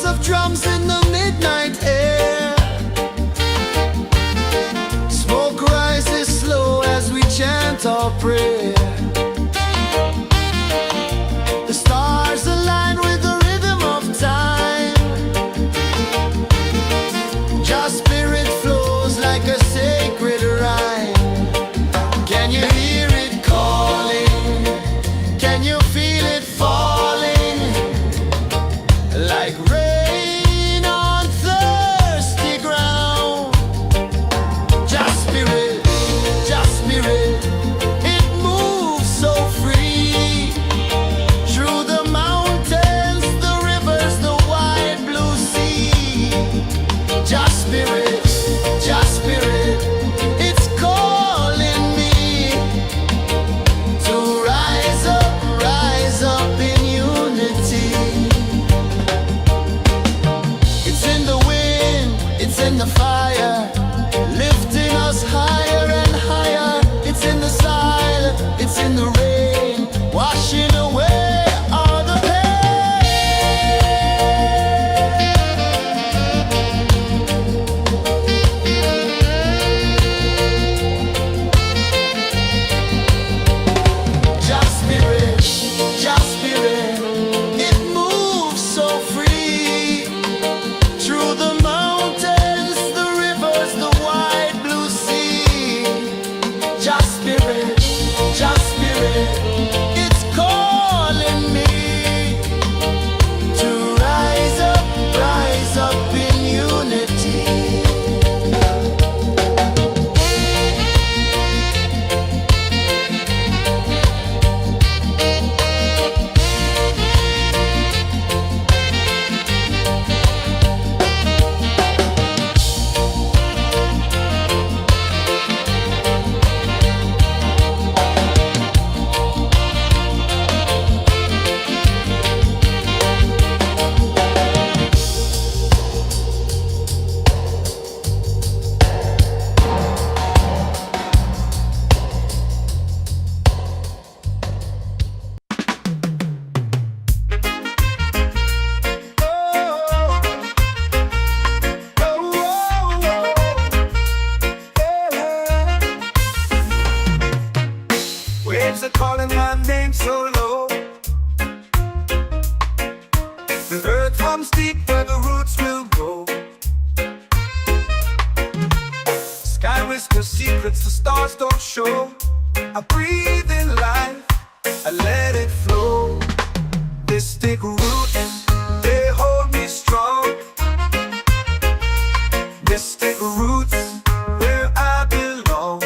of drums in the midnight air. Smoke rises slow as we chant our prayer. The stars align with the rhythm of time. Your spirit flows like a sacred rhyme. Can you hear it calling? Can you feel it falling? Like rain on thirsty ground. Just spirit, it moves so free. Through the mountains, the rivers, the wide blue sea. Just spirit, it's calling me to rise up in unity. It's in the wind, it's in the fire, lifting us higher and higher. It's in the silence, it's in the rain, washing away all the pain. Just spirit, it moves so free. Through the mountains, the rivers, the wide blue sea. Just spirit, it's calling me to rise up in unity. Waves are calling my name so low. The earth hums deep where the roots will go. Sky whispers secrets the stars don't show. I breathe in life, I let it flow. Mystic roots, they hold me strong. Mystic roots, where I belong.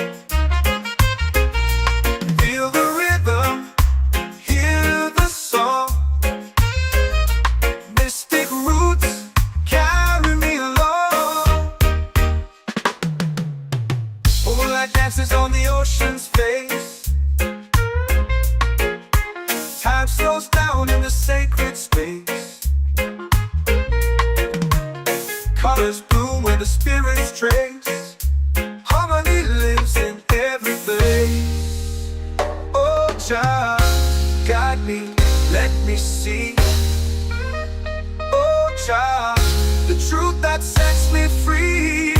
Feel the rhythm, hear the song. Mystic roots, carry me along. Moonlight dances on the ocean's face. Time slows down in the sacred space. Colors bloom where the spirits trace. Harmony lives in every place. Oh, child, guide me, let me see. Oh, child, the truth that sets me free.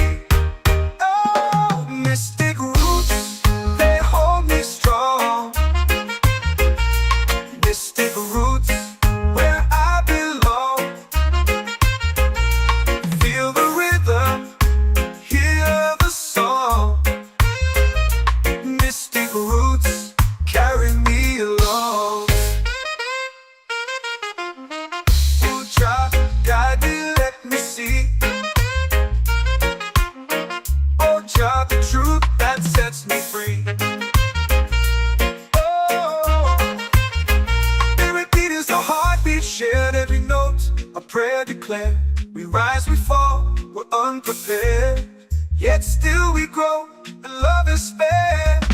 Oh, mystic roots, they hold me strong. Mystic roots, where I belong. Feel the rhythm, hear the song. Mystic roots, carry me along. Oh, child, guide me, let me see. Oh, child, the truth that sets me free. Oh, every beat is a heartbeat shared, every note a prayer declared. We rise, we fall, we're unprepared, yet still we grow, and love is spared.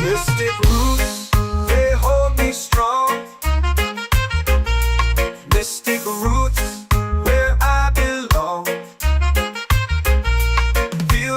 Mystic roots, they hold me strong. Mystic roots, where I belong. Feel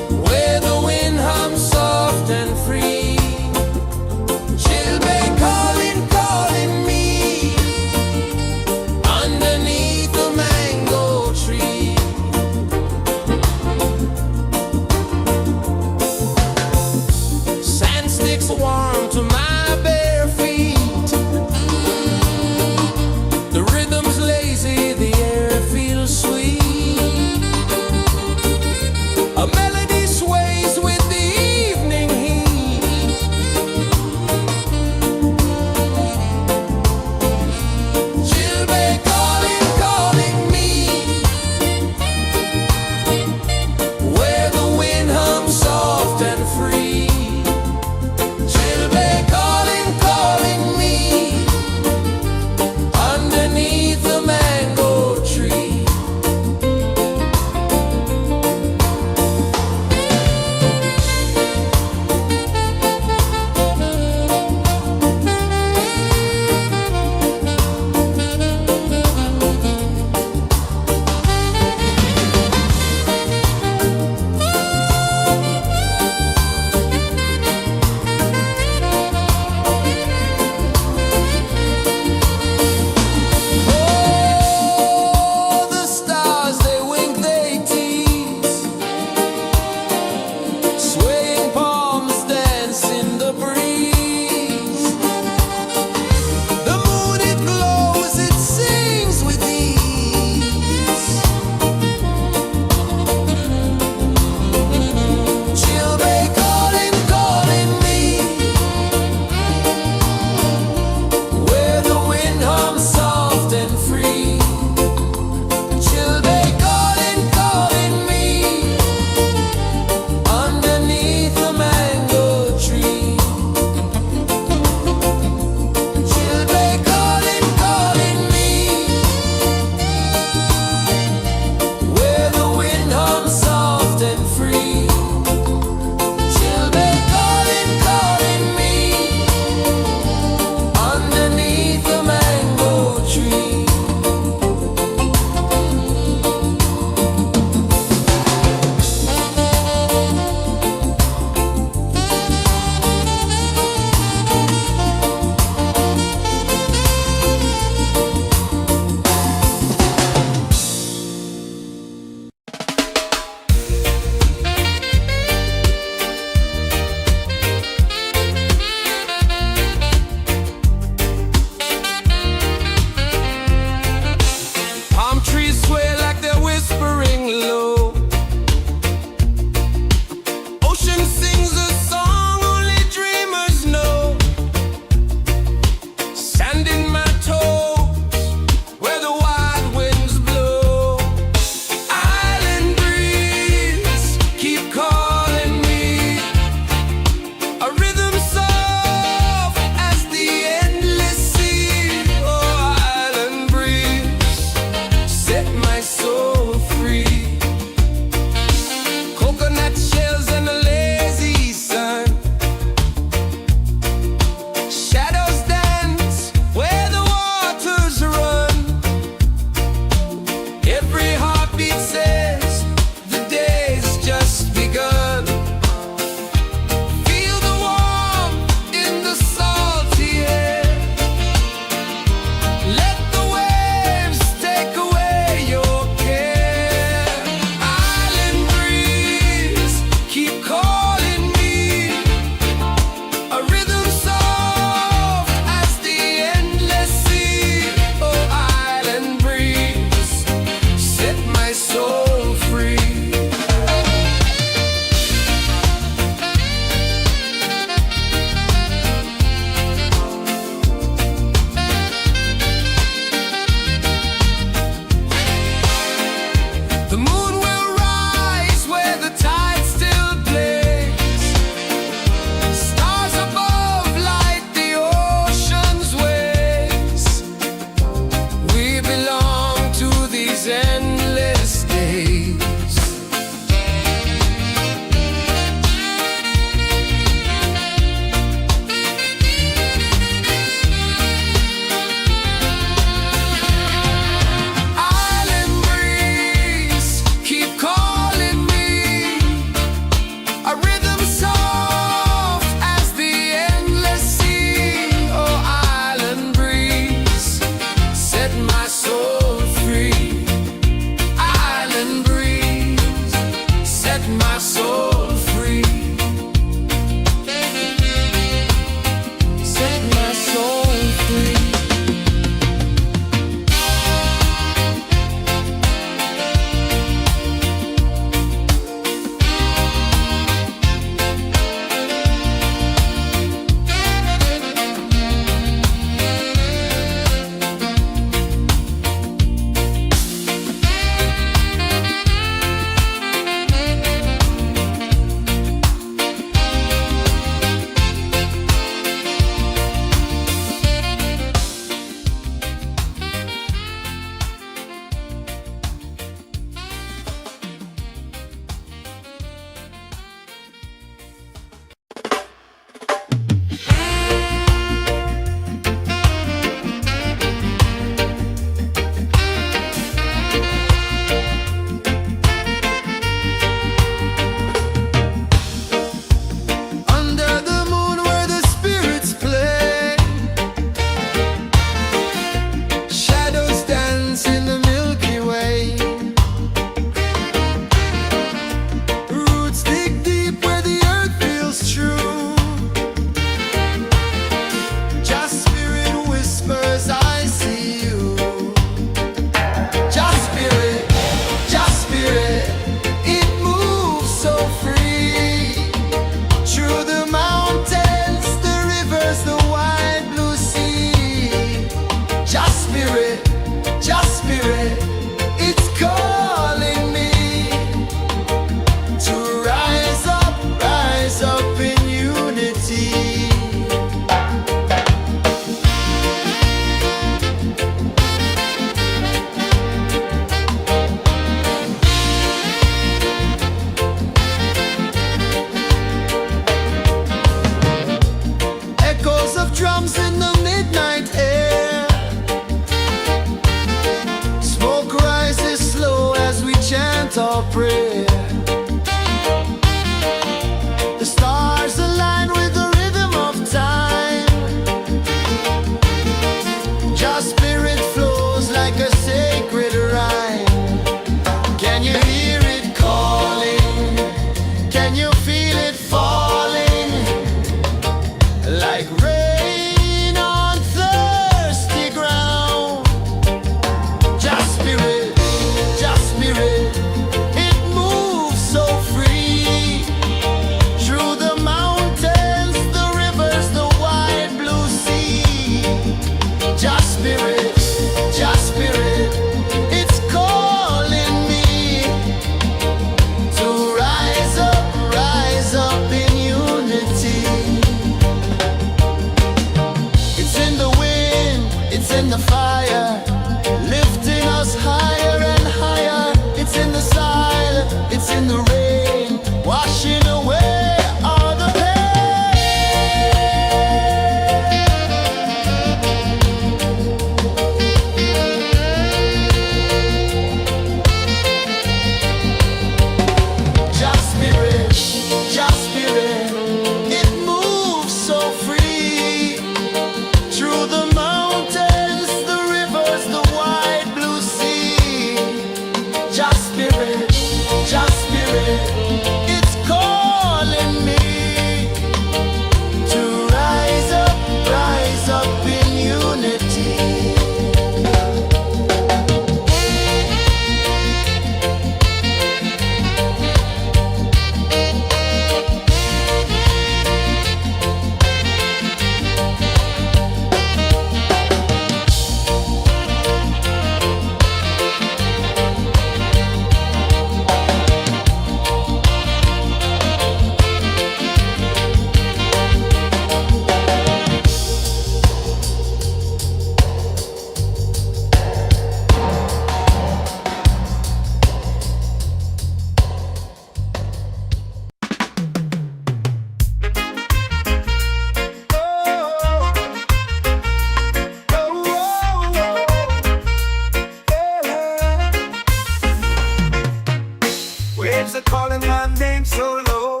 waves are calling my name so low.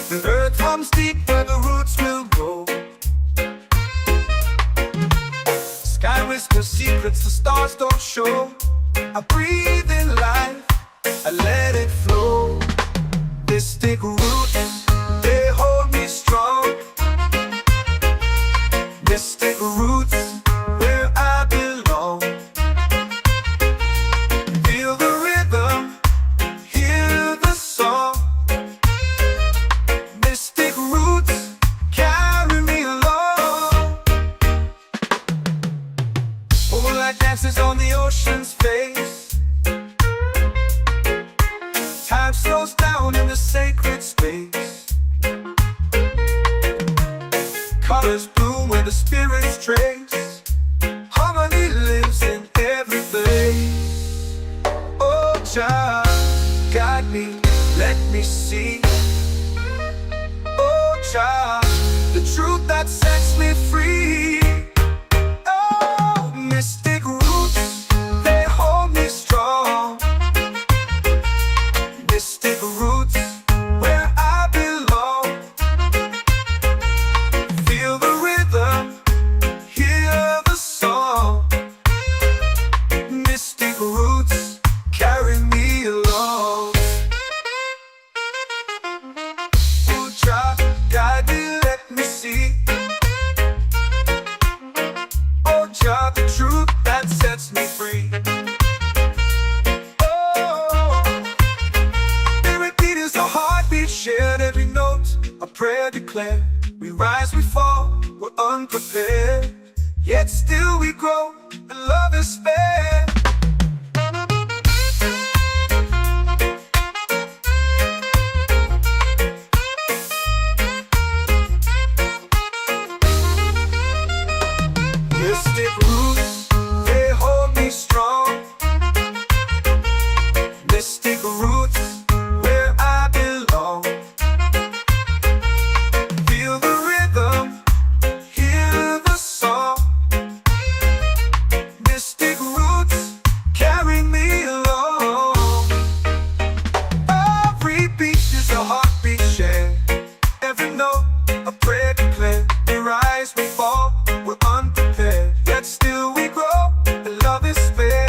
The earth hums deep where the roots will grow. Sky whispers secrets the stars don't show. I breathe in life, I let it flow. Mystic roots, they hold me strong. Mystic roots, where I belong. Feel the rhythm, hear the song. Mystic roots, carry me along. Moonlight dances on the ocean's face. Time slows down in the sacred space. Colors bloom where the spirits trace. Harmony lives in every place. Oh, Jah, guide me, let me see. Oh, Jah, the truth that sets me free. Oh, mystic roots, they hold me strong. Mystic roots, where I belong. Feel the rhythm, hear the song. Mystic roots, carry me along. Oh, Jah, guide me, let me see. Oh, Jah, the truth that sets me free. Oh, every beat is a heartbeat shared, every note a prayer declared. We rise, we fall, we're unprepared, yet still we grow, and love is fair. Mystic roots, they hold me strong. Mystic roots, where I belong. Feel the rhythm, hear the song. Mystic roots, carry me along. Every beat is a heartbeat shared, every note a prayer declared. We rise, we fall, we're unprepared, yet still we grow, and love is fair.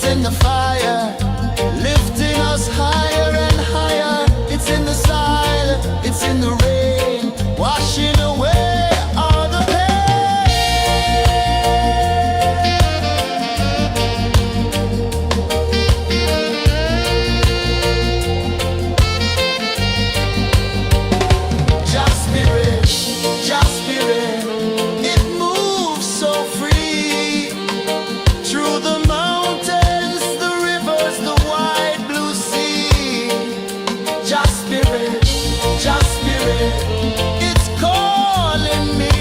in the fire, lifting us higher and higher. It's in the silence, it's in the rain, washing away all the pain. Just spirit, just spirit, it moves so free through the mountains, the rivers, the wide blue sea. Just spirit, it's calling me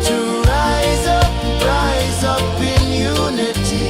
to rise up in unity.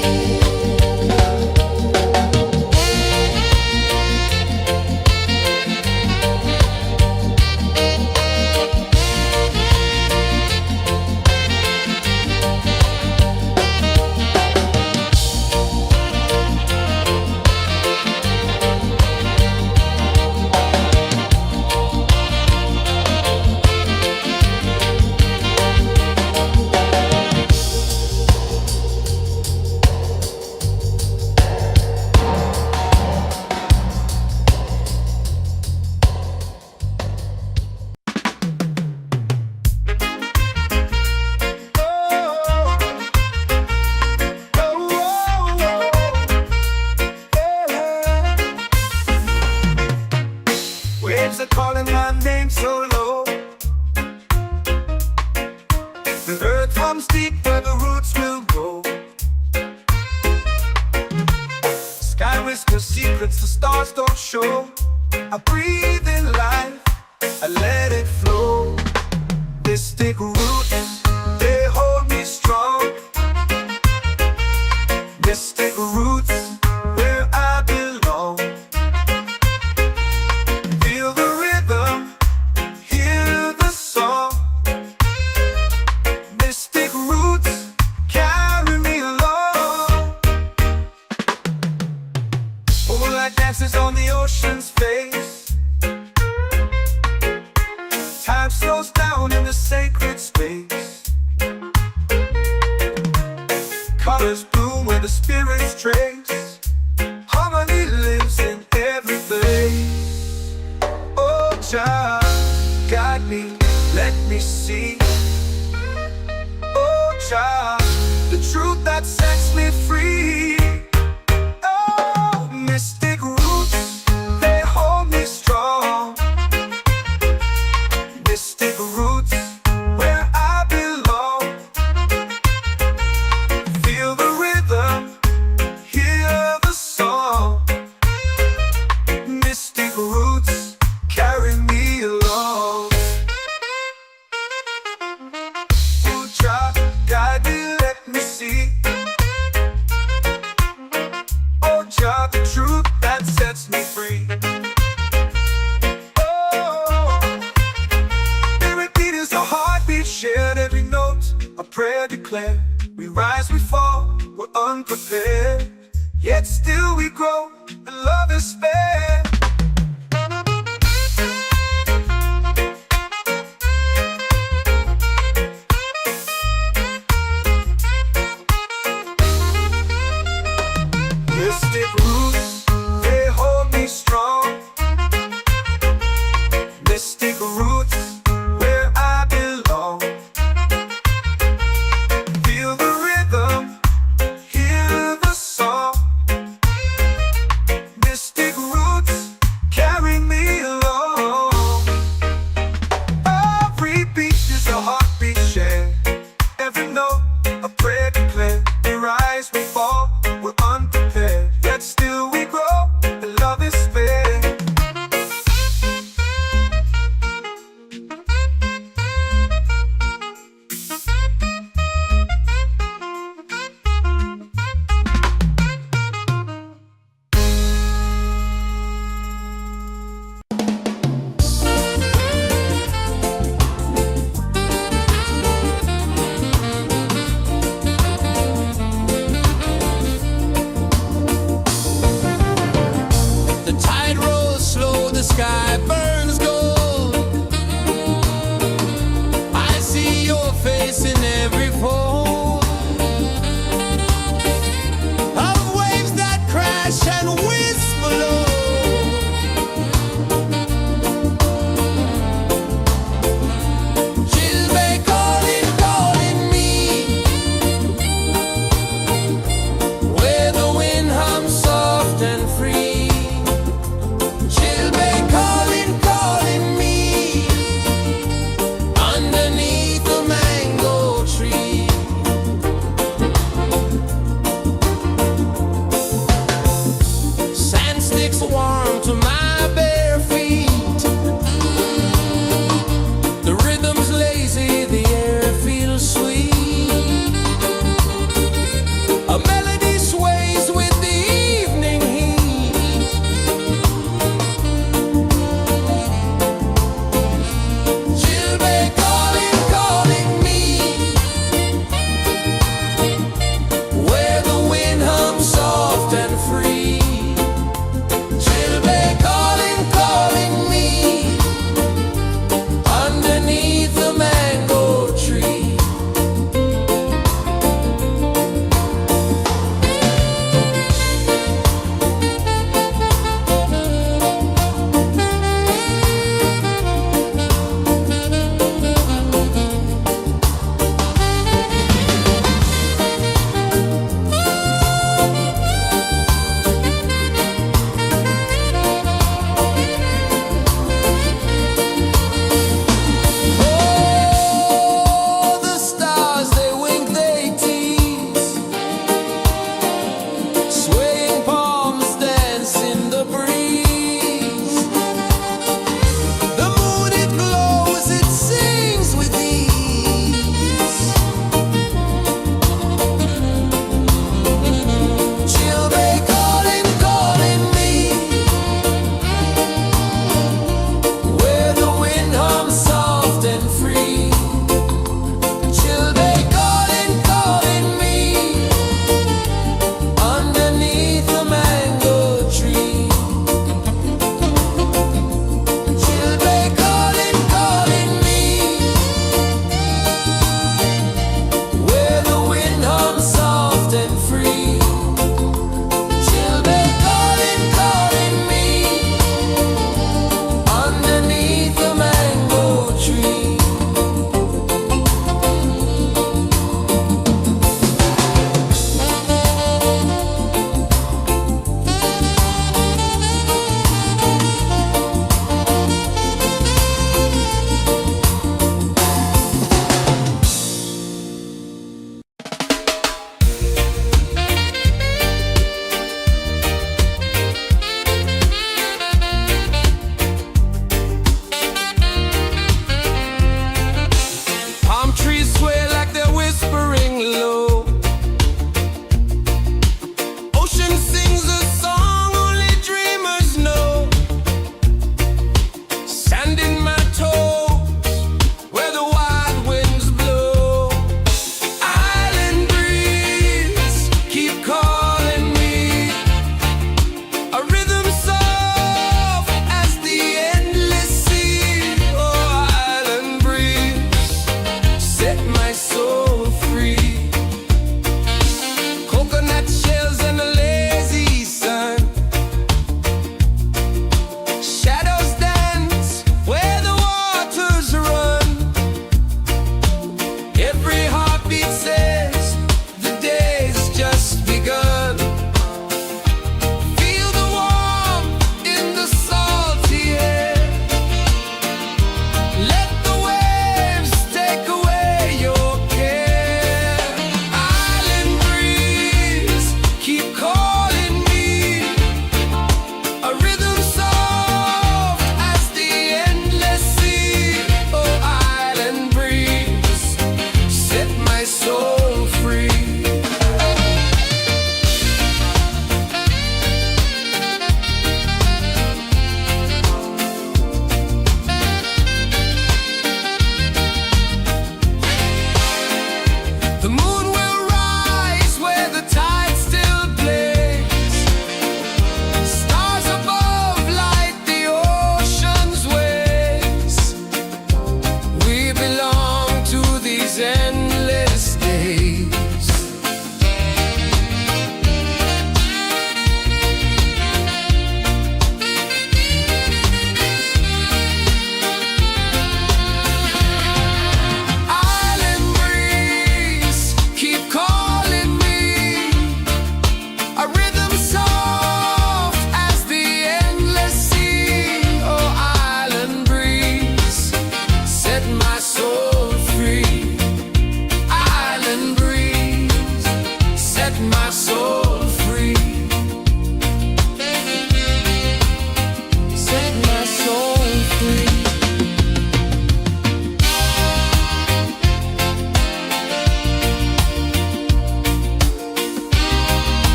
Waves are calling my name so low. The earth comes deep where the roots will grow. Sky whispers secrets the stars don't show. I breathe in life, I let it flow. Mystic roots, they hold me strong. Mystic roots, where I belong. Feel the rhythm, hear the song. Mystic roots, carry me along. Moonlight dances on the ocean's face. Time slows down in the sacred space. Colors bloom where the spirits trace. Harmony lives in every face. Oh, child, guide me, let me see. Oh, child, the truth that sets me free. Oh, mystic roots, they hold me strong. Mystic roots, where I belong. Feel the rhythm, hear the song. Mystic roots, carry me along. Oh, child, guide me, let me see. Oh, child, the truth that sets me free. Oh, spirit beat is a heartbeat, shared every note. A prayer declared. We rise, we fall, we're unprepared. Yet still we grow, and love is spared. Mystic roots, they hold me strong. Mystic roots, where I belong. Feel the rhythm, hear the song. Mystic roots,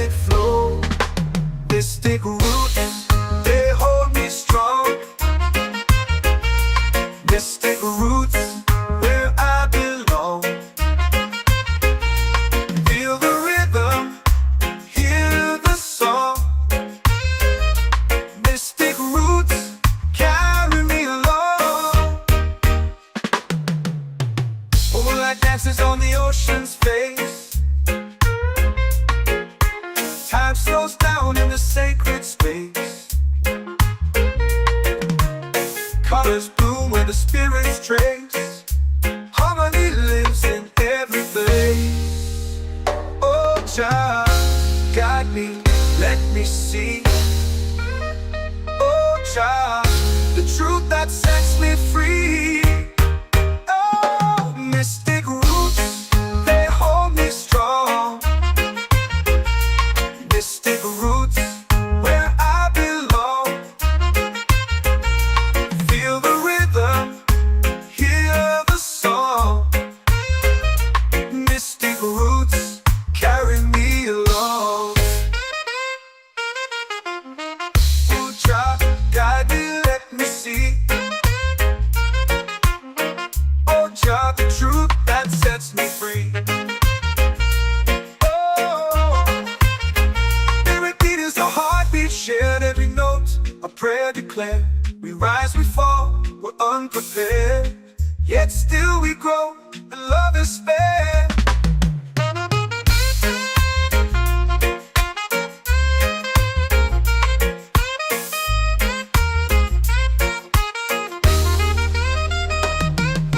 rhythmic flow. Mystic roots, they hold me strong. Mystic roots, where I belong. Feel the rhythm, hear the song. Mystic roots, carry me along. Moonlight dances on the ocean's face. Time slows down in the sacred space. Colors bloom where the spirits trace. Harmony lives in every place. Oh, Jah, guide me, let me see. Oh, Jah, the truth that sets me free. Oh, mystic roots, they hold me strong. Mystic roots, where I belong. Feel the rhythm, hear the song. Mystic roots, carry me along. Oh, Jah, guide me, let me see. Oh, Jah, the truth that sets me free. Shared every note, a prayer declared. We rise, we fall, we're unprepared. Yet still we grow, and love is spared.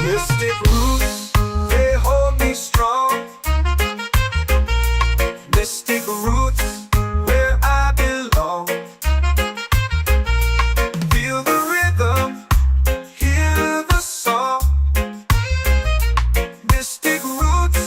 Mystic roots, they hold me strong. Mystic roots, where I belong. Feel the rhythm, hear the song. Mystic roots,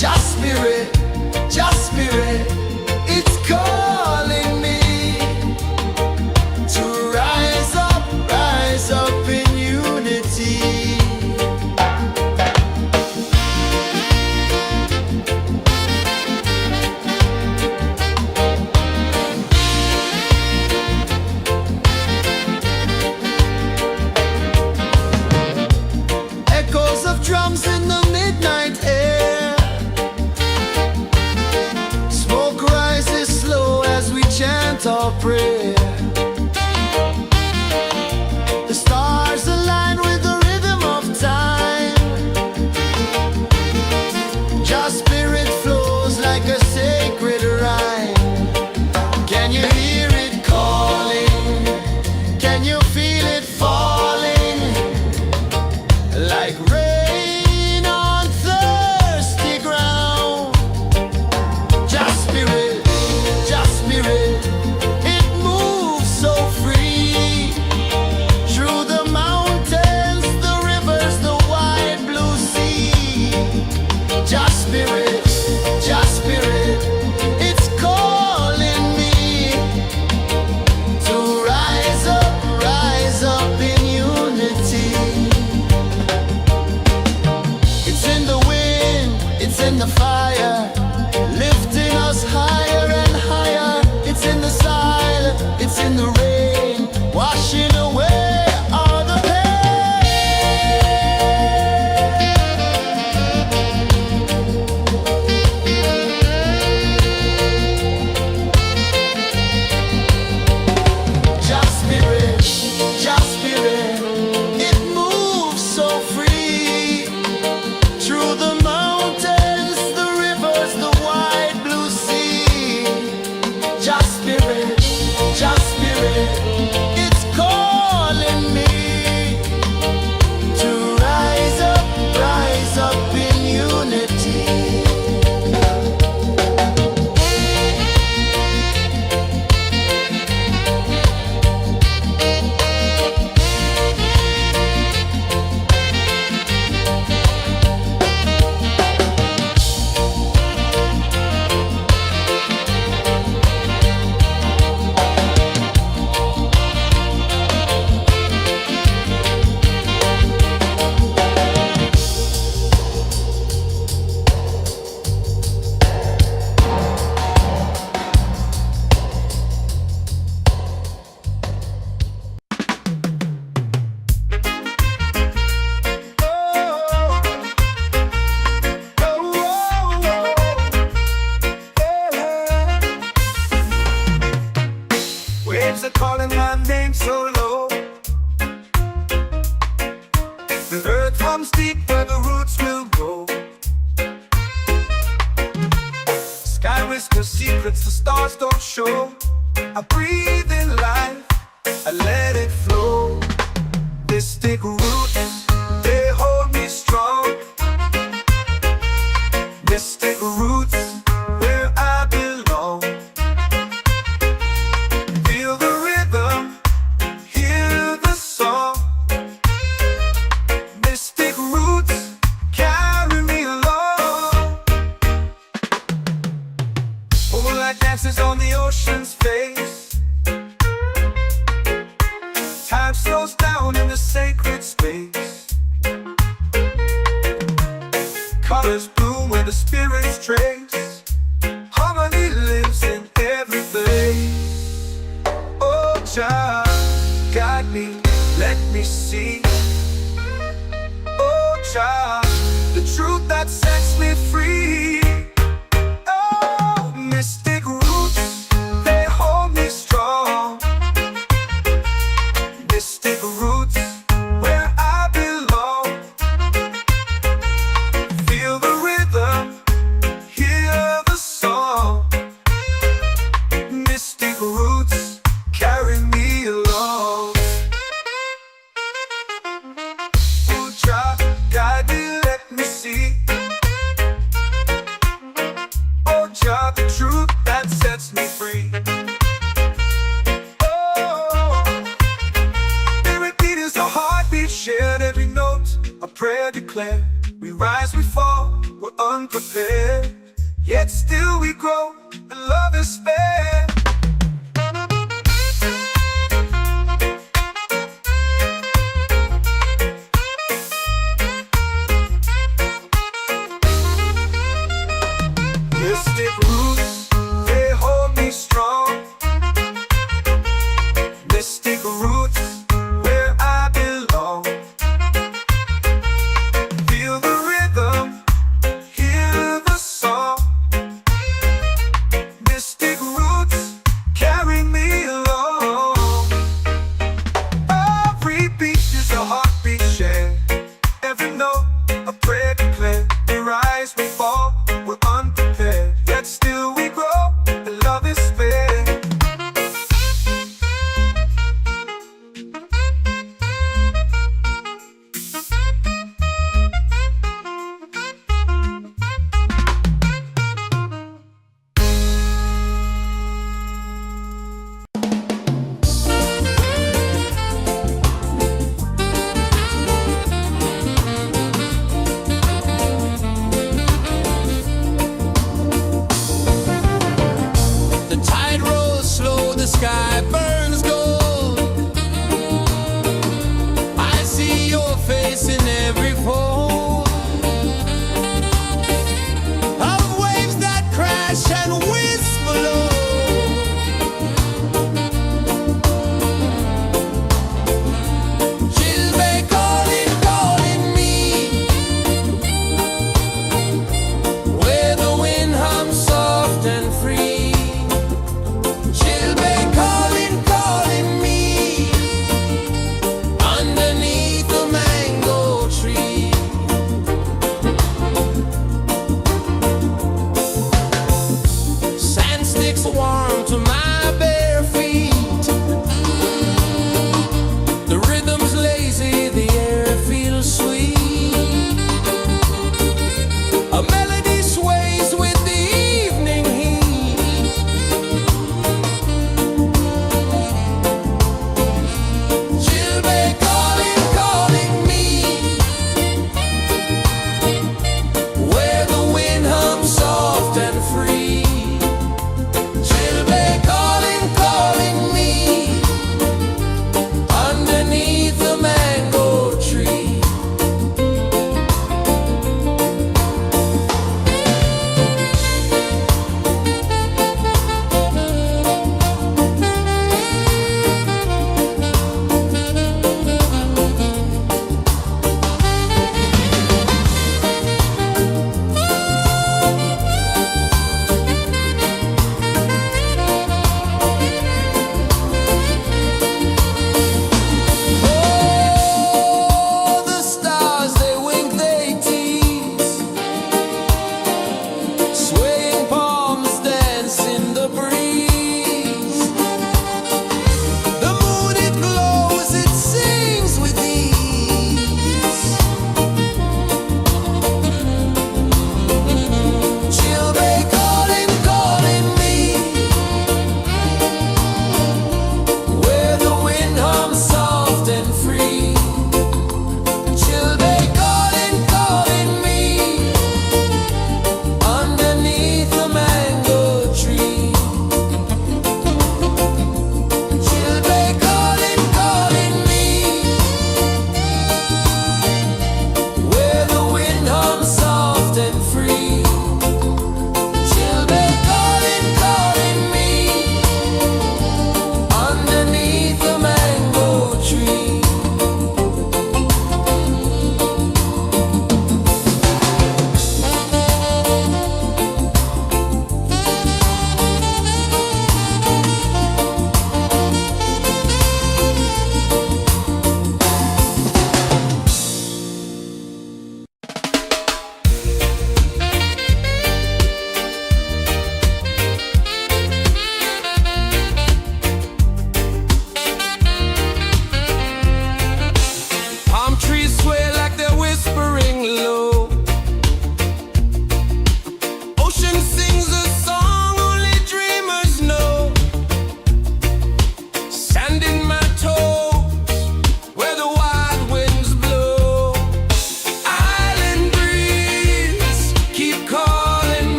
Just spirit, it's calling me to rise up in unity. Echoes of drums in the midnight air. Smoke rises slow as we chant our prayer. The stars align with the rhythm of time. Just spirit flows like a sacred rhyme. Can you hear it calling? Can you feel it falling? Like rain on thirsty ground. Just spirit, it moves so free. Through the mountains, the rivers, the wide blue sea. Just spirit, it's calling me to rise up in unity. It's in the wind, it's in the fire, lifting us higher and higher. It's in the silence, it's in the rain, washing away all the pain. Just spirit, it moves so free. Through the mountains, the rivers, the wide blue sea. Just spirit, it's calling me to rise up in unity. Waves are calling my name so low. The earth hums deep where the roots will grow. Sky whispers secrets the stars don't show. I breathe in life, I let it flow. Mystic roots, they hold me strong. Mystic roots, where I belong. Feel the rhythm, hear the song. Mystic roots, carry me along. Moonlight dances on the ocean's face. Time slows down in the sacred space. Colors bloom where the spirits trace. Harmony lives in every place. Oh, child, guide me, let me see. Oh, child, the truth that sets me free. Oh, mystic roots, they hold me strong. Mystic roots, where I belong. Feel the rhythm, hear yet still we grow, and love is fair. Mystic roots, they hold me strong. Mystic roots, where I belong. Feel the rhythm, hear the song. Mystic roots, carry me along. Every beat is a heartbeat shared. Every note, a prayer declared. We rise, we fall, we're unprepared, yet still we grow, and love is fair. The tide rolls slow, the sky burns gold. I see your face in every fold of waves that crash and whisper low. She'll be calling, calling me, where the wind hums soft and free. She'll be calling, calling me, underneath the mango tree.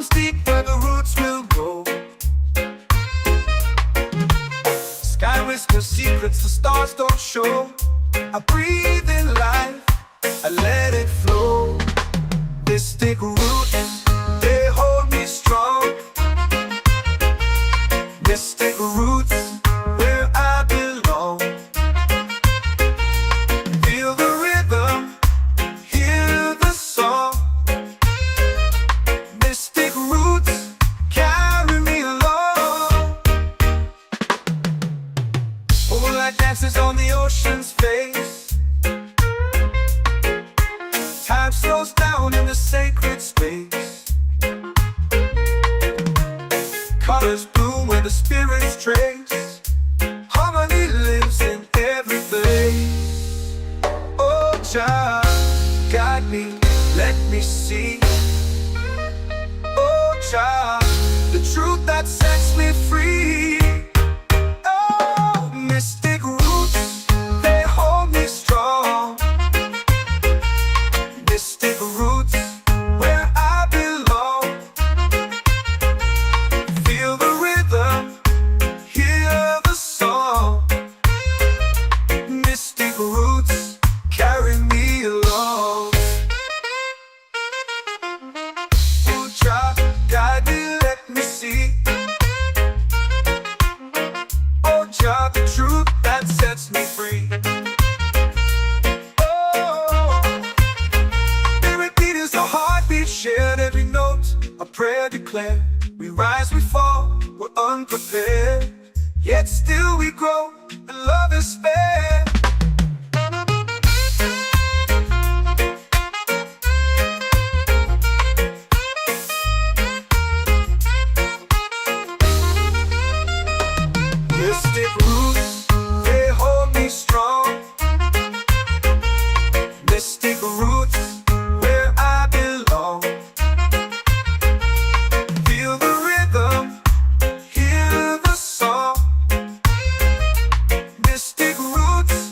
runs deep where the roots will grow. Sky whispers secrets the stars don't show. I breathe in life, I let it flow. Mystic roots, they hold me strong. Mystic roots, where I belong. Feel the rhythm, hear the song. Mystic roots, carry me along. Moonlight dances on the ocean's face. Time slows down in the sacred space. Colors bloom where the spirits trace. Harmony lives in every place. Oh, Jah, guide me, let me see. Oh, Jah, the truth that sets me free. Oh, mystic roots, they hold me strong. Mystic roots, where I belong. Feel the rhythm, hear the song. Mystic roots, carry me along. Oh, Jah, guide me, let me see. Oh, Jah, the truth that sets me free. Oh, spirit beat is a heartbeat, shared every note. A prayer declared. We rise, we fall, we're unprepared. Yet still we grow, and love is spared. Mystic roots, they hold me strong. Mystic roots, where I belong. Feel the rhythm, hear the song. Mystic roots,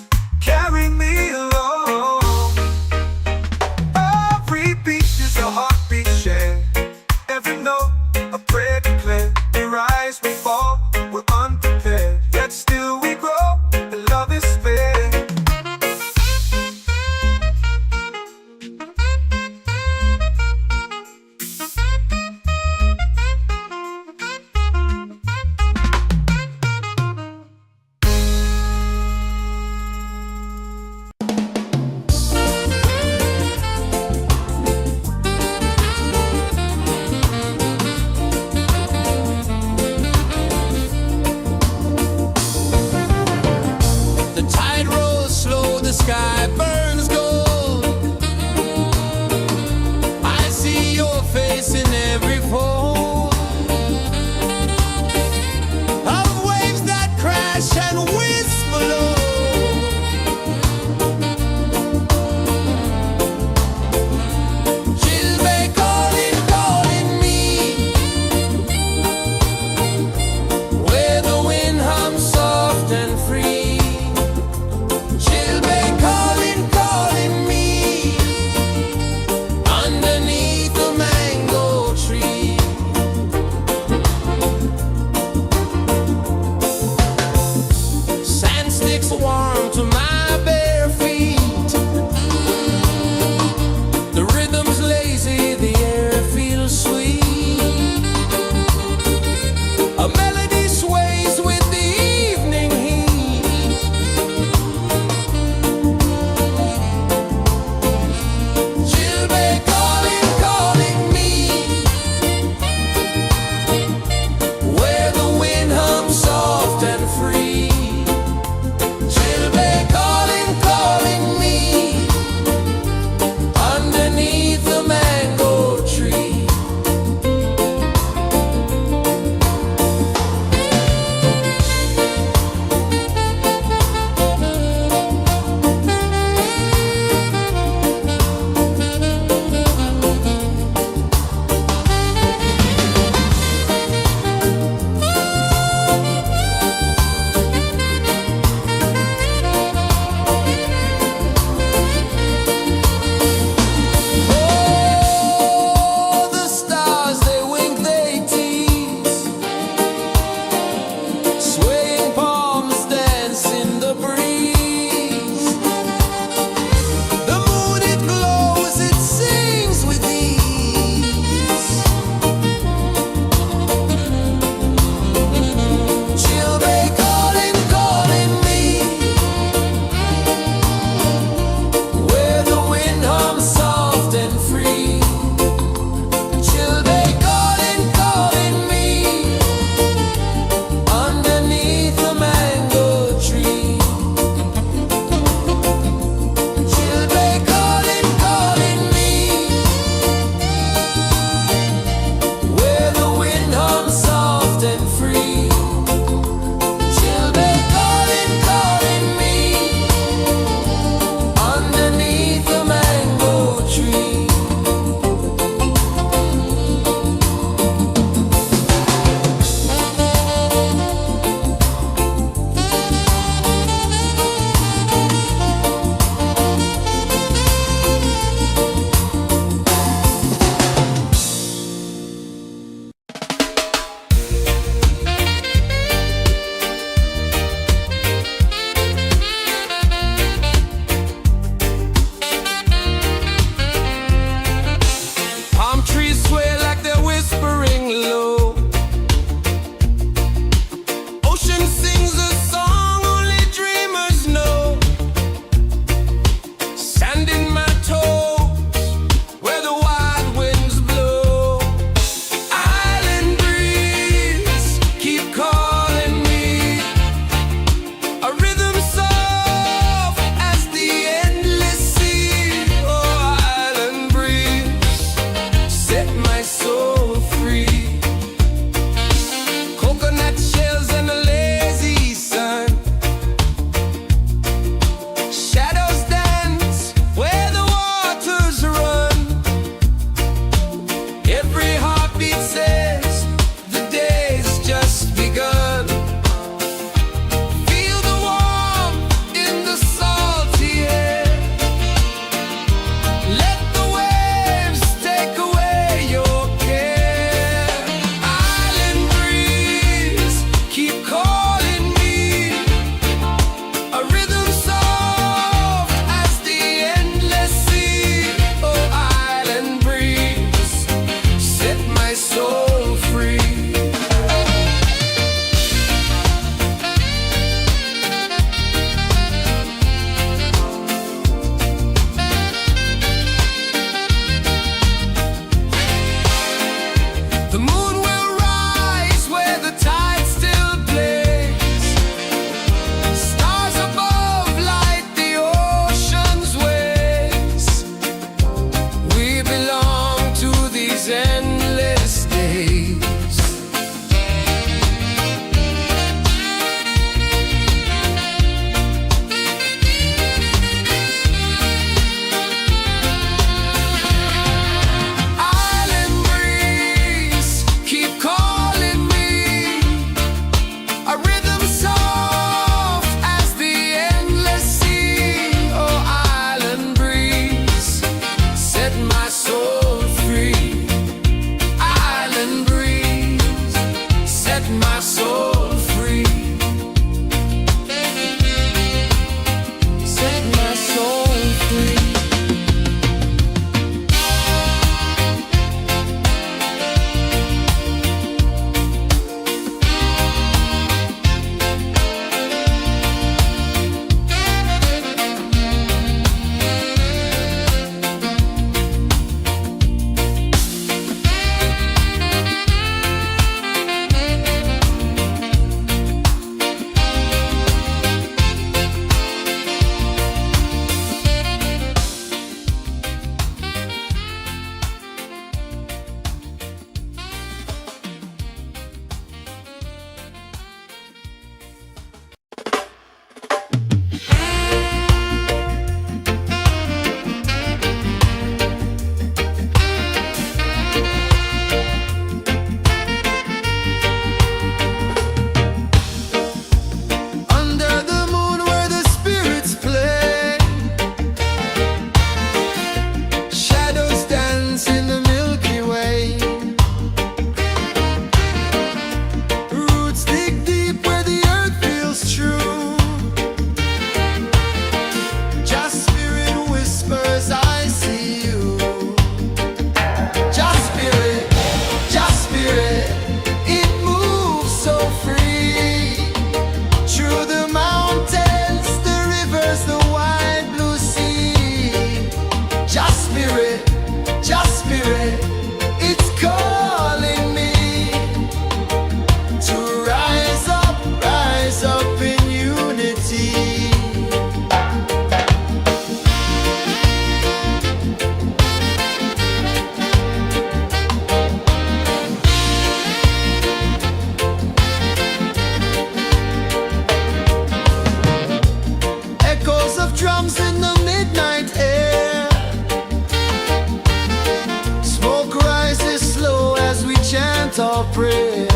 our prayer.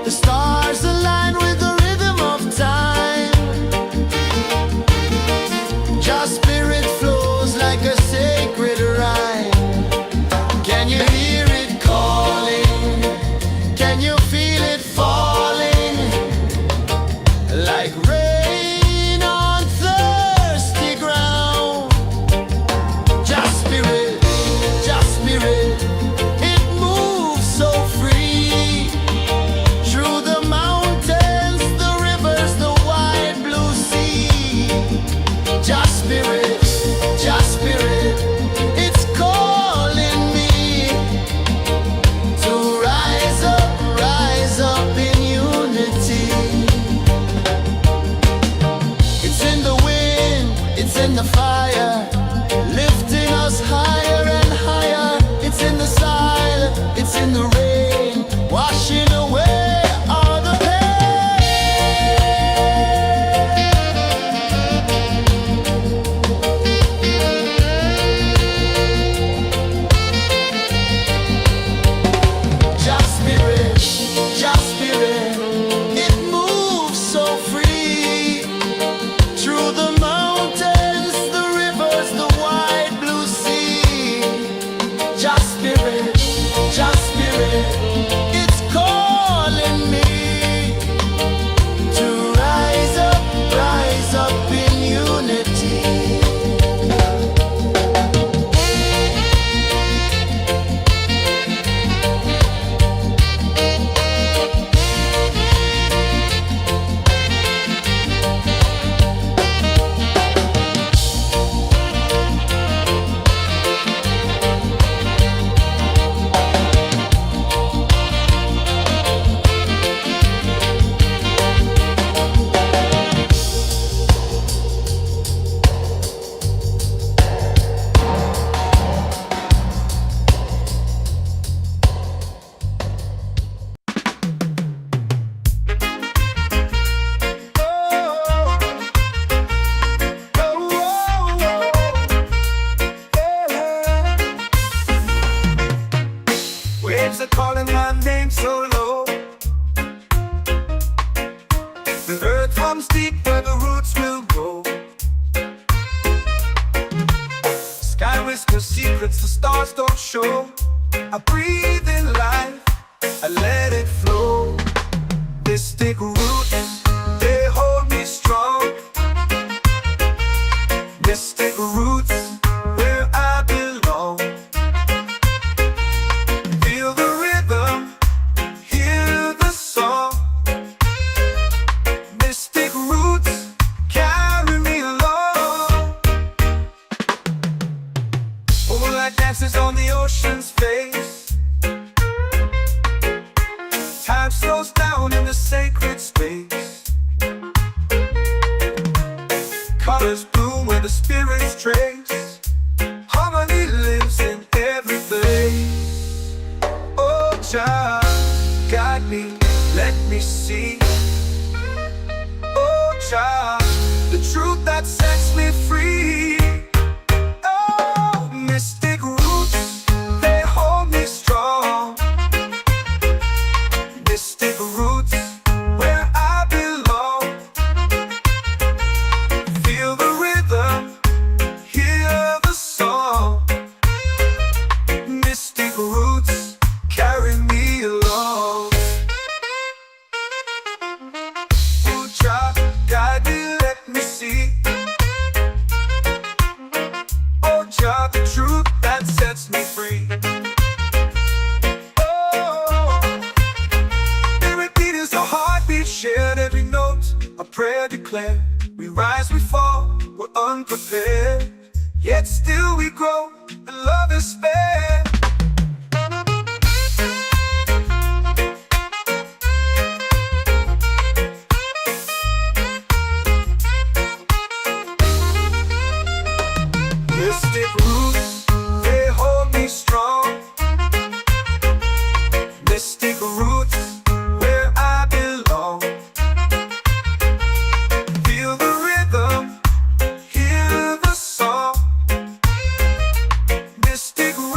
The stars align with the rhythm of time. Your spirit flows like a sacred rhyme. Can you hear it calling? Can you feel it falling? Like rain on thirsty ground. Just spirit, it moves so free. Through the mountains, the rivers, the wide blue sea. Just spirit, it's calling me to rise up in unity. It's in the wind, it's in the fire, lifting us higher and higher. It's in the silence, it's in the rain, washing away all the Just spirit, it moves so free. Through the mountains, the rivers, the wide blue sea. Just spirit, it's calling me to rise up in unity. Waves are calling my name so low. The earth hums deep where the roots will grow. Sky whispers secrets the stars don't show. I breathe in life, I let it flow. Mystic roots, they hold me strong. Mystic roots, where I belong. Feel the rhythm, hear the song. Mystic roots, carry me along. Moonlight dances on the ocean's face. Time slows down in the sacred space. Colors bloom where the spirits trace. Harmony lives in every face. Oh, child, guide me, let me see. Oh, child, the truth that sets me free. Oh, mystic roots, they hold me strong. Mystic roots, where I belong. Feel the rhythm, hear the song. Mystic roots, carry me along. Oh, child, guide me, let me see. Oh, child, the truth that sets me free. Oh, every beat is a heartbeat shared, every note a prayer declared. We rise, we fall, we're unprepared, yet still we grow, and love is spared. Mystic roots, they hold me strong. Mystic roots, where I belong. Feel the rhythm, hear the song. Mystic roots.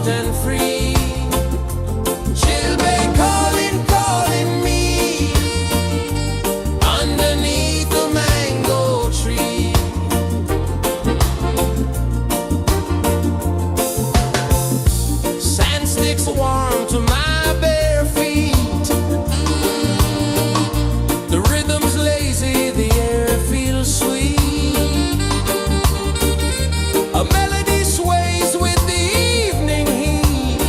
and free. Children calling, calling me underneath the mango tree. Sand sticks warm to my bare feet. The rhythm's lazy, the air feels sweet. A melody sways with the evening heat.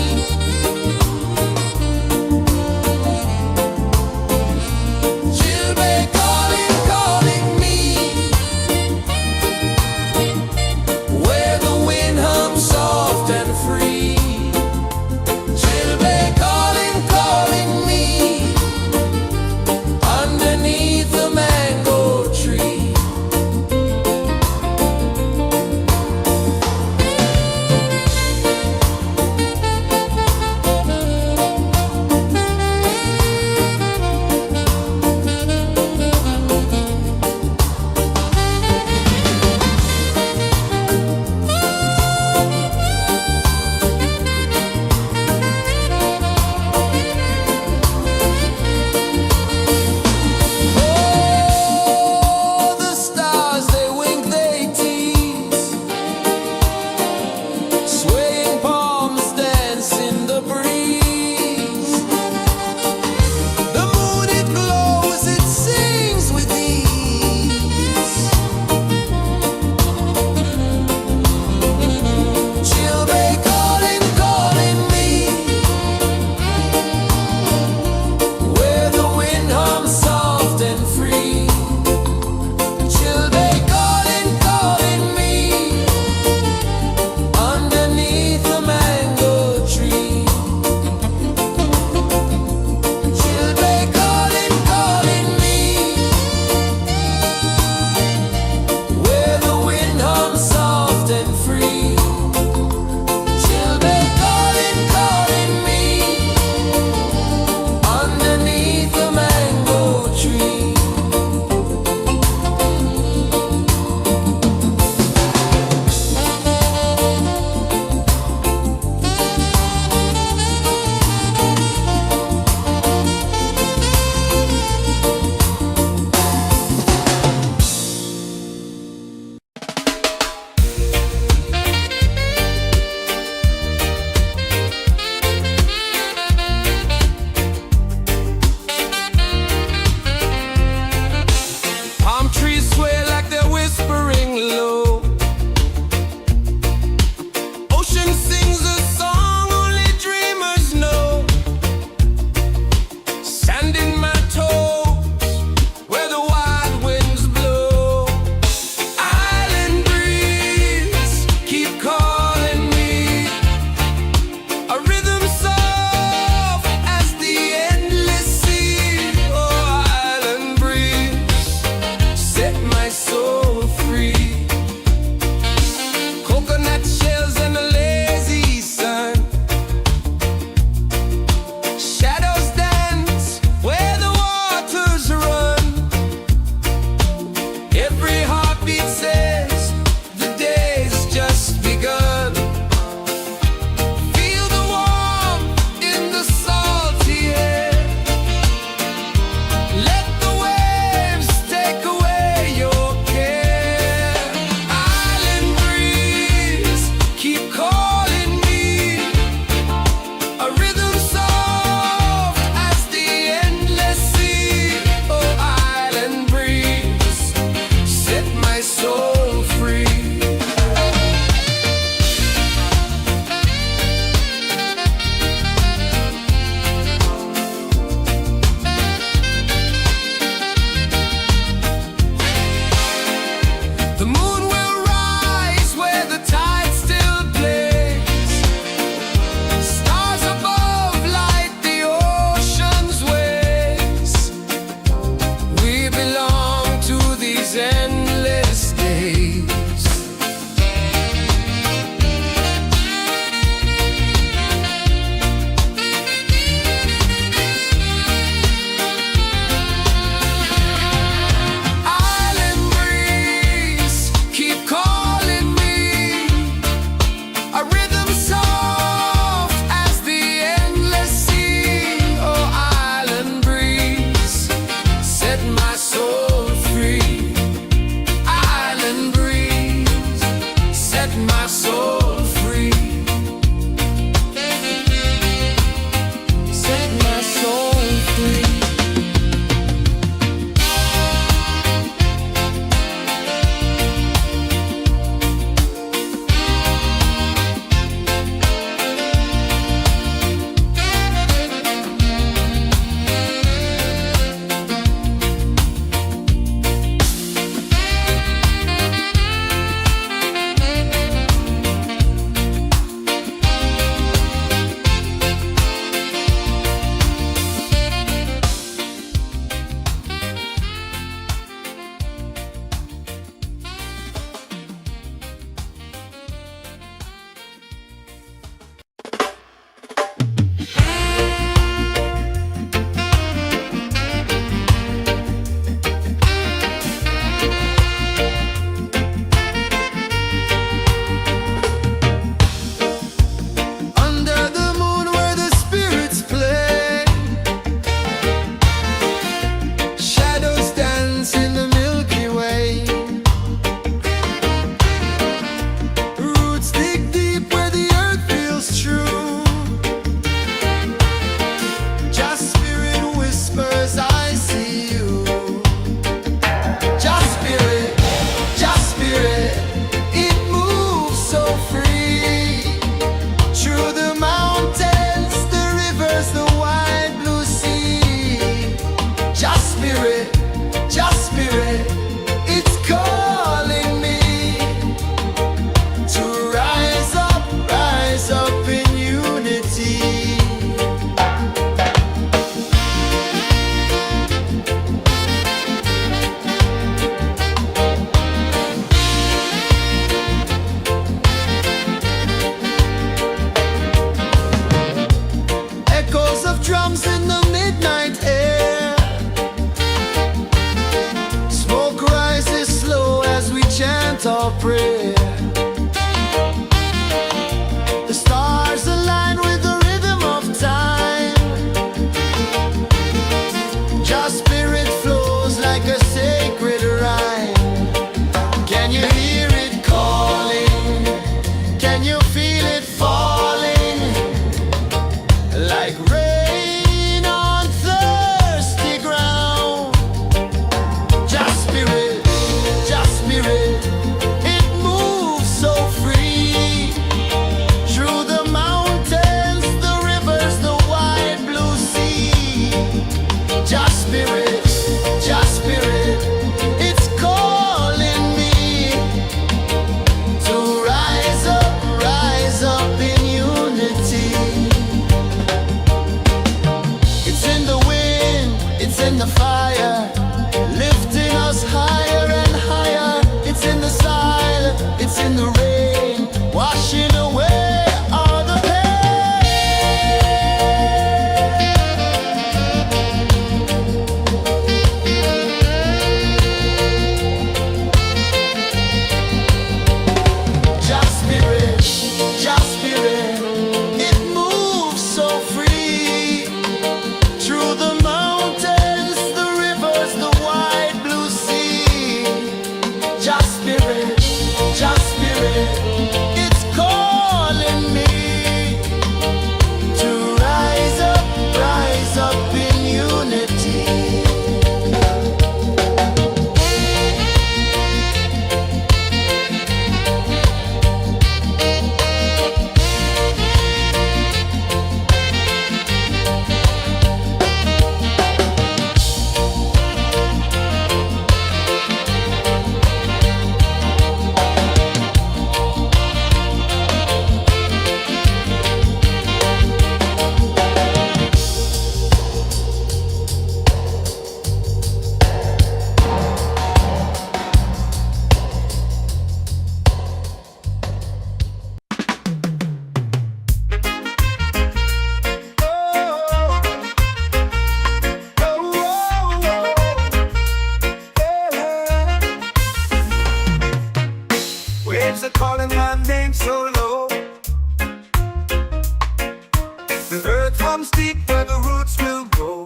The earth runs deep where the roots will grow.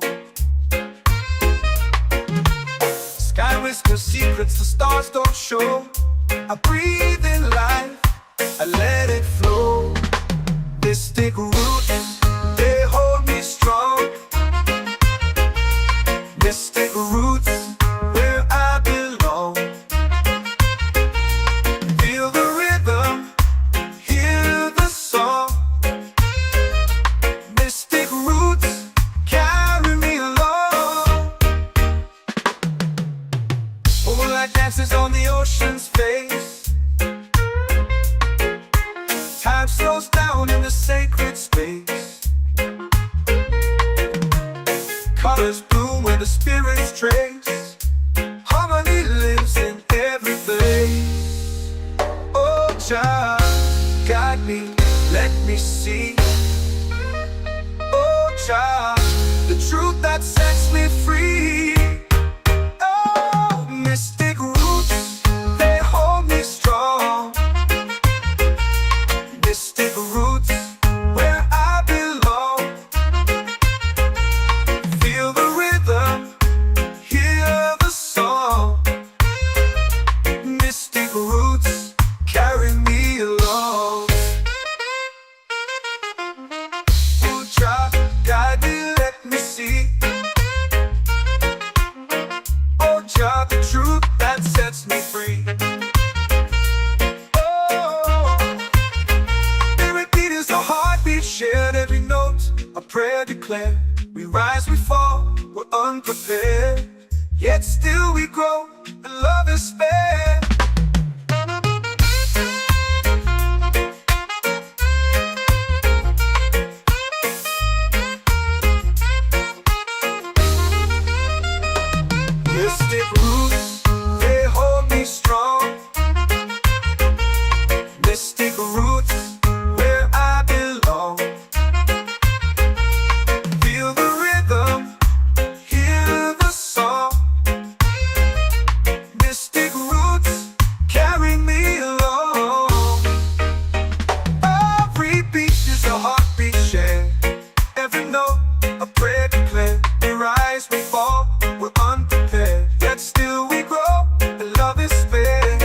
Sky whispers secrets the stars don't show. I breathe in life, I let it flow. Mystic roots, they hold me strong. Mystic roots, where I belong. Feel the rhythm, hear the song. Mystic roots, carry me along. Moonlight dances on the ocean's face. Time slows down in the sacred space. Colors bloom where the spirits trace. Harmony lives in every place. Oh, child, guide me, let me see. Oh, child, the truth that sets me free. Oh, mystic roots, they hold me strong. Mystic roots, where I belong. Feel the rhythm, hear the song. Mystic roots, carry me along. Oh, child, guide me, let me see. Oh, child, the truth that sets me free. Shared every note, a prayer declared. We rise, we fall, we're unprepared. Yet still we grow, and love is spared. Mystic roots, they hold me strong. Mystic roots, where I belong. Feel the rhythm, hear the song. Mystic roots, carry me along. Every beat is a heartbeat shared. Every note, a prayer declared. We rise, we fall, we're unprepared. Yet still we grow, and love is spared.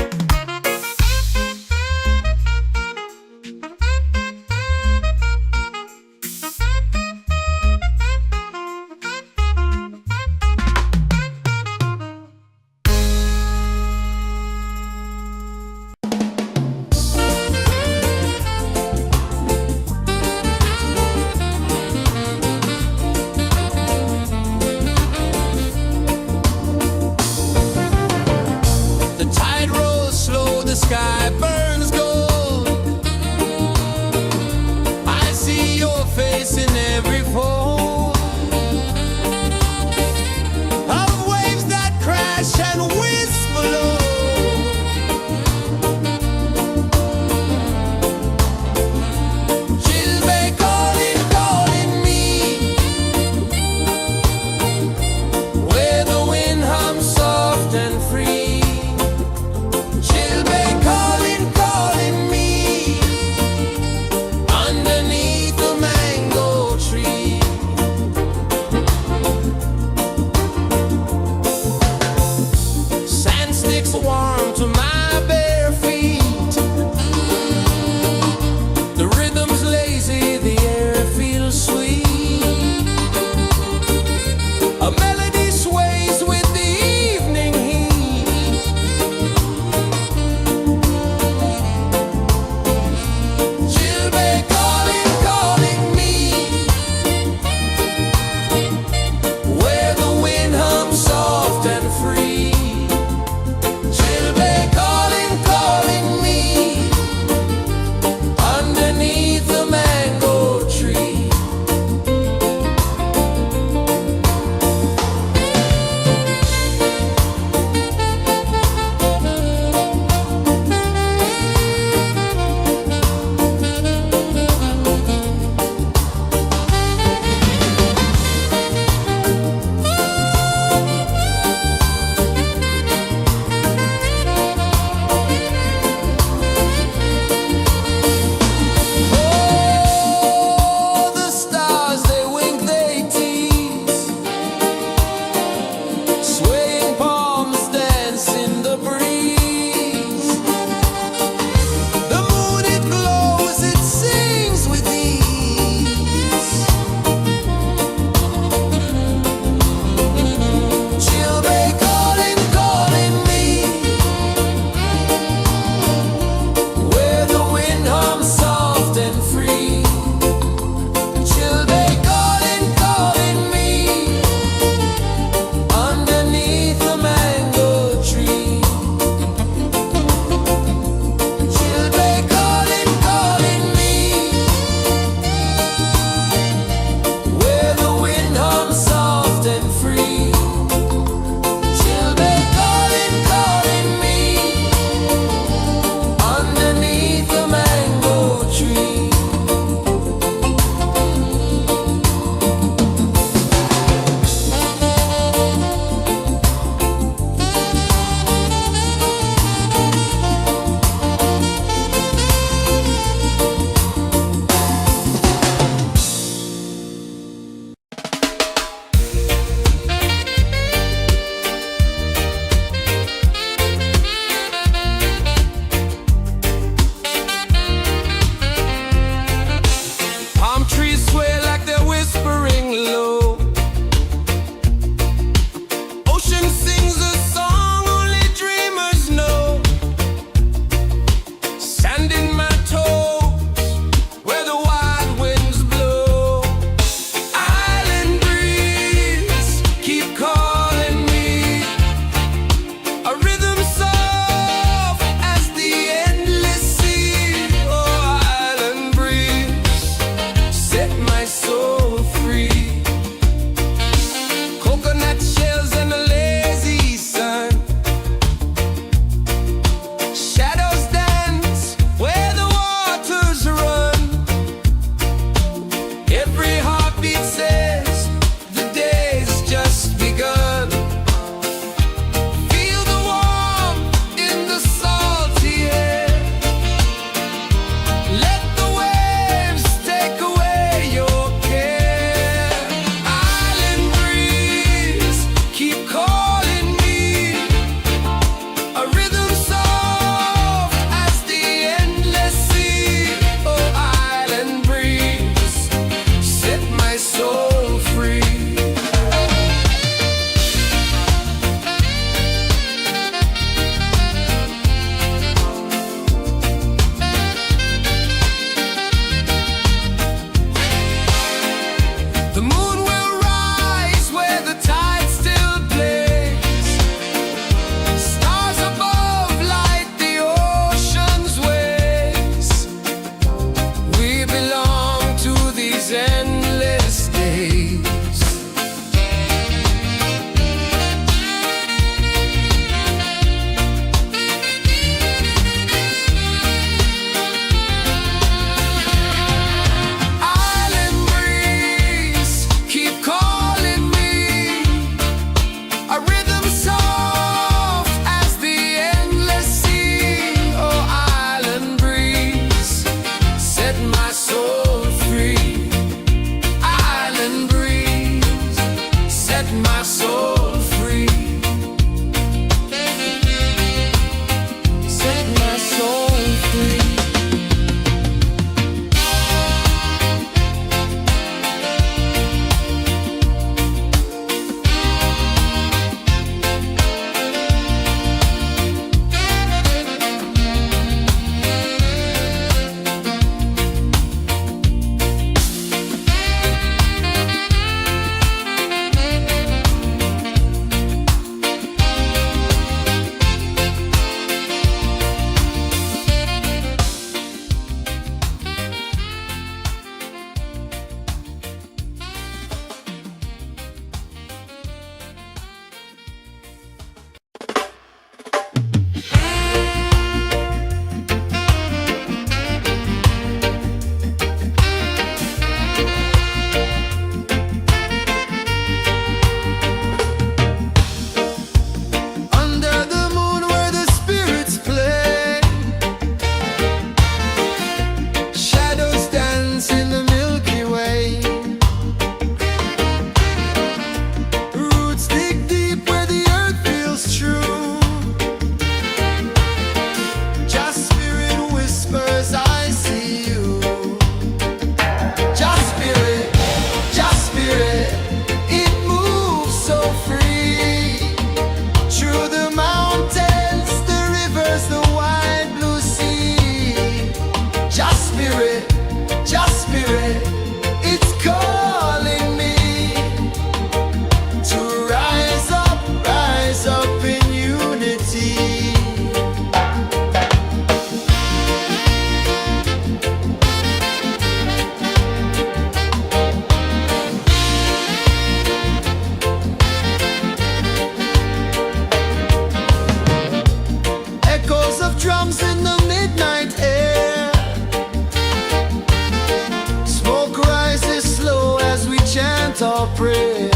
chant or pray.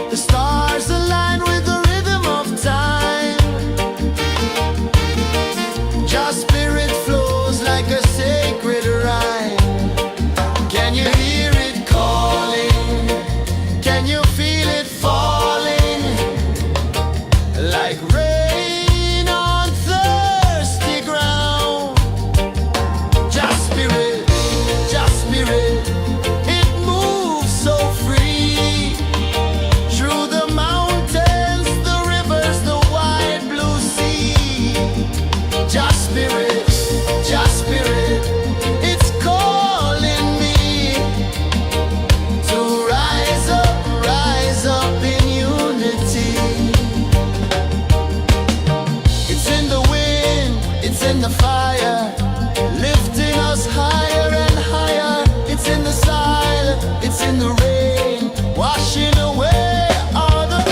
The stars align with the rhythm of time. Your spirit flows like a sacred rhyme. Can you hear it calling? Can you feel it falling? Like rain on thirsty ground. Just spirit, it moves so free. Through the mountains, the rivers, the wide blue sea. Just spirit, it's calling me to rise up in unity. It's in the wind, it's in the fire, lifting us higher and higher. It's in the silence, it's in the rain, washing away all the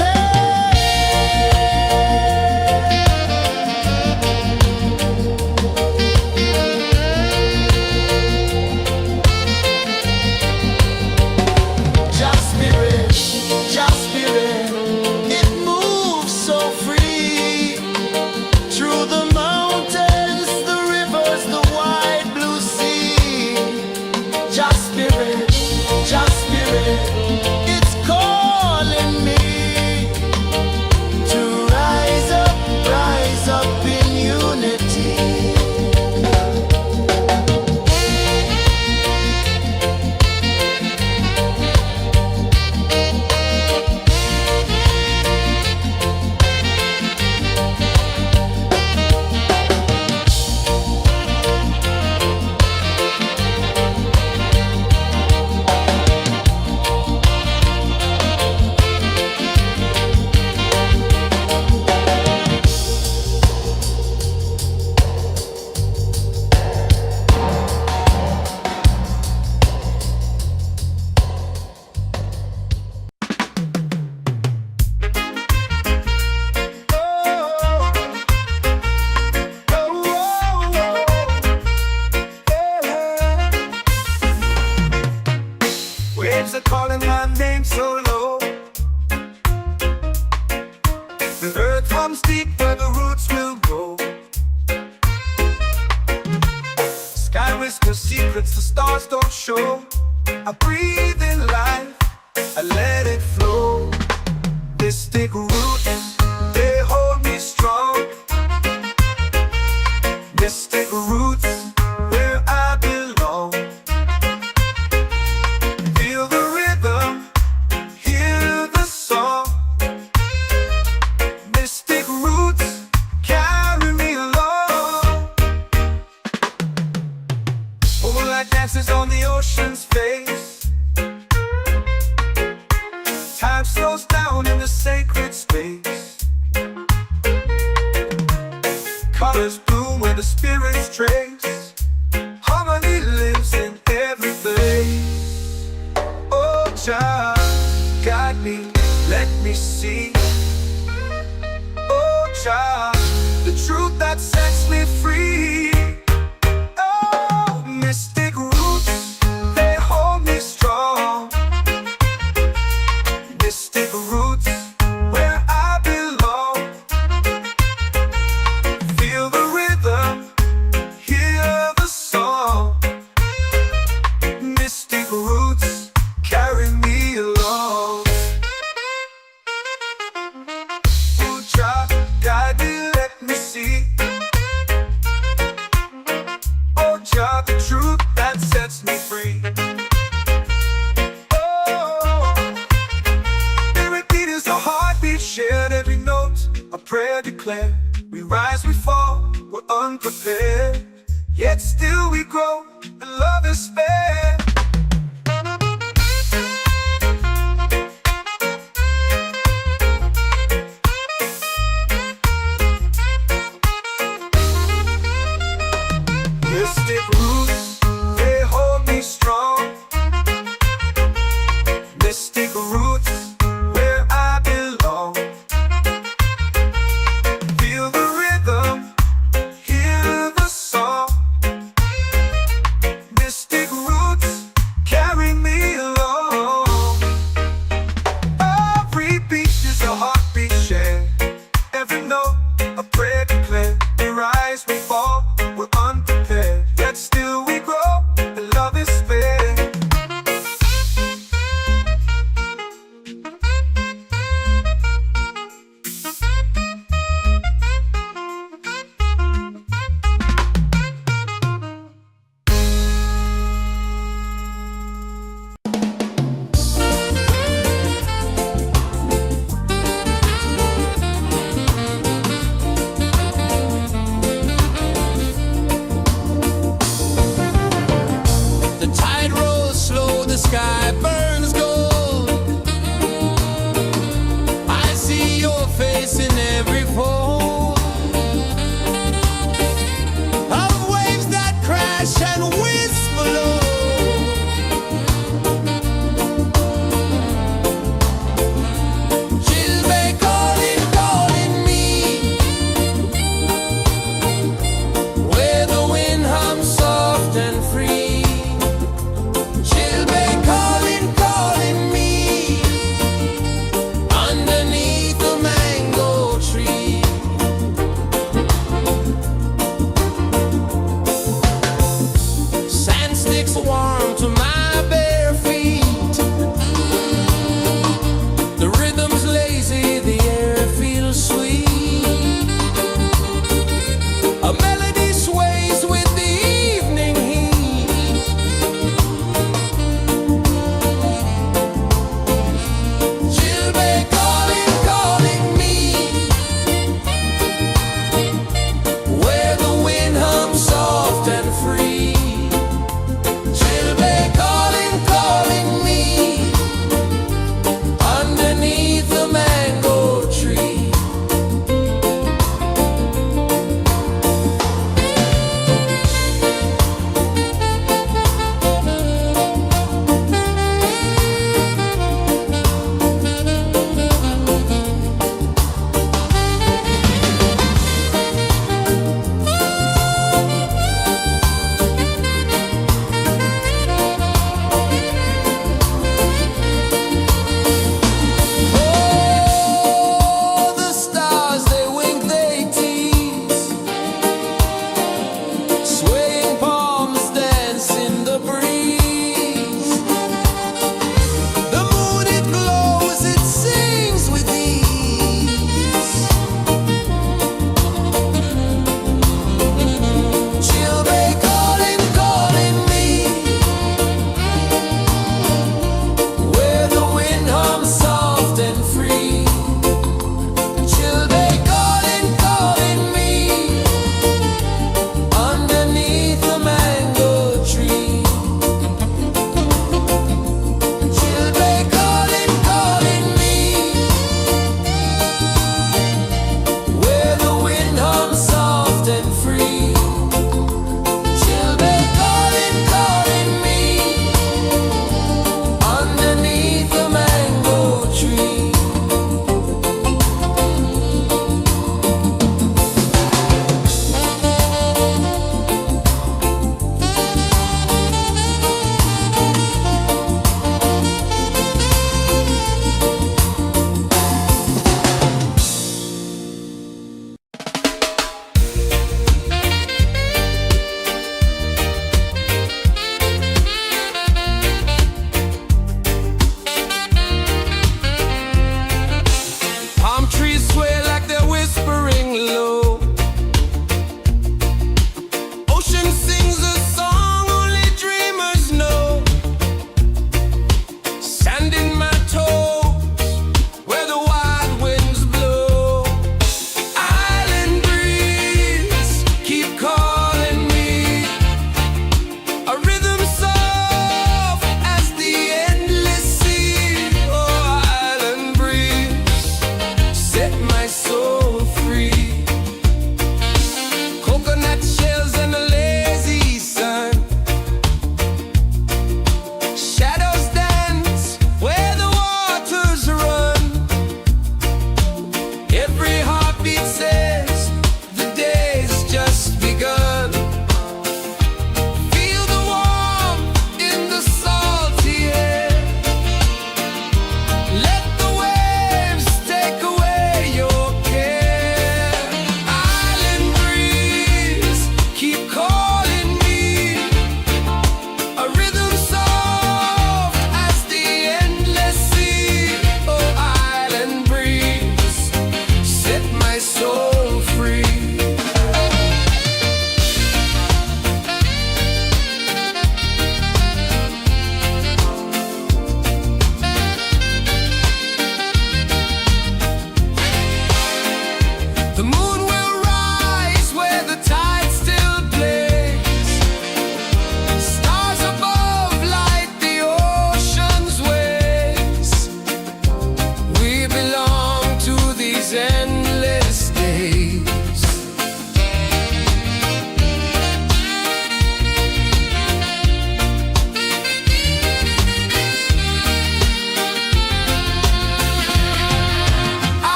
Just spirit, it moves so free. Through the mountains, the rivers, the wide blue sea. Just spirit, it's calling me to rise up in unity. Waves are calling my name so low. The earth runs deep where the roots will grow. Sky whispers secrets the stars don't show. I breathe in life, I let it flow. Mystic roots, they hold me strong. Mystic roots, where I belong. Feel the rhythm, hear the song. Mystic roots, carry me along. Moonlight dances on the ocean's face. Time slows down in the sacred space. Colors bloom where the spirits trace. Harmony lives in every place. Oh, child, guide me, let me see. Oh, child, the truth that sets me free. Oh, mystic roots, they hold me strong. Mystic roots, where I belong. Feel the rhythm, hear the song. Mystic roots, carry me along. Oh, child, guide me, let me see. Oh, child, the truth that sets me free. Oh, spirit beat is a heartbeat, shared every note. A prayer declared. We rise, we fall, we're unprepared. Yet still we grow, and love is fair. Mystic roots, they hold me strong. Mystic roots, where I belong. Feel the rhythm, hear the song.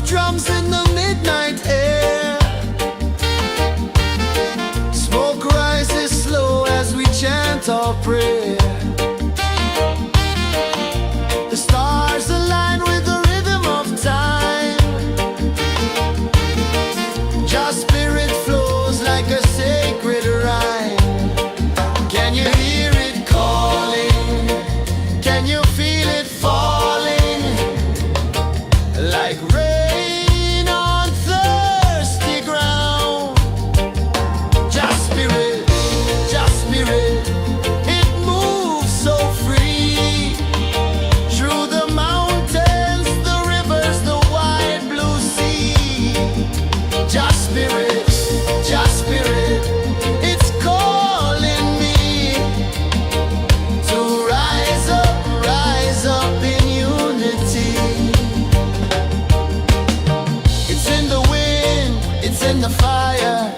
drums in the midnight air. Smoke rises slow as we chant our prayer. The stars align with the rhythm of time. Your spirit flows like a sacred rhyme. Can you hear it calling? Can you feel it falling? Like rain on thirsty ground. Just spirit, it moves so free. Through the mountains, the rivers, the wide blue sea. Just spirit, it's calling me to rise up in unity. It's in the wind, it's in the fire,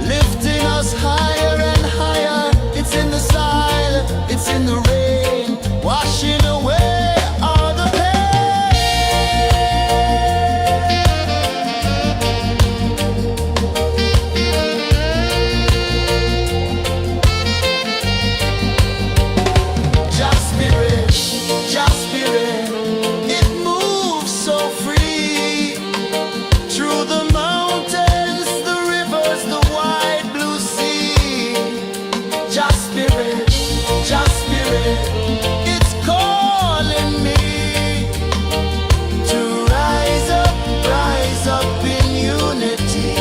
lifting us higher and higher. It's in the silence, it's in the rain, washing away all the Just spirit, it moves so free. Through the mountains, the rivers, the wide blue sea. Just spirit, it's calling me to rise up in unity.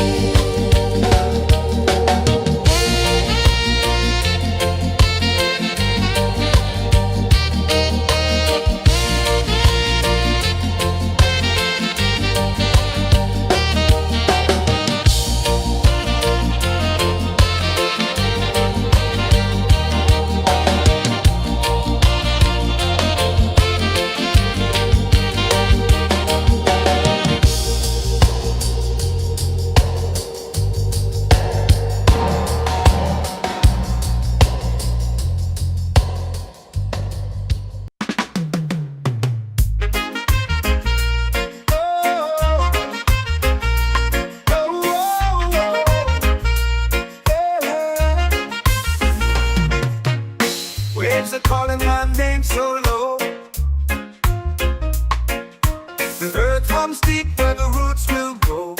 Waves are calling my name so low. The earth hums deep where the roots will go.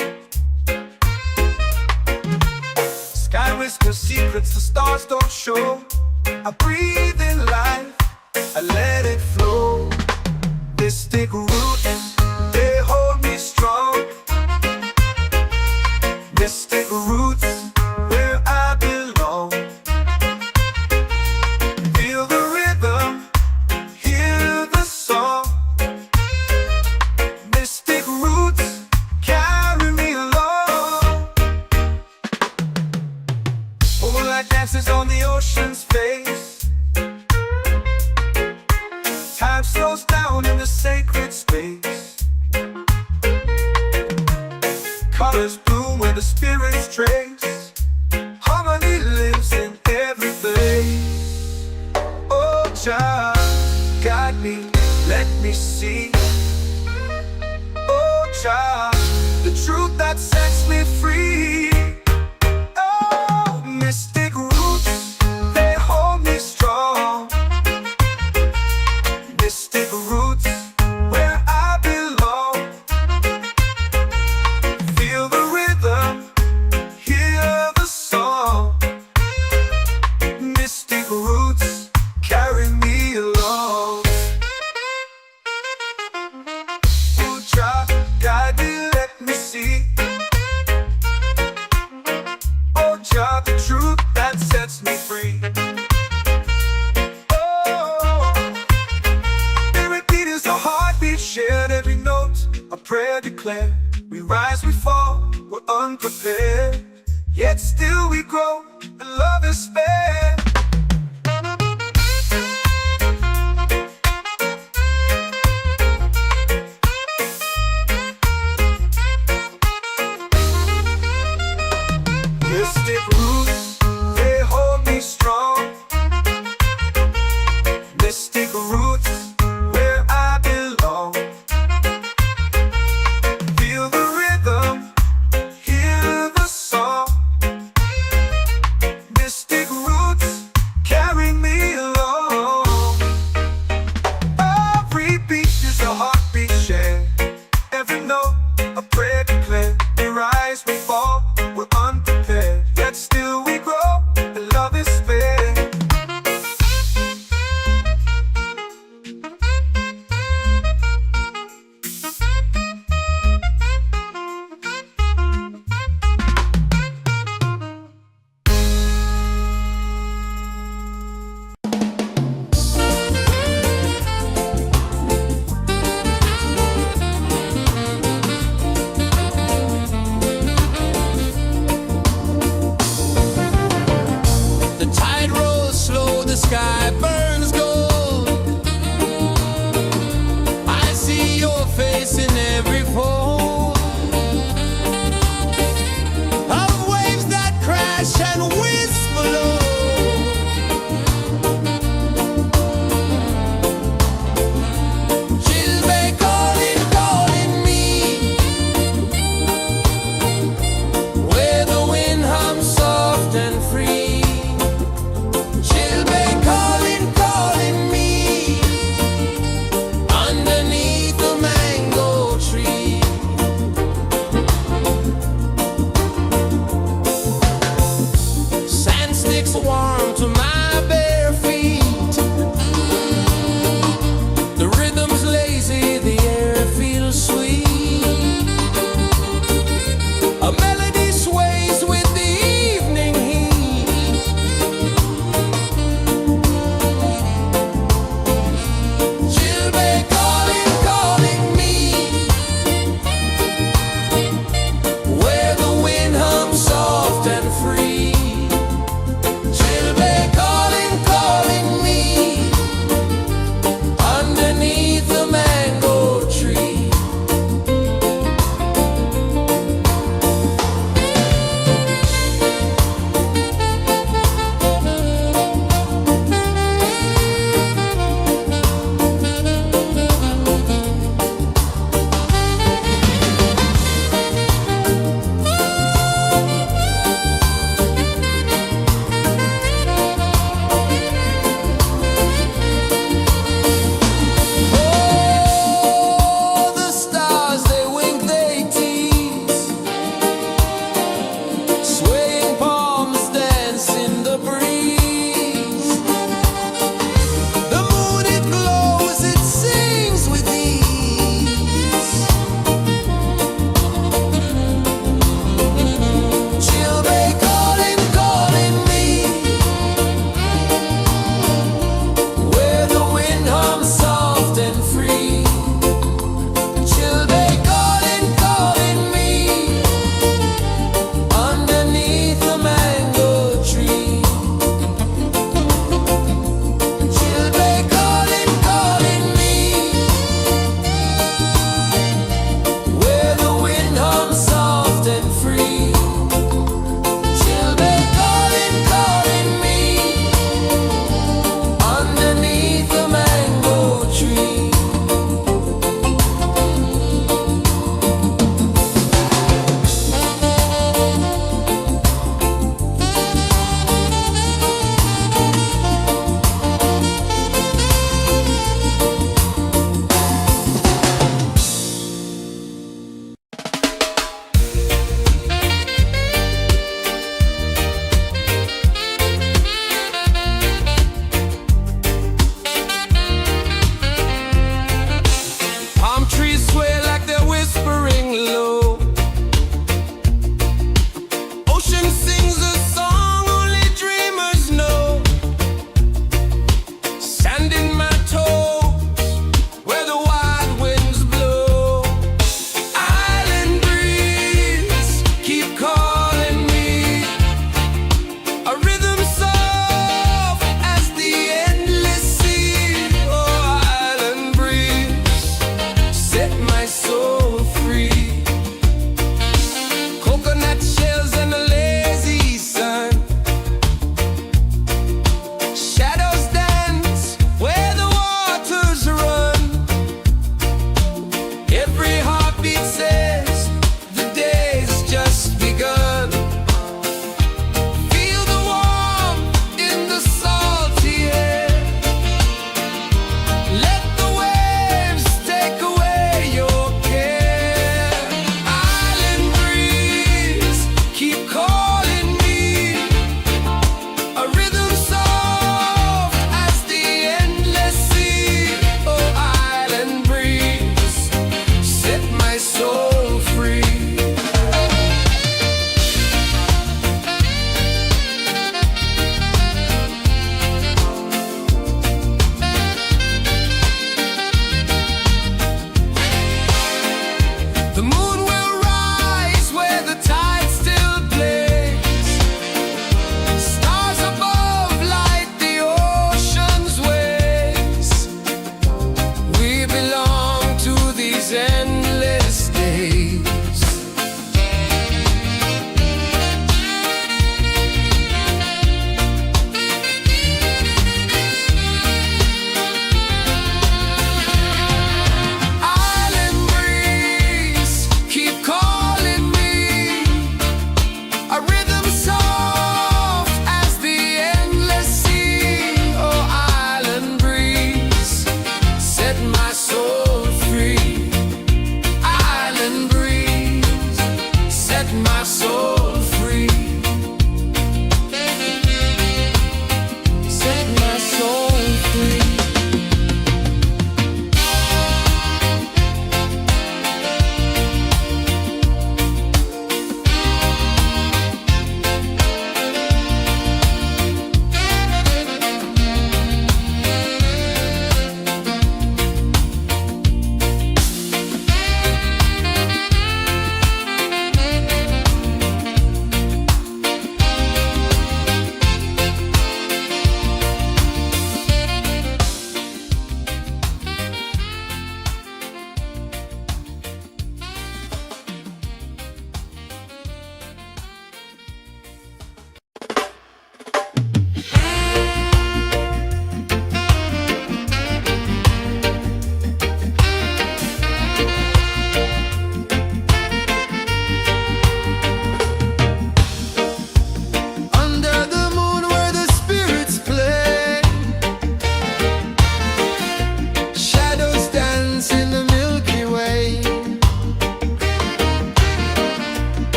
Sky whispers secrets the stars don't show. I breathe in life, I let it flow. Mystic roots, they hold me strong. Mystic roots, where I belong. Feel the rhythm, hear the song. Mystic roots, carry me along. Moonlight dances on the ocean's face. Time slows down in the sacred space. Colors bloom where the spirits trace. Harmony lives in every face. Oh, child, guide me, let me see. Oh, child, the truth that sets me free. Oh, mystic roots, they hold me strong. Mystic roots, where I belong. Feel the rhythm, hear the song. Mystic roots, carry me along. Oh, child, guide me, let me see. Oh, child, the truth that sets me free. Oh, spirit beat is a heartbeat, shared every note. A prayer declared. We rise, we fall, we're unprepared. Yet still we grow, and love is spared. Mystic roots, they hold me strong. Mystic roots, where I belong. Feel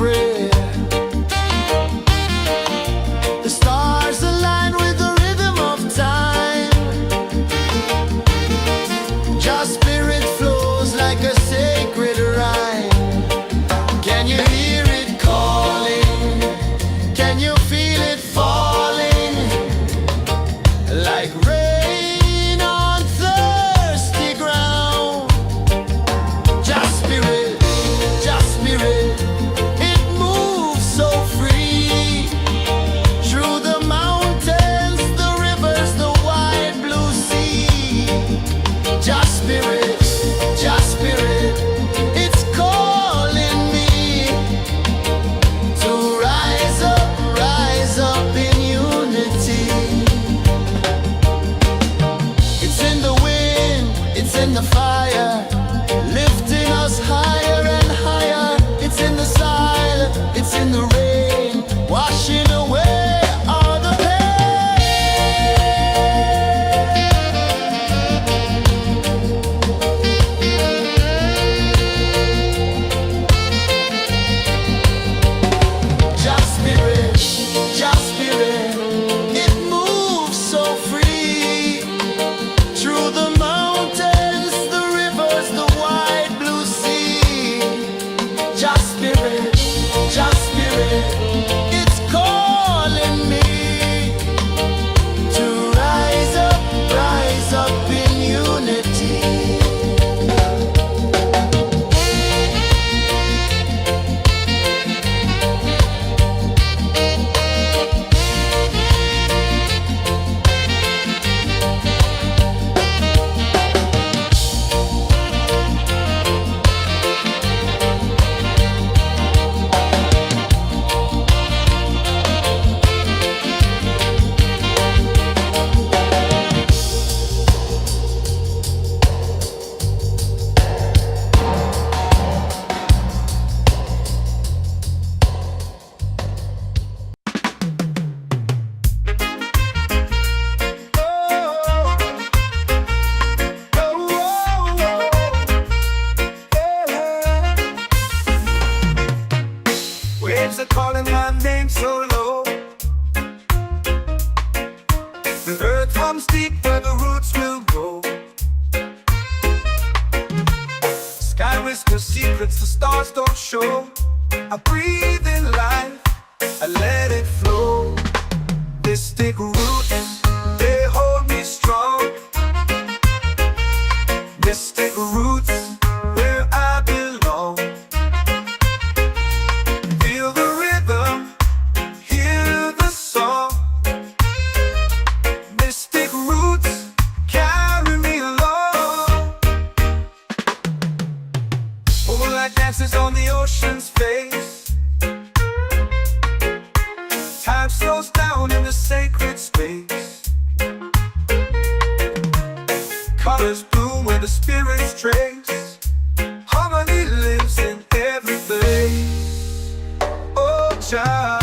prayer. The stars align with the rhythm of time. Your spirit flows like a sacred rhyme. Can you hear it calling? Can you feel it falling? Like rain on thirsty ground. Just spirit, it moves so free. Through the mountains, the rivers, the wide blue sea. Just spirit, it's calling me to rise up in unity. It's in the wind, it's in the fire, lifting us higher and higher. It's in the silence, it's in the rain, washing away all the Just spirit, it moves so free. Through the mountains, the rivers, the wide blue sea. Just spirit, it's calling me to rise up in unity. Waves are calling my name so low. The earth hums deep where the roots will go. Sky whispers secrets the stars don't show. I breathe in life, I let it flow. Mystic roots, they hold me strong. Mystic roots, where I belong. Feel the rhythm, hear the song. Mystic roots, carry me along. Moonlight dances on the ocean's face. Time slows down in the sacred space. Colors bloom where the spirits trace. Harmony lives in every place. Oh, Jah,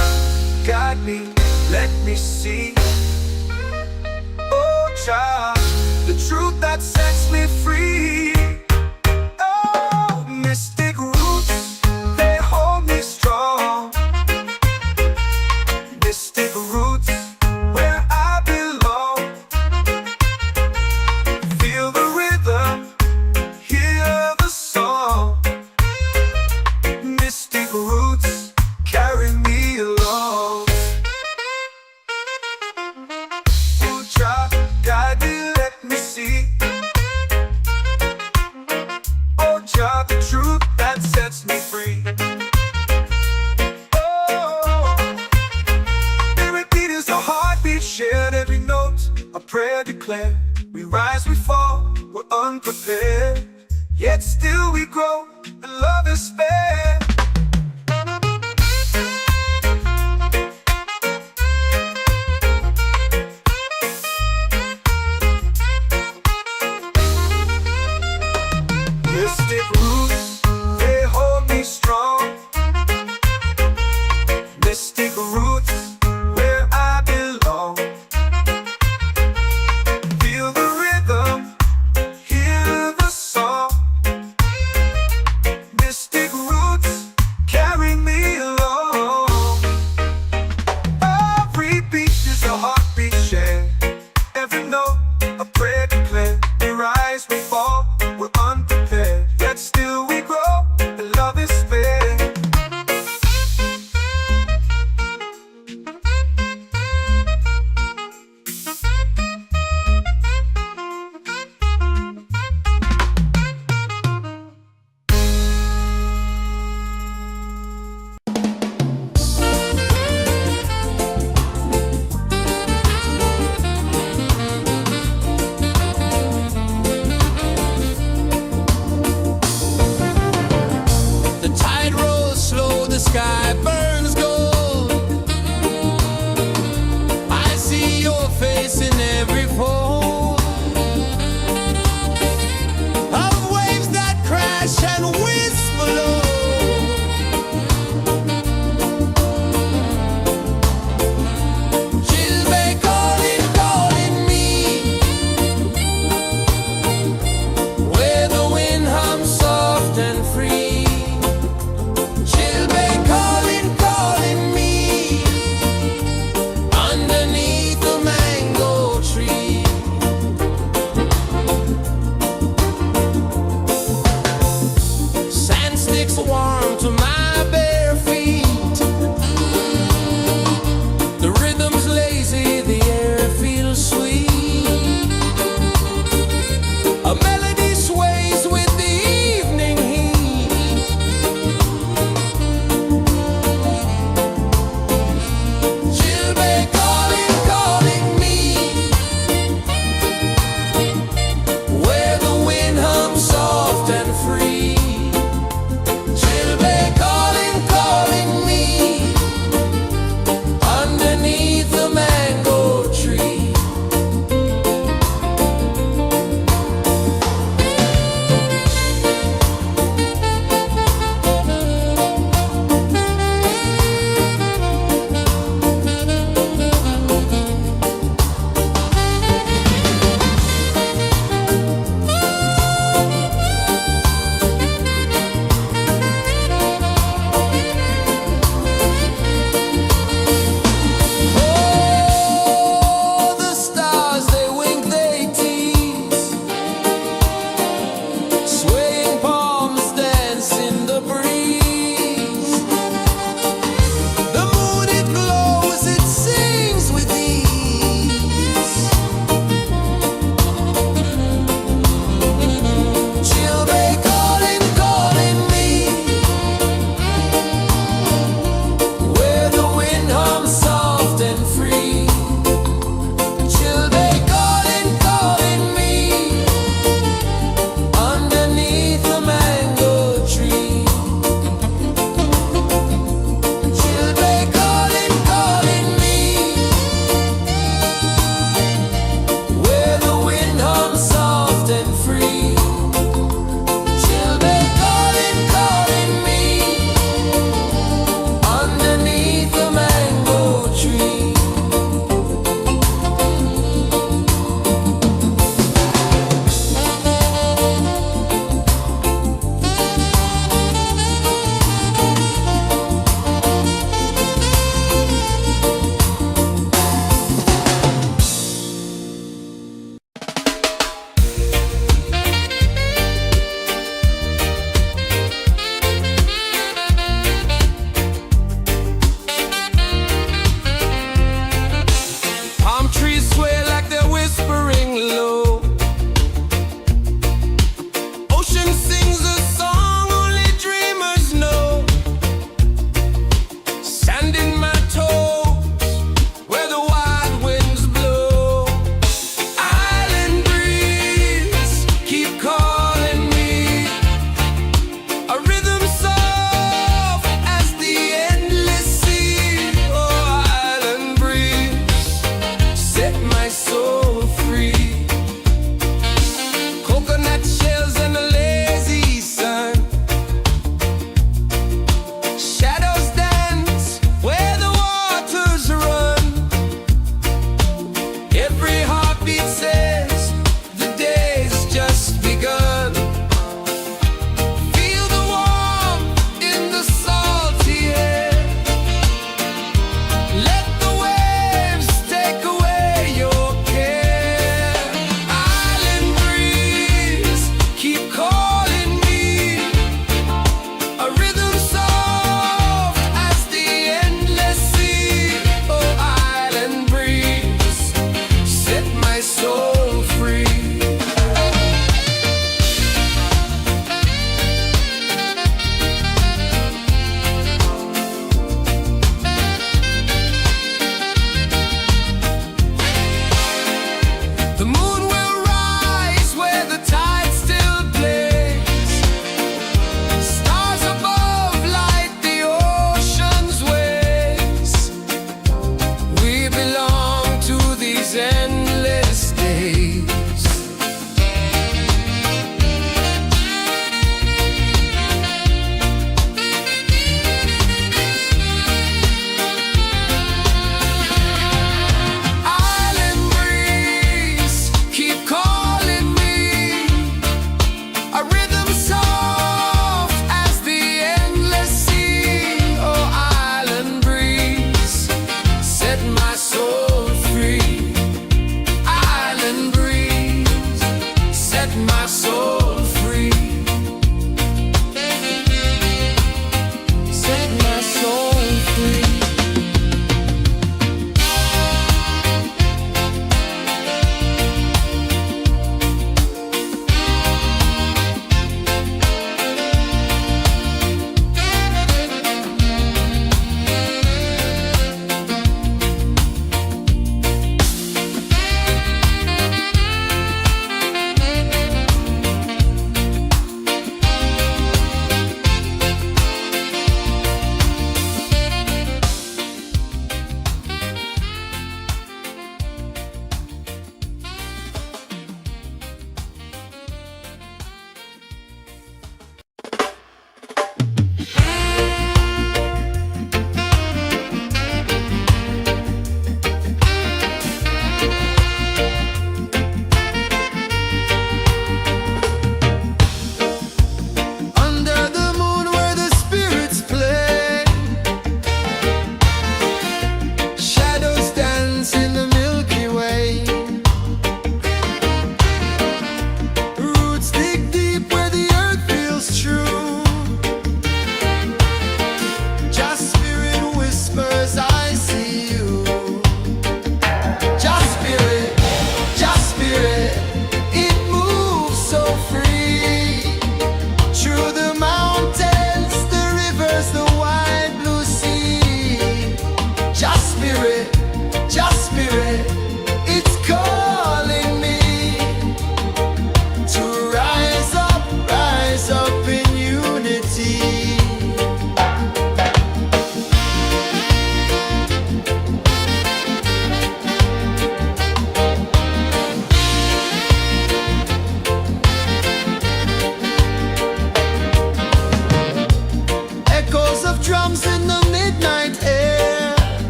guide me, let me see. Oh, Jah, the truth that sets me free. Oh, mystic roots, they hold me strong. Mystic roots, where I belong. Feel the rhythm, hear the song. Mystic roots, carry me along. Oh, Jah, guide me, let me see. Oh, Jah, the truth that sets me free. Oh, every beat is a heartbeat shared, every note a prayer declared. We rise, we fall, we're unprepared, yet still we grow, and love is spared. Mystic roots, they hold me strong. Mystic roots, where I belong. Feel the rhythm, hear the song. Mystic roots, sky burns gold. I see your face in every fold of waves that crash and whisper low. She'll be calling, calling me where the wind hums soft and free. She'll be calling, calling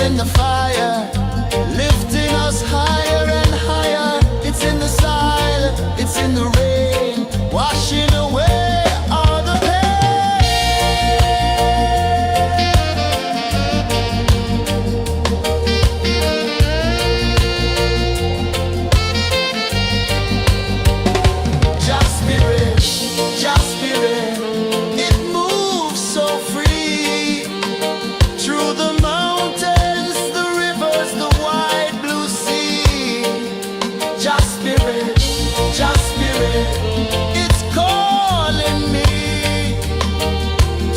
in the fire, lifting us higher and higher. It's in the silence, it's in the rain, washing away all the pain. Just spirit, just spirit, it moves so free through the mountains, the rivers, the wide blue sea. Just spirit, it's calling me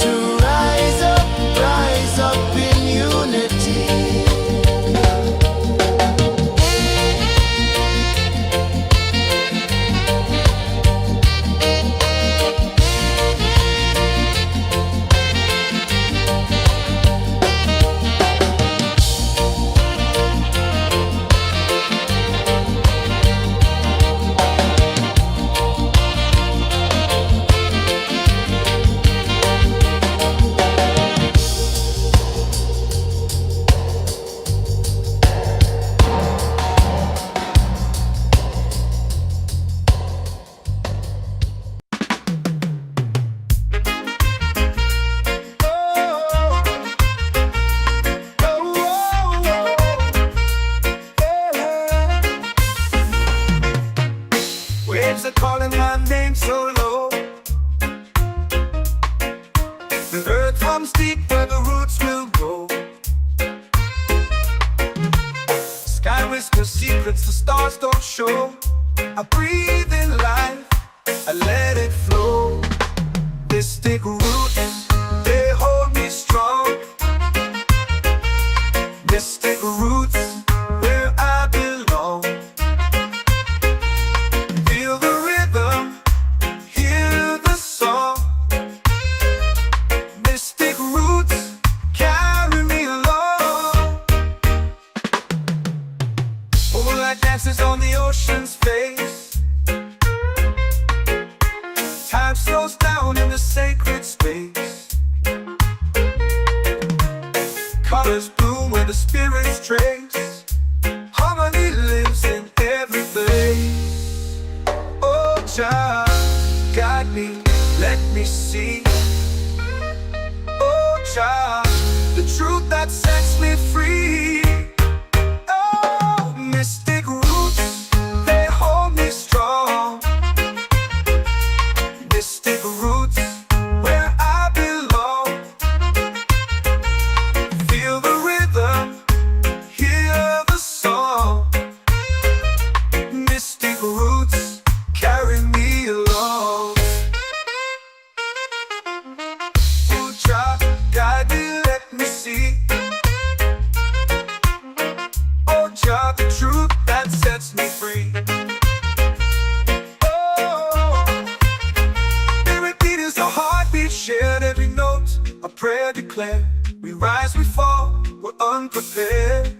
to rise up in unity. Waves are calling my name so low. The earth hums deep where the roots will grow. Sky whispers secrets the stars don't show. I breathe in life, I let it flow. Mystic roots, they hold me strong. Mystic roots, where I belong. Feel the rhythm, hear the song. Mystic roots, carry me along. Moonlight dances on the ocean's face. Time slows down in the sacred space. Colors bloom where the spirits trace. Harmony lives in every place. Oh, child, guide me, let me see. Oh, child, the truth that sets me free. Oh, mystic roots, they hold me strong. Mystic roots, where I belong. Feel the rhythm, hear the song. Mystic roots, carry me along. Oh, child, guide me, let me see. Oh, child, the truth that sets me free. Oh, every beat is a heartbeat shared, every note a prayer declared. We rise, we fall, we're unprepared,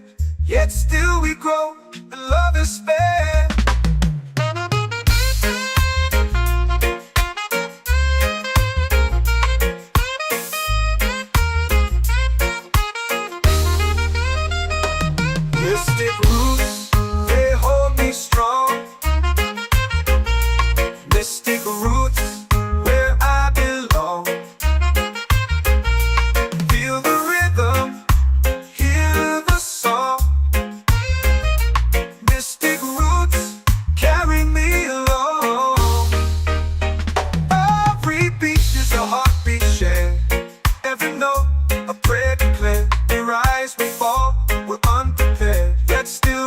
yet still we grow, and love is fair. Mystic roots, they hold me strong. Mystic roots, where I belong. Feel the rhythm, hear the song. Mystic roots, carry me along. Every beat is a heartbeat shared, every note a prayer declared. We rise, we fall, we're unprepared, yet still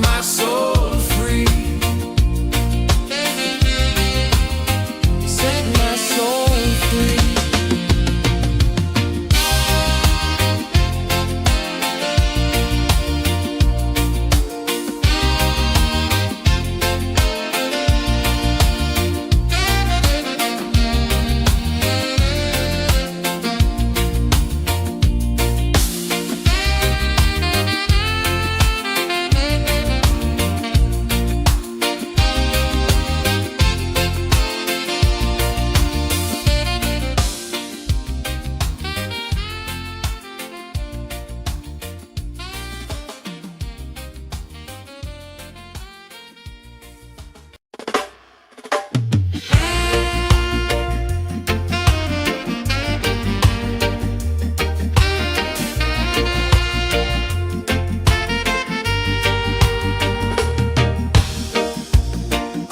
my soul free. Set my soul free.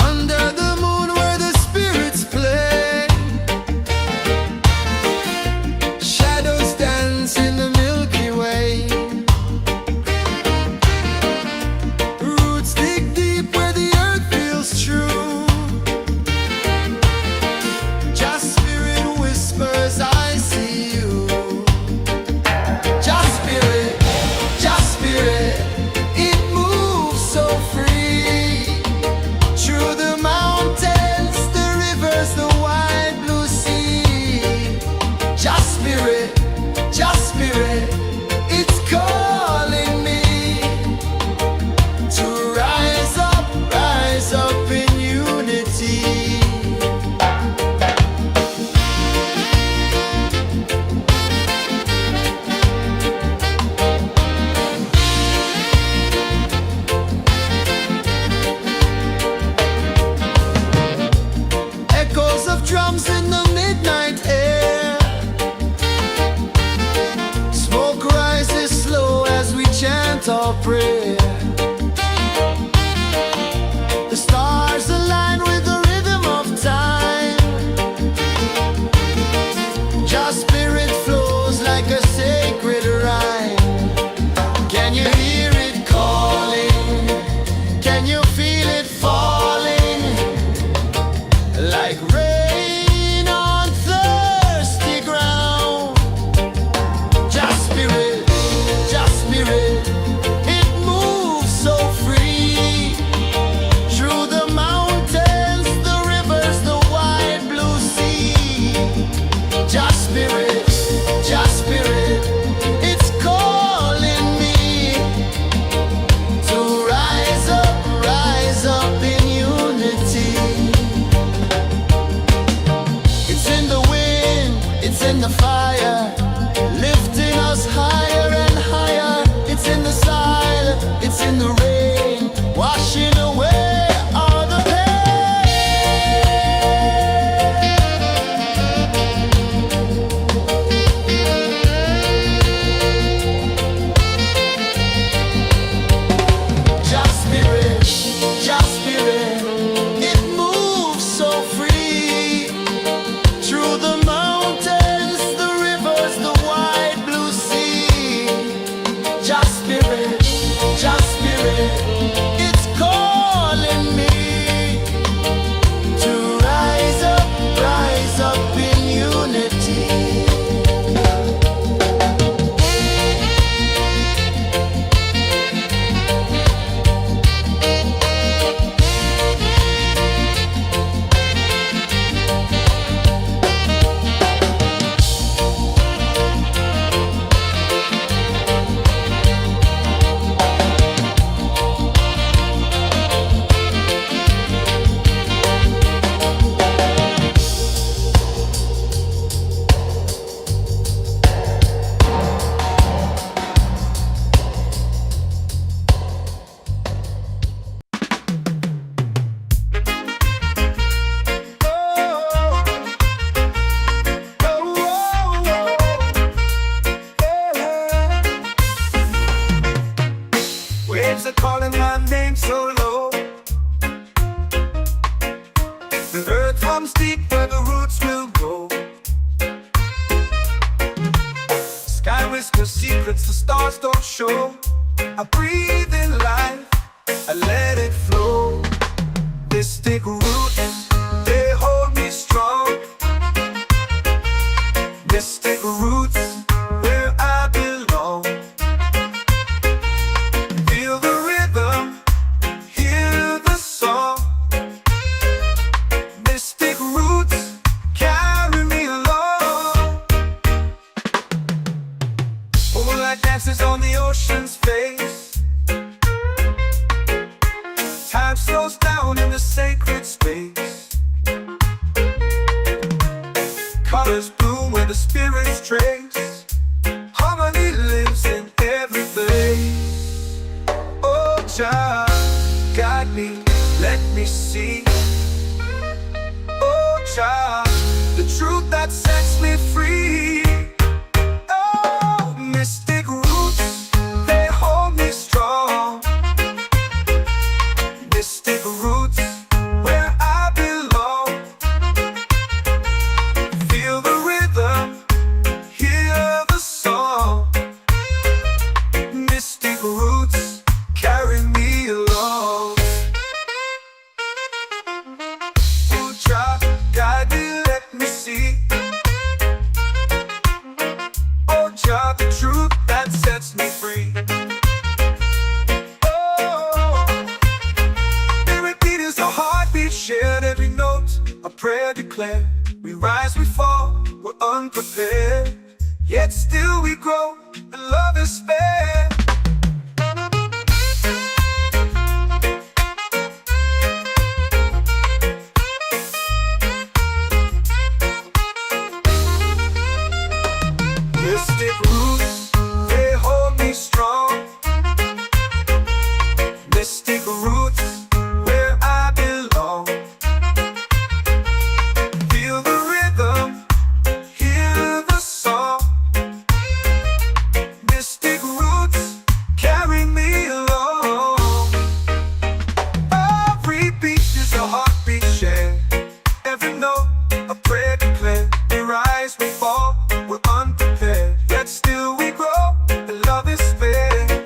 Under the moon where the spirits play, shadows dance in the Milky Way. Roots dig deep where the earth feels true. Just spirit whispers, I see you. Just spirit, it moves so free. Through the mountains, the rivers, the wide blue sea. Just spirit, it's calling me to rise up in unity. Echoes of drums in the midnight air. Smoke rises slow as we chant our prayer. The stars align with the rhythm of time. Just spirit flows like a sacred rhyme. Can you hear it calling? Can you feel it falling? Like rain on thirsty ground. Just spirit, it moves so free. Through the mountains, the rivers, the wide blue sea. Just spirit, it's calling me to rise up in unity. It's in the wind, it's in the fire, lifting us higher and higher. It's in the silence, it's in the rain, washing away all the pain. Just spirit, it moves so free. Through the mountains, the rivers, the wide blue sea. Just spirit, it's calling me to rise up in unity. Waves are calling my name so low. The earth hums deep where the roots will go. Sky whispers secrets the stars don't show. I breathe in life, I let it flow. Mystic roots, they hold me strong. Mystic roots, where I belong. Feel the rhythm, hear the song. Mystic roots, carry me along. Moonlight dances on the ocean's face. Time slows down in the sacred space. Colors bloom where the spirits trace. Harmony lives in every face. Oh, Jah, guide me, let me see. Oh, Jah, the truth that sets me free. Oh, mystic roots, they hold me strong. Mystic roots, where I belong. Feel the rhythm, hear the song. Mystic roots, carry me along. Oh, Jah, guide me, let me see. Oh, Jah, the truth that sets me free. Shared every note, a prayer declared. We rise, we fall, we're unprepared. Yet still we grow, and love is spared. Mystic roots, they hold me strong. Mystic roots, where I belong. Feel the rhythm, hear the song. Mystic roots, carry me along. Every beat is a heartbeat shared. Every note, a prayer declared. We rise, we fall, we're unprepared. Yet still we grow, and love is spared.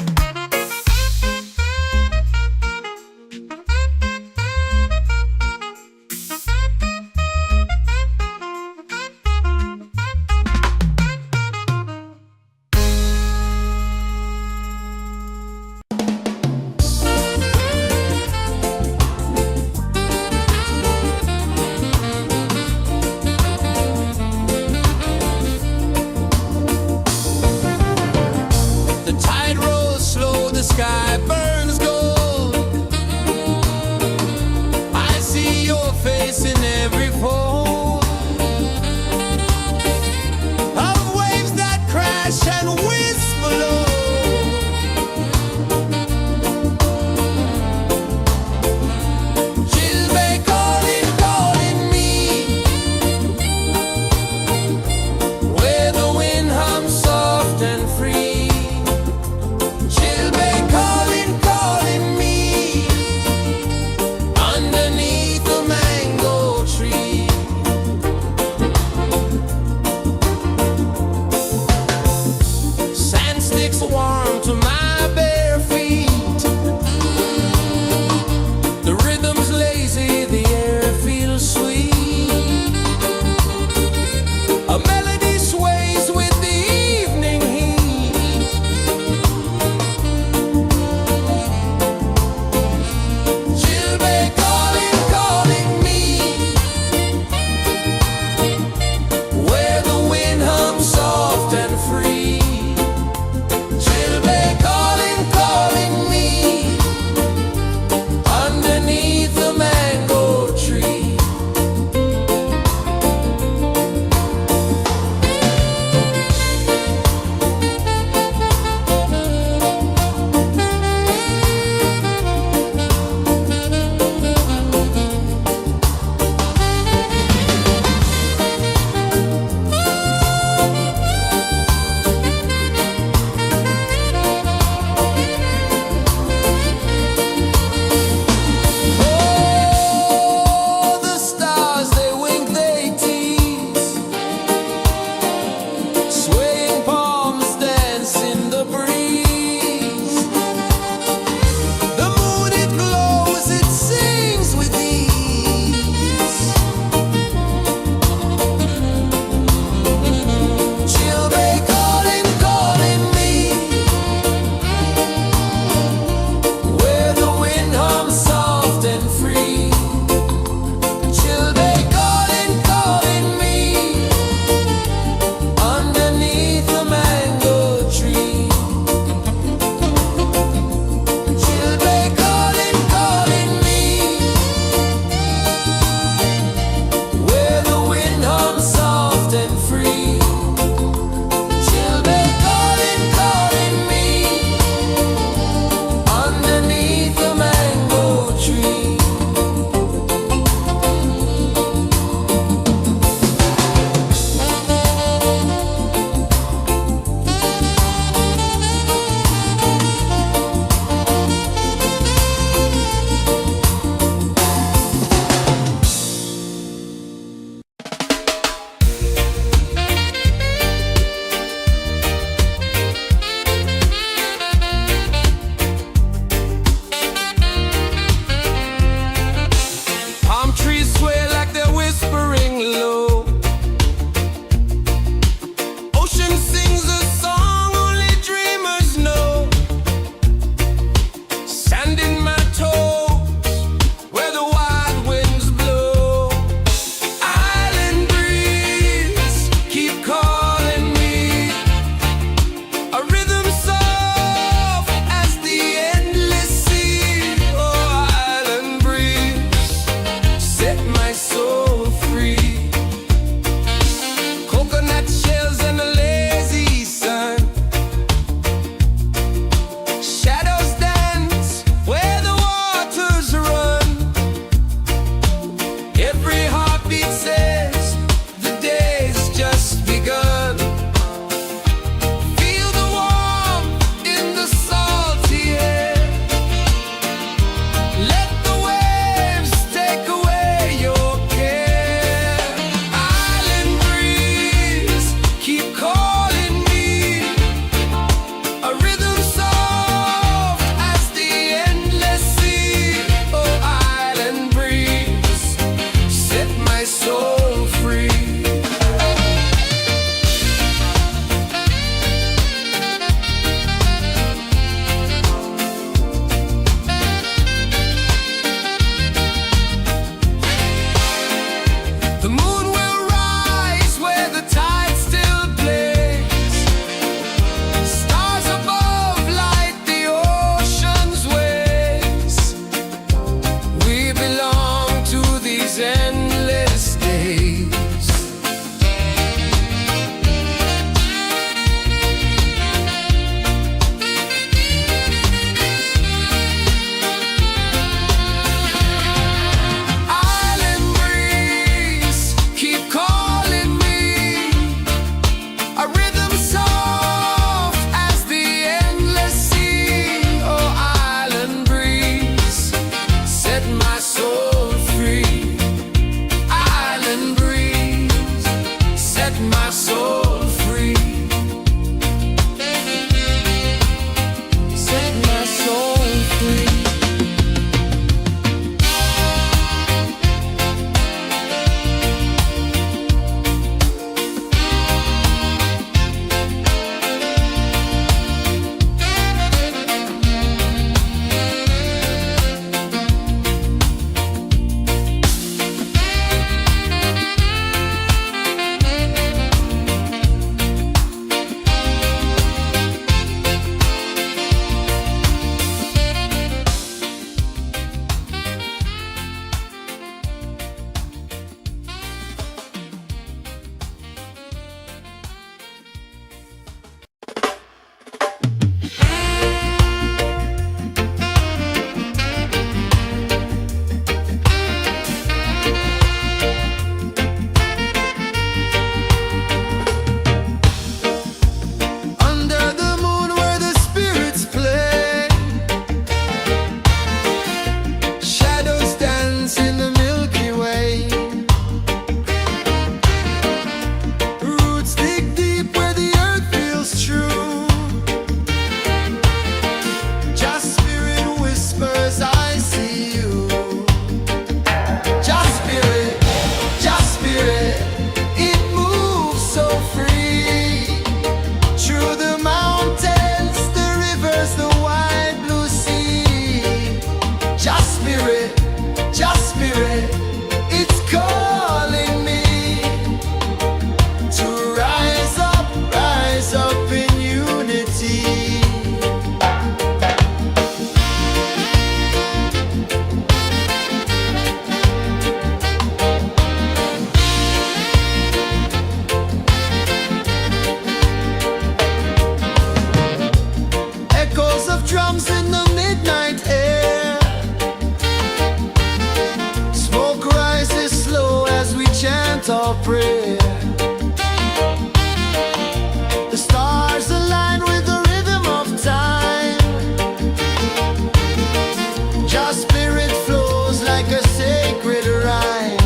like a sacred rhyme.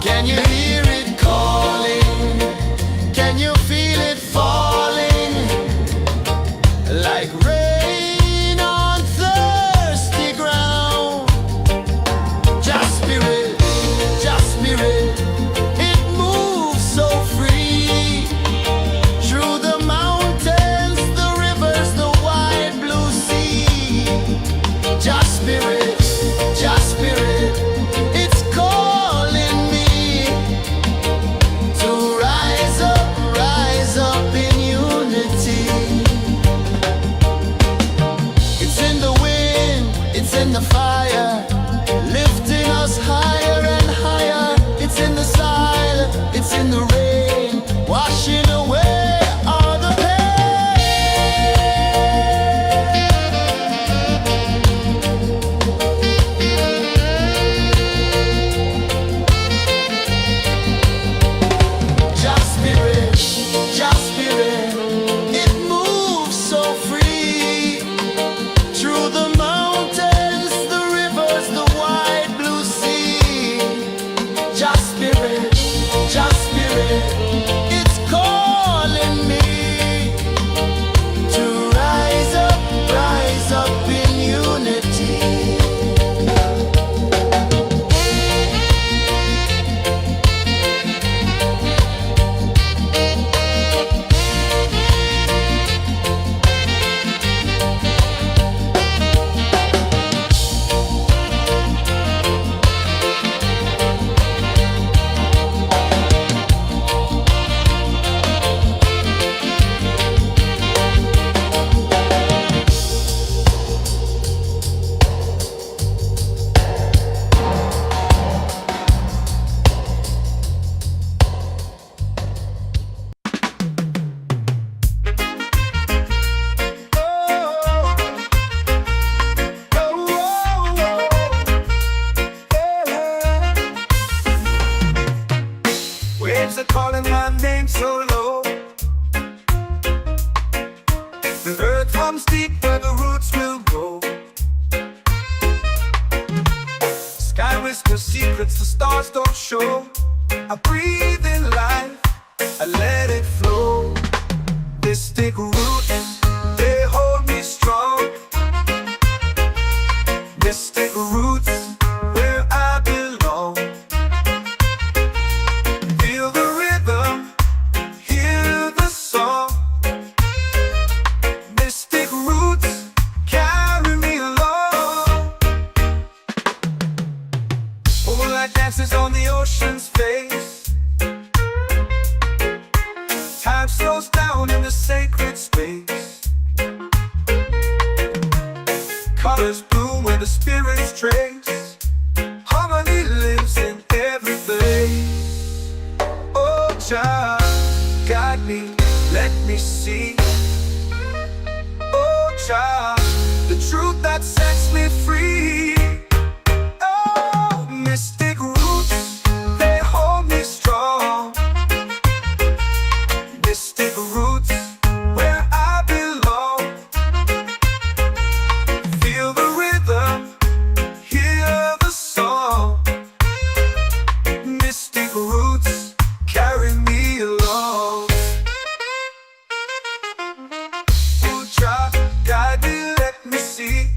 Can you hear it calling? Can you feel it falling? Like rain on thirsty ground. Just spirit, it moves so free. Through the mountains, the rivers, the wide blue sea. Just spirit, it's calling me to rise up in unity. It's in the wind, it's in the fire, lifting us higher and higher. It's in the silence, it's in the rain, washing away all the Just spirit, it moves so free. Through the mountains, the rivers, the wide blue sea. Just spirit, it's calling me to rise up in unity. Waves are calling my name so low. The earth comes deep where the roots will grow. Sky whispers secrets the stars don't show. I breathe in life, I let it flow. Mystic roots, they hold me strong. Mystic roots, where I belong. Feel the rhythm, hear the song. Mystic roots, carry me along. Moonlight dances on the ocean's face. Time slows down in the sacred space. Colors bloom where the spirits trace. Harmony lives in every place. Oh, child, guide me, let me see. Oh, child, the truth that sets me free. Oh, mystic roots, they hold me strong. Mystic roots, where I belong. Feel the rhythm, hear the song. Mystic roots, carry me along. Oh, child, guide me, let me see.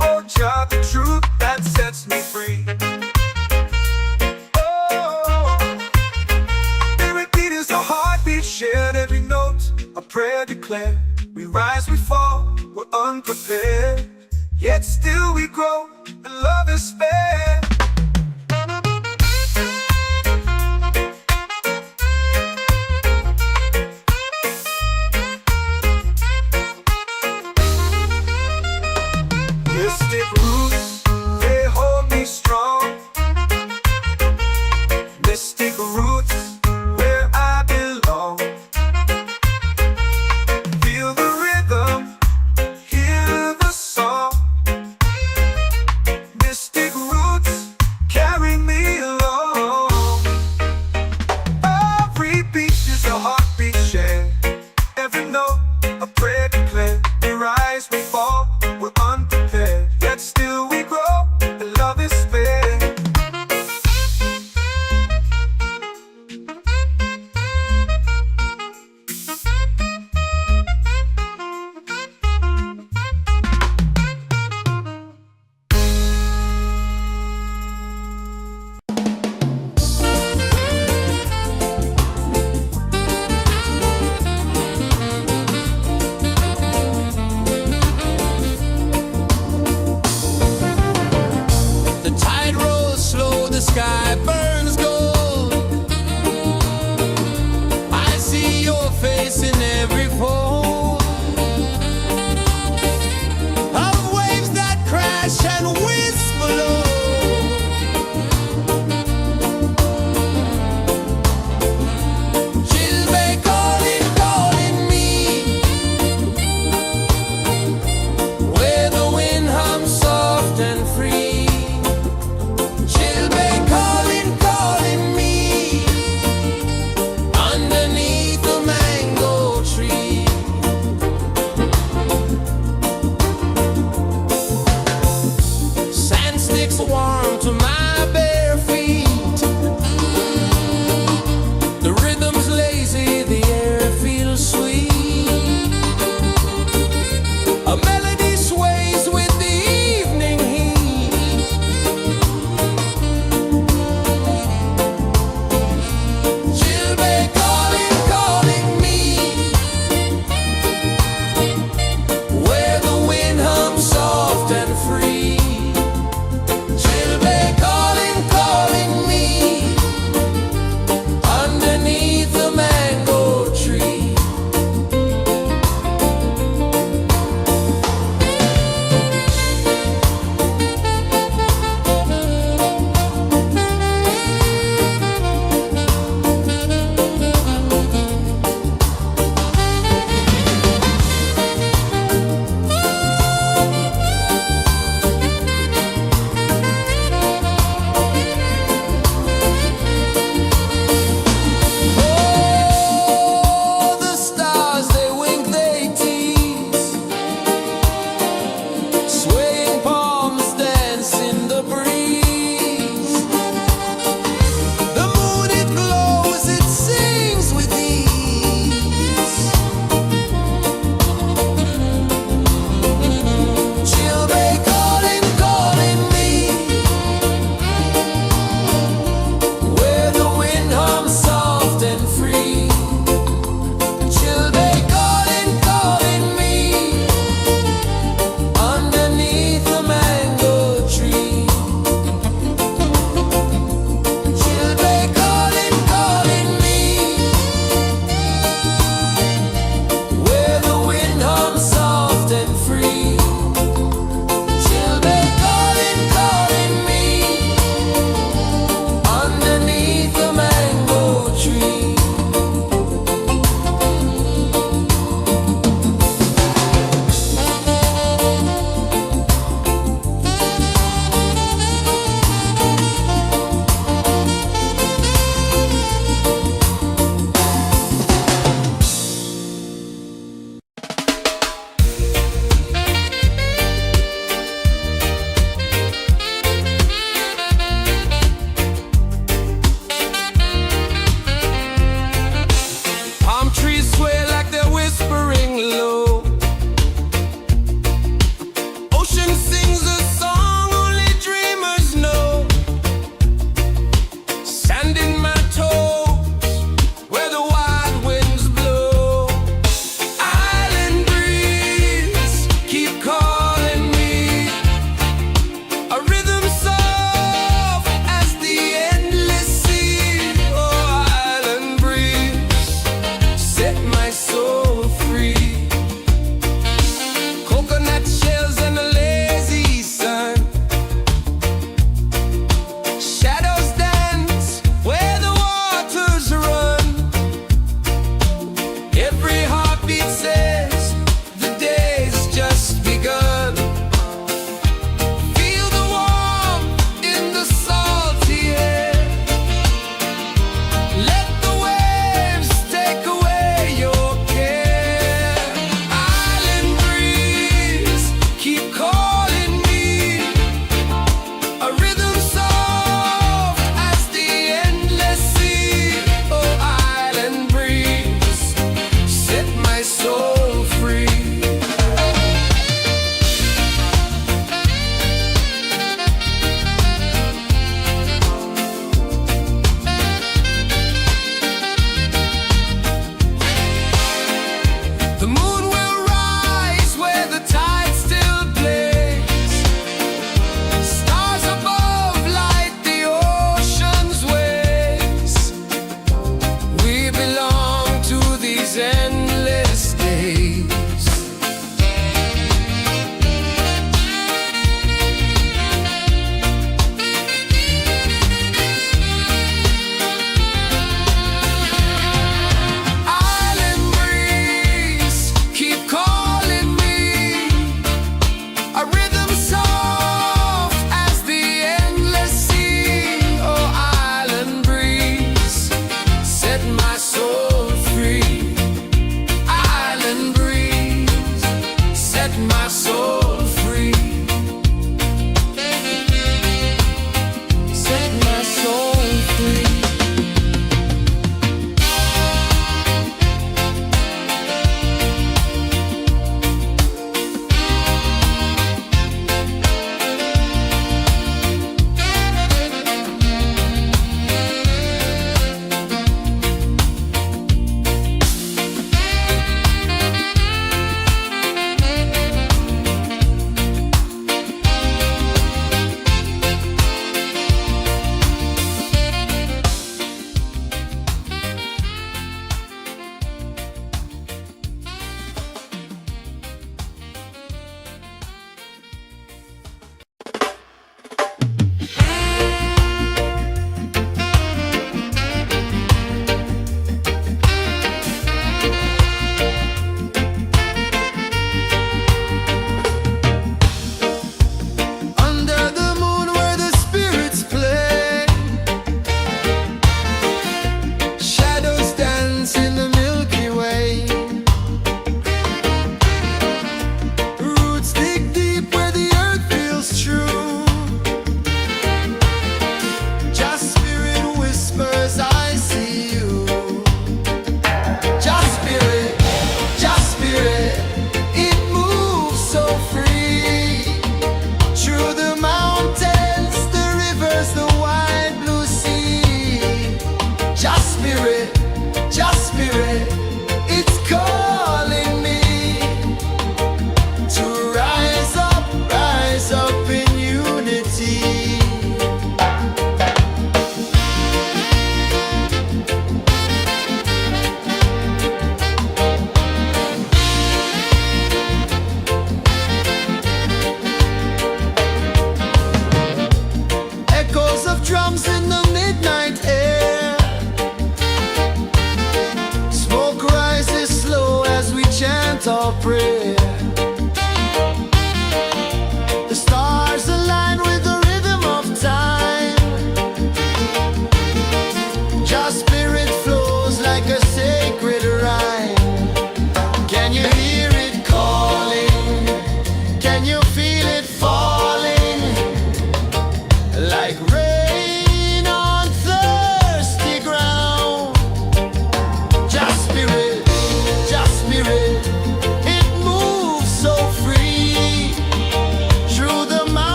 Oh, child, the truth that sets me free. Oh, every beat is a heartbeat shared, every note a prayer declared. We rise, we fall, we're unprepared, yet still we grow, and love is spared. Mystic roots, they hold me strong. Mystic roots, where I belong. Feel the rhythm, hear the song. Mystic roots, carry me along. Every beat is a heartbeat shared, every note a prayer declared. We rise, we fall, we're unprepared, yet sky burns gold. I see your face in every fold of waves that crash and whisper low. She'll be calling, calling me where the wind hums soft and free. She'll be calling,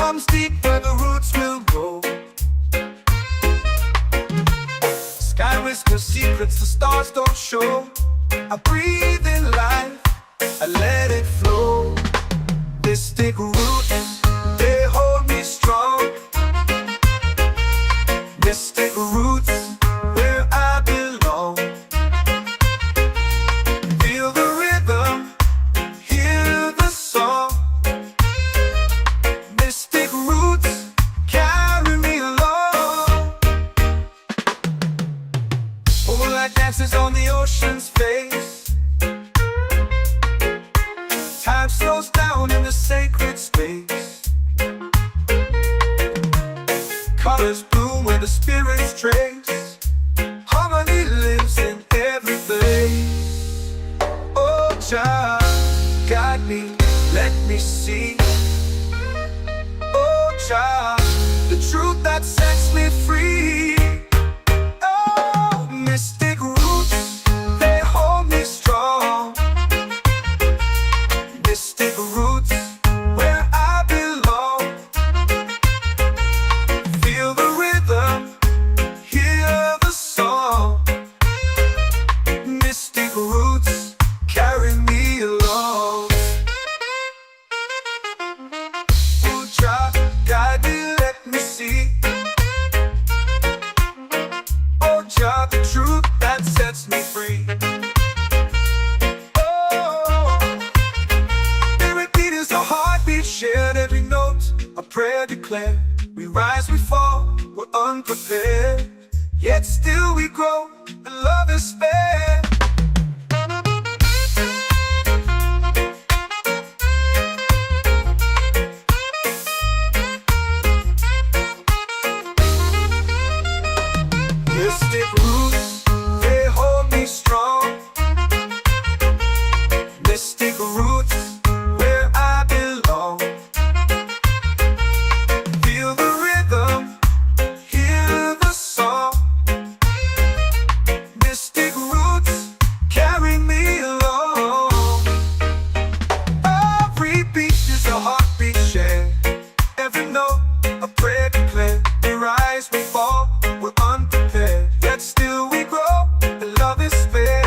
comes deep where the roots will grow. Sky whispers secrets the stars don't show. I breathe in life, I let it flow. Mystic roots, they hold me strong. Mystic roots, where I belong. Feel the rhythm, hear the song. Mystic roots, carry me along. Moonlight dances on the ocean's face. Time slows down in the sacred space. Colors bloom where the spirits trace. Harmony lives in every place. Oh, Jah, guide me, let me see. Oh, Jah, the truth that sets me free. Oh, mystic roots, they hold me strong. Mystic roots, where I belong. Feel the rhythm, hear the song. Mystic roots, carry me along. Oh, Jah, guide me, let me see. Oh, Jah, the truth that sets me free. Oh, every beat is a heartbeat shared, every note a prayer declared. We rise, we fall, we're unprepared, yet still we grow, and love is fair. Mystic roots, they hold me strong. Mystic roots, where I belong. Feel the rhythm, hear the song. Mystic roots, carry me along. Every beat is a heartbeat shared, every note a prayer declared. We rise, we fall, we're unprepared, yet still we grow, and love is fair.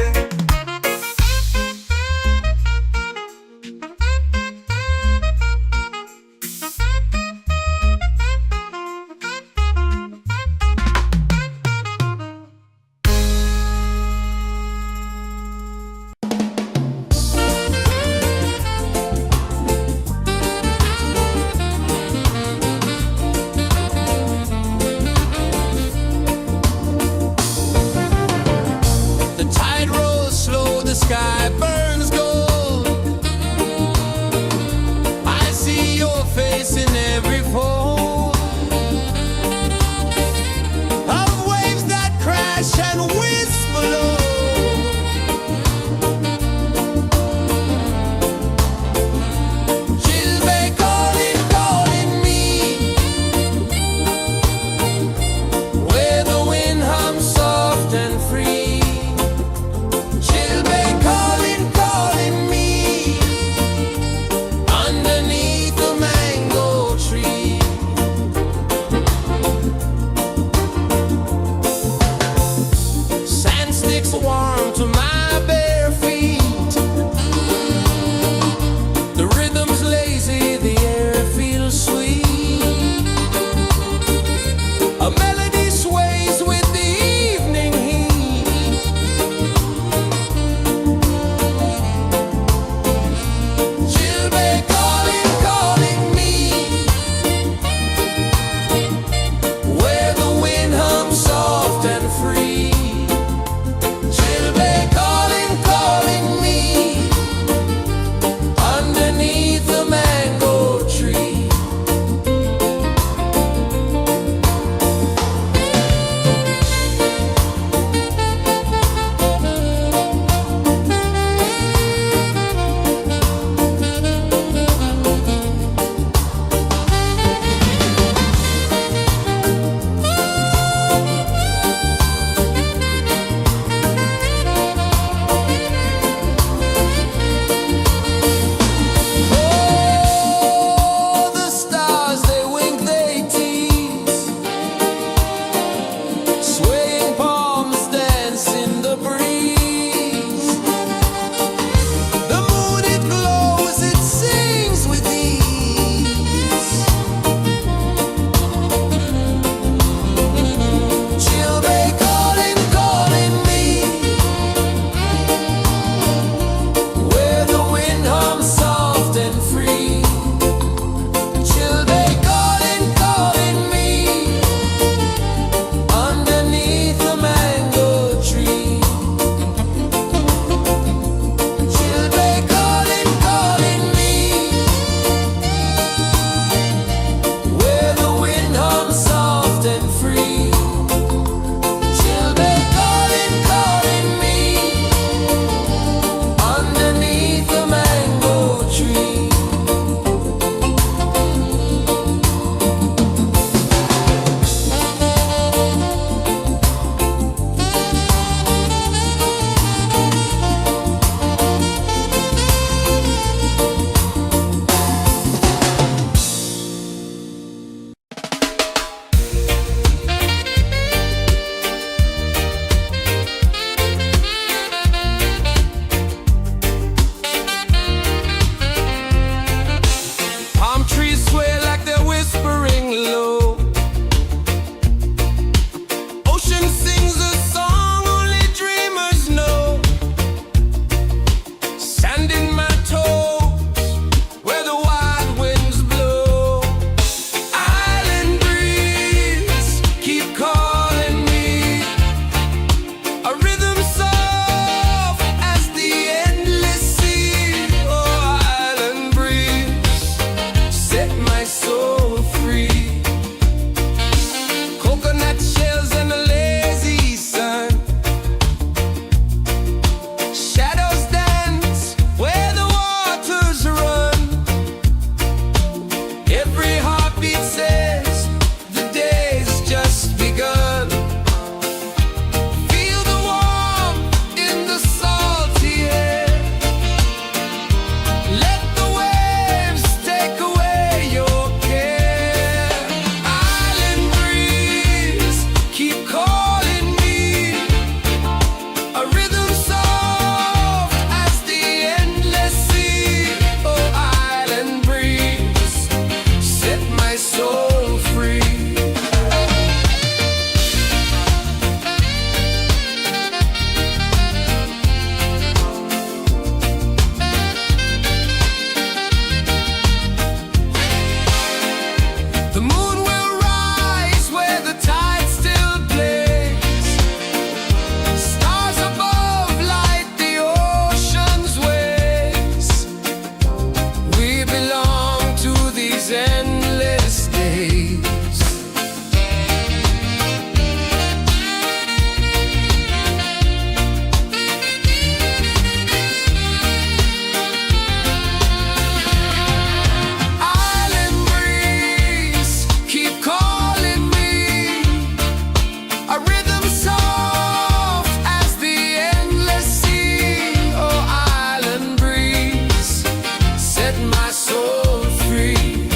soul free.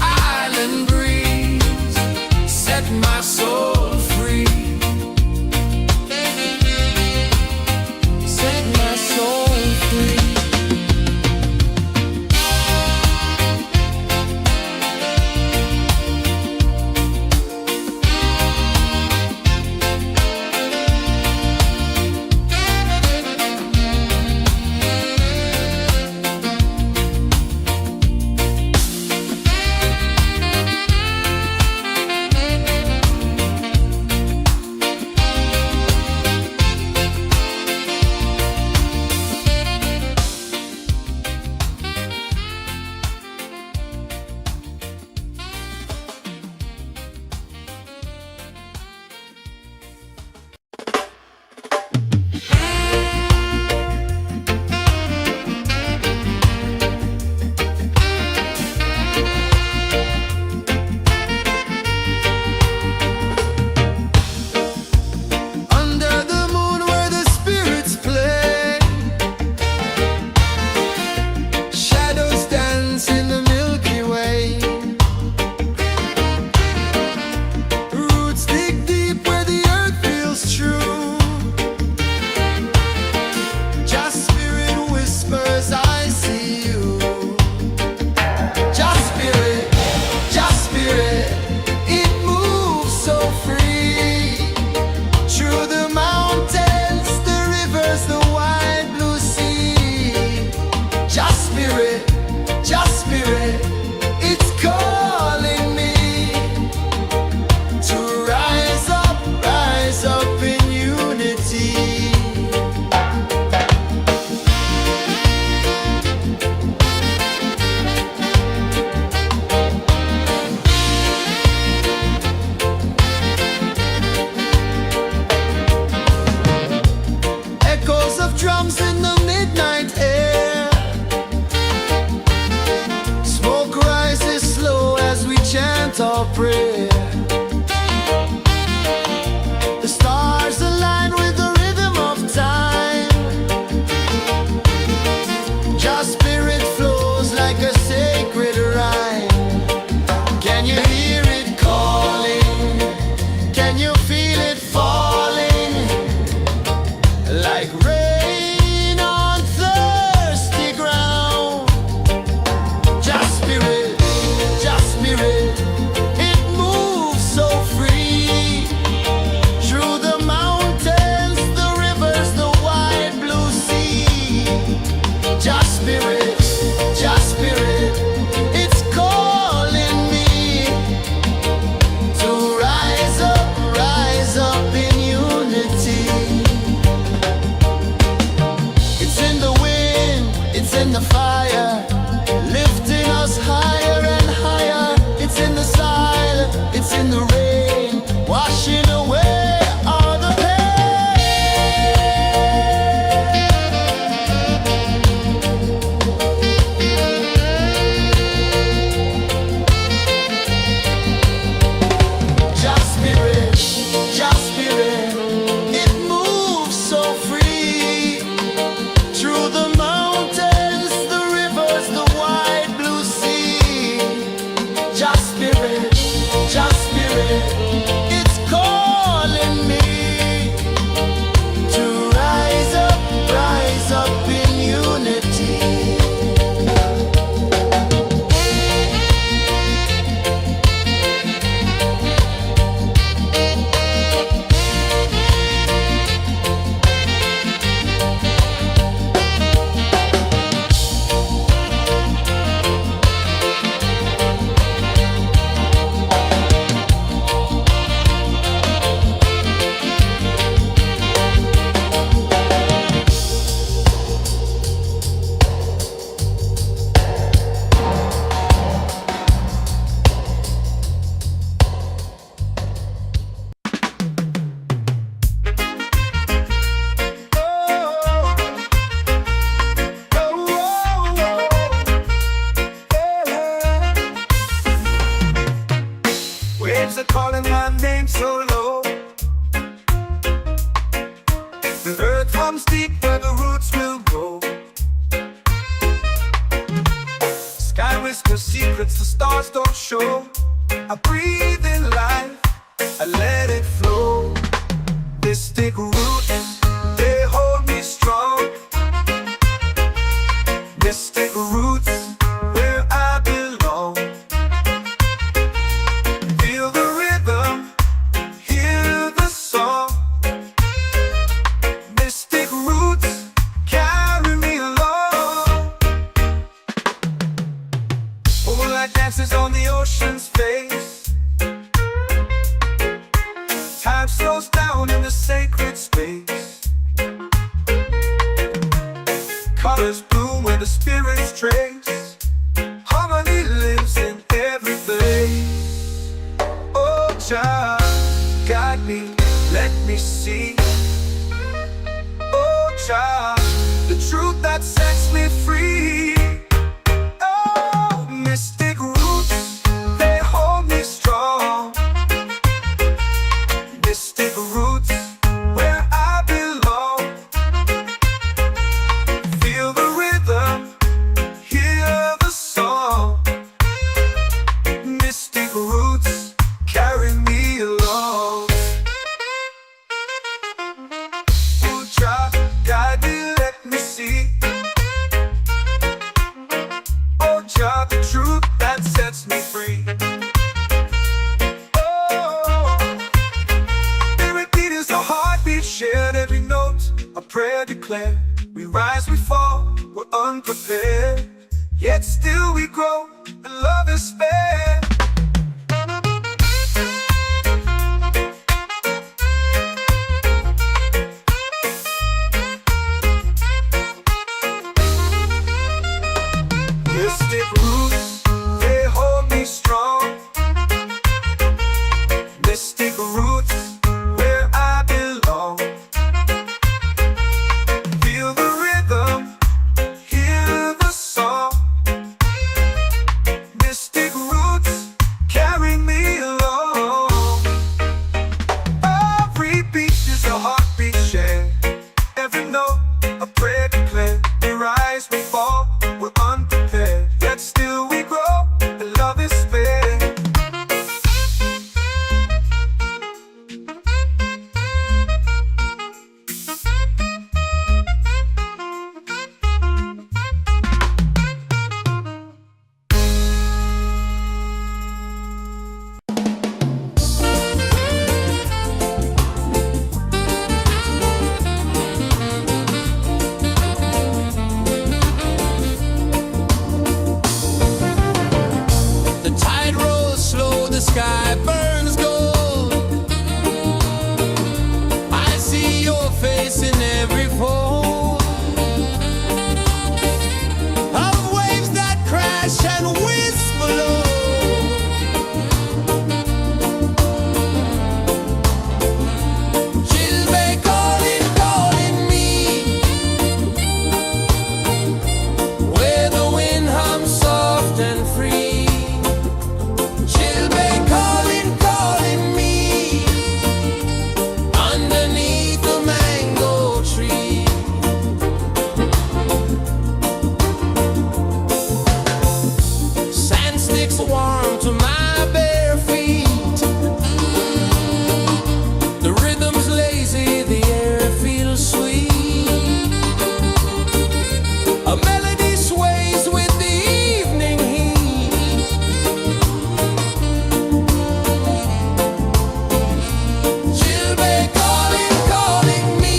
Island breeze set my soul free. Set my soul free. Under the moon where the spirits play, shadows dance in the Milky Way. Roots dig deep where the earth feels true. Just spirit whispers, I see you. Just spirit, it moves so free. Through the mountains, the rivers, the wide blue sea. Just spirit, it's calling me to rise up in unity. Echoes of drums in the midnight air. Smoke rises slow as we chant our prayer. The stars align with the rhythm of time. Just spirit flows like a sacred rhyme. Can you hear it calling? Can you feel it falling? Like rain on thirsty ground. Just spirit, it moves so free. Through the mountains, the rivers, the wide blue sea. Just spirit, it's calling me to rise up in unity. It's in the wind, it's in the fire, lifting us higher and higher. It's in the silence, it's in the rain, washing away all the pain. Just spirit, it moves so free. Through the mountains, the rivers, the wide blue sea. Just spirit, it's calling me to rise up in unity. whisper secrets the stars don't show. I breathe in life, I let it flow. Mystic roots, they hold me strong. Mystic roots, where I belong. Feel the rhythm, hear the song. Mystic roots, carry me along. Moonlight dances on the ocean's face. Time slows down in the sacred space. Colors bloom where the spirits trace. Harmony lives in every place. Oh, Jah, guide me, let me see. Oh, Jah, the truth that sets me free. Oh, mystic roots, they hold me strong. Mystic roots, where I belong. Feel the rhythm, hear the song. Mystic roots, carry me along. Oh, Jah, guide me, let me see. Oh, Jah, the truth that sets me free. Shared every note, a prayer declared. We rise, we fall, we're unprepared. Yet still we grow, and love is spared. Mystic roots, they hold me strong. Mystic roots, where I belong. Feel the rhythm, hear the song. Mystic roots, carry me along. Every beat is a heartbeat shared. Every note, a prayer declared. We rise, we fall, we're unprepared. Yet still we grow, and love is spared. The tide rolls slow, the sky burns gold. I see your face in every fold of waves that crash and whisper low. She'll be calling, calling me, where the wind hums soft and free. She'll be calling, calling me, underneath the mango tree. Sand sticks warm to my bare feet. The rhythm's lazy, the air feels sweet. A melody sways with the evening heat. She'll be calling, calling me,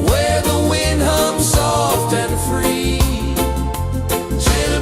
where the wind hums soft and free. She'll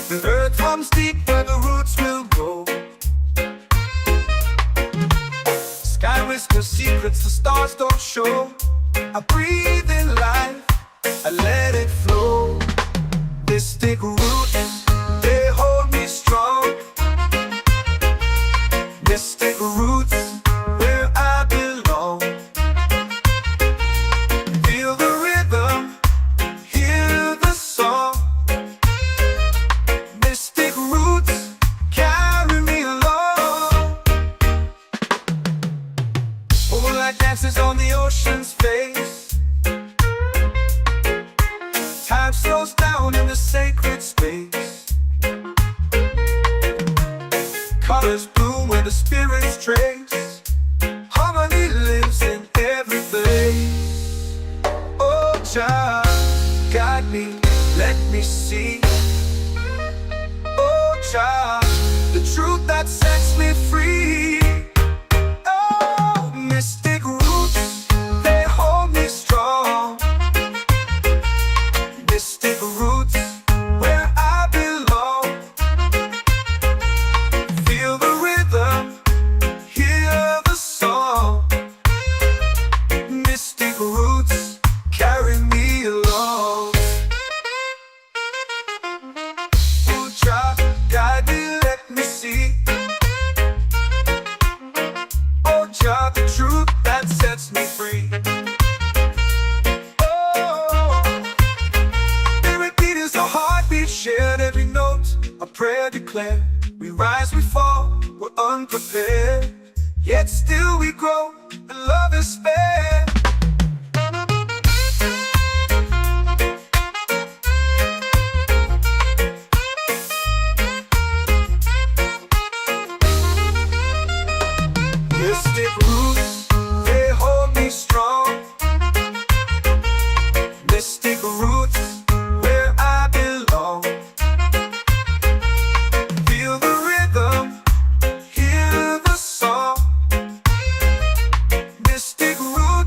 The earth comes deep where the roots will grow. Sky whispers secrets the stars don't show. I breathe in life, I let it flow. Mystic roots, they hold me strong. Mystic roots, where I belong. Feel the rhythm, hear the song. Mystic roots, carry me along. Moonlight dances on the ocean's face. Time slows down in the sacred space. Colors bloom where the spirits trace. Harmony lives in every place. Oh, child, guide me, let me see. Oh, child, the truth that sets me free. Oh, mystic roots, they hold me strong. Mystic roots, where I belong. Feel the rhythm, hear the song. Mystic roots, carry me along. Oh, child, guide me, let me see. Oh, child, the truth that sets me free. Oh, every beat is a heartbeat shared, every note a prayer declared. We rise, we fall, we're unprepared, yet still we grow, and love is spared. Mystic roots, they hold me strong. Mystic roots, where I belong. Feel the rhythm, hear the song. Mystic roots,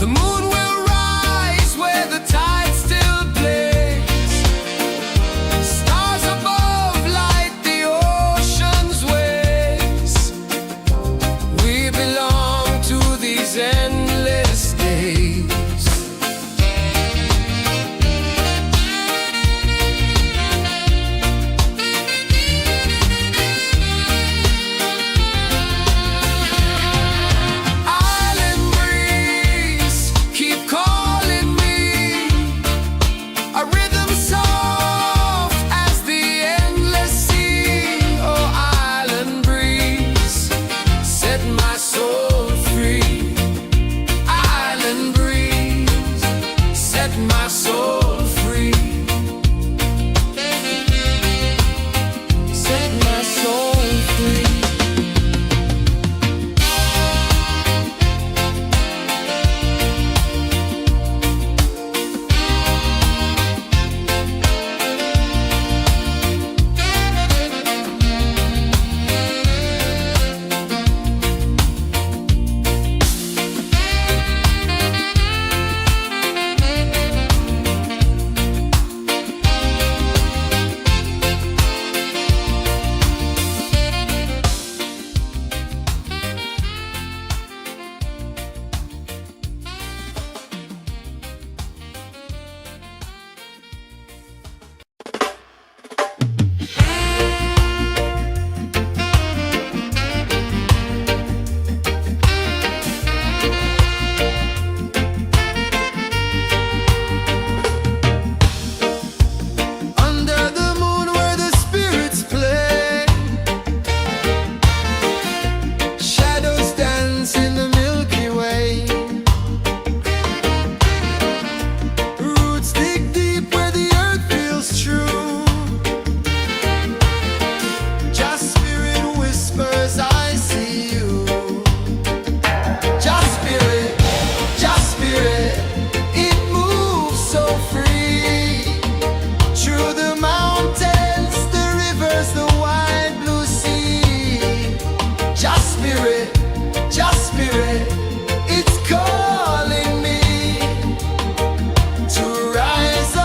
The moon will rise where the tide still plays. Stars above light the ocean's waves. We belong to these endless days. Island breeze, keep calling me. A rhythm soft as the endless sea. Oh, island breeze, set my soul free. Island breeze, set my soul free. Set my soul free. Under the moon where the spirits play, shadows dance in the Milky Way. Roots dig deep where the earth feels true. Just spirit whispers, I see you. Just spirit, it moves so free. Through the mountains, the rivers, the wide blue sea. Just spirit, it's calling me to rise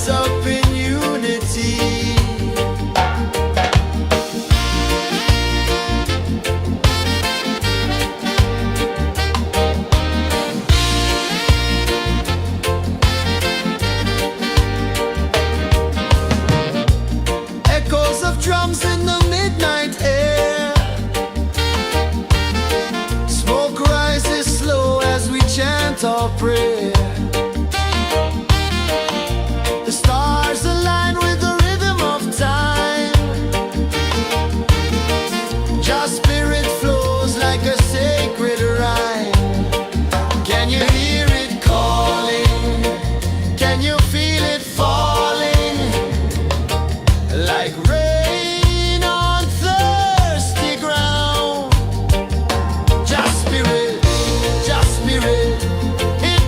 up in unity. Echoes of drums in the midnight air. Smoke rises slow as we chant our prayer. The stars align with the rhythm of time. Just spirit flows like a sacred rhyme. Can you hear it calling? Can you feel it falling? Like rain on thirsty ground. Just spirit, it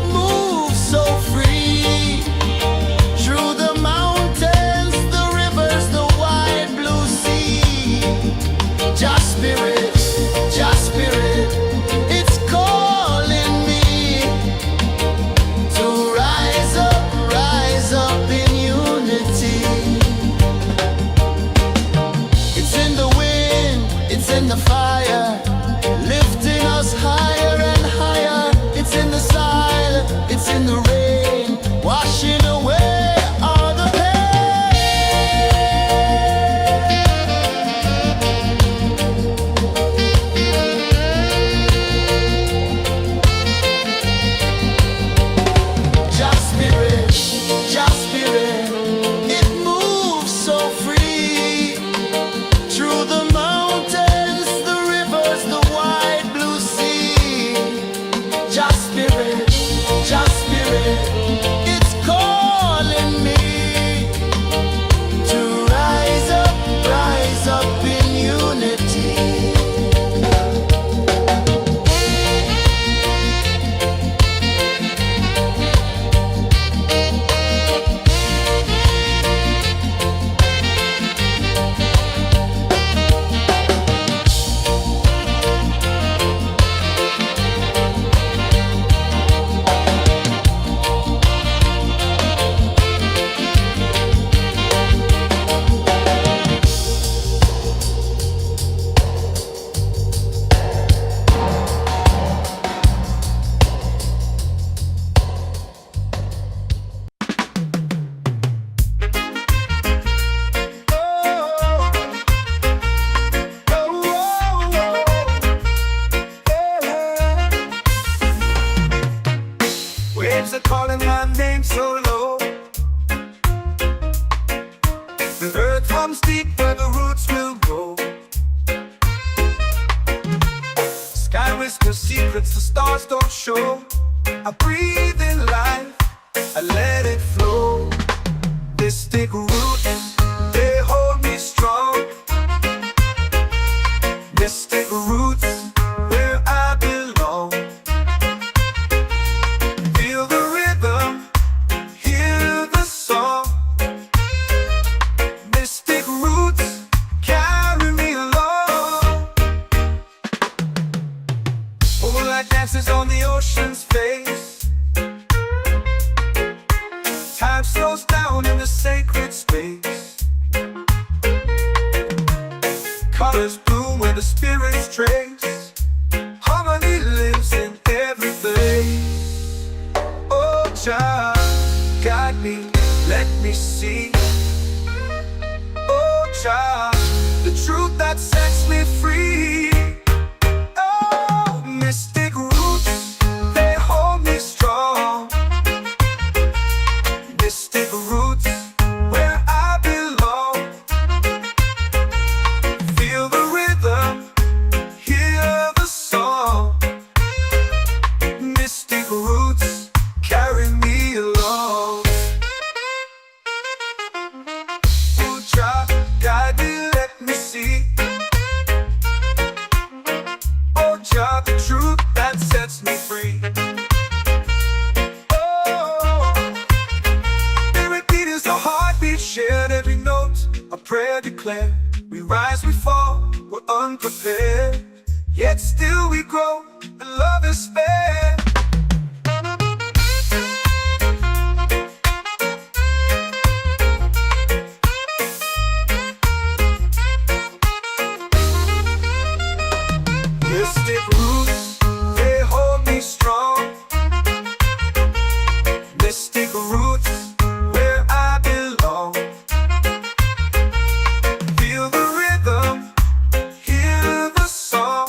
waves are calling my name so low. The earth runs deep where the roots will grow. Sky whispers secrets the stars don't show. I breathe in life, I let it flow. Mystic roots, they hold me strong. Mystic roots, where I belong. Feel the rhythm, hear the song. Mystic roots, carry me along. Moonlight dances on the ocean's face. Time slows down in the sacred space. Colors bloom where the spirits trace. Harmony lives in every place. Oh, child, guide me, let me see. Oh, child, the truth that sets me free. Oh, mystic roots, they hold me strong. Mystic roots, where I belong. Feel the rhythm, hear the song. Mystic roots, carry me along. Oh, child, guide me, let me see. Oh, child, the truth that sets me free. Shared every note, a prayer declared. We rise, we fall, we're unprepared. Yet still we grow, and love is fair. Mystic roots, they hold me strong. Mystic roots, where I belong. Feel the rhythm, hear the song.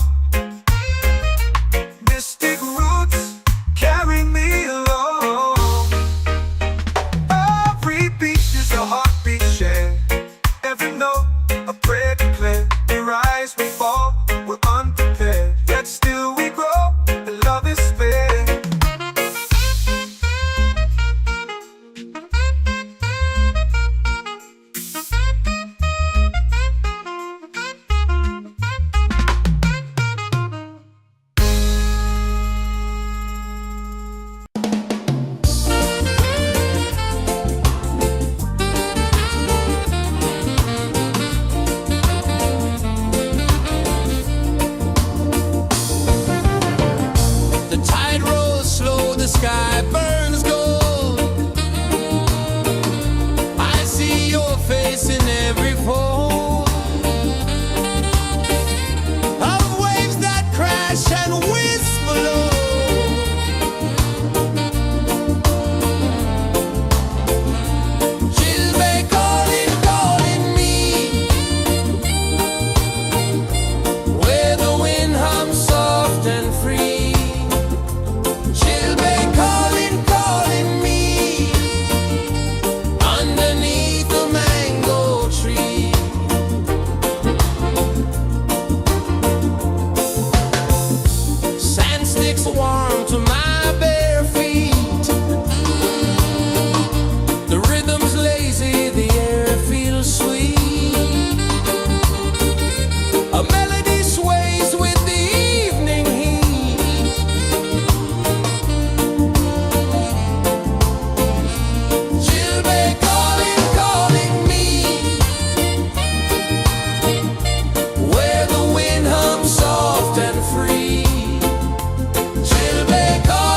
Mystic roots, carry me along. Every beat is a heartbeat shared. Every note, a prayer declared. We rise, we fall, we're unprepared. Yet still we grow, and love is fair. The tide rolls slow, the sky burns gold. I see your face in every fold of waves that crash and whisper low. She'll be calling, calling me, where the wind hums soft and free. She'll be calling, calling me, underneath the mango tree. Sand sticks warm to my bare feet. The rhythm's lazy, the air feels sweet. A melody sways with the evening heat. She'll be calling, calling me, where the wind hums soft and free. She'll be calling.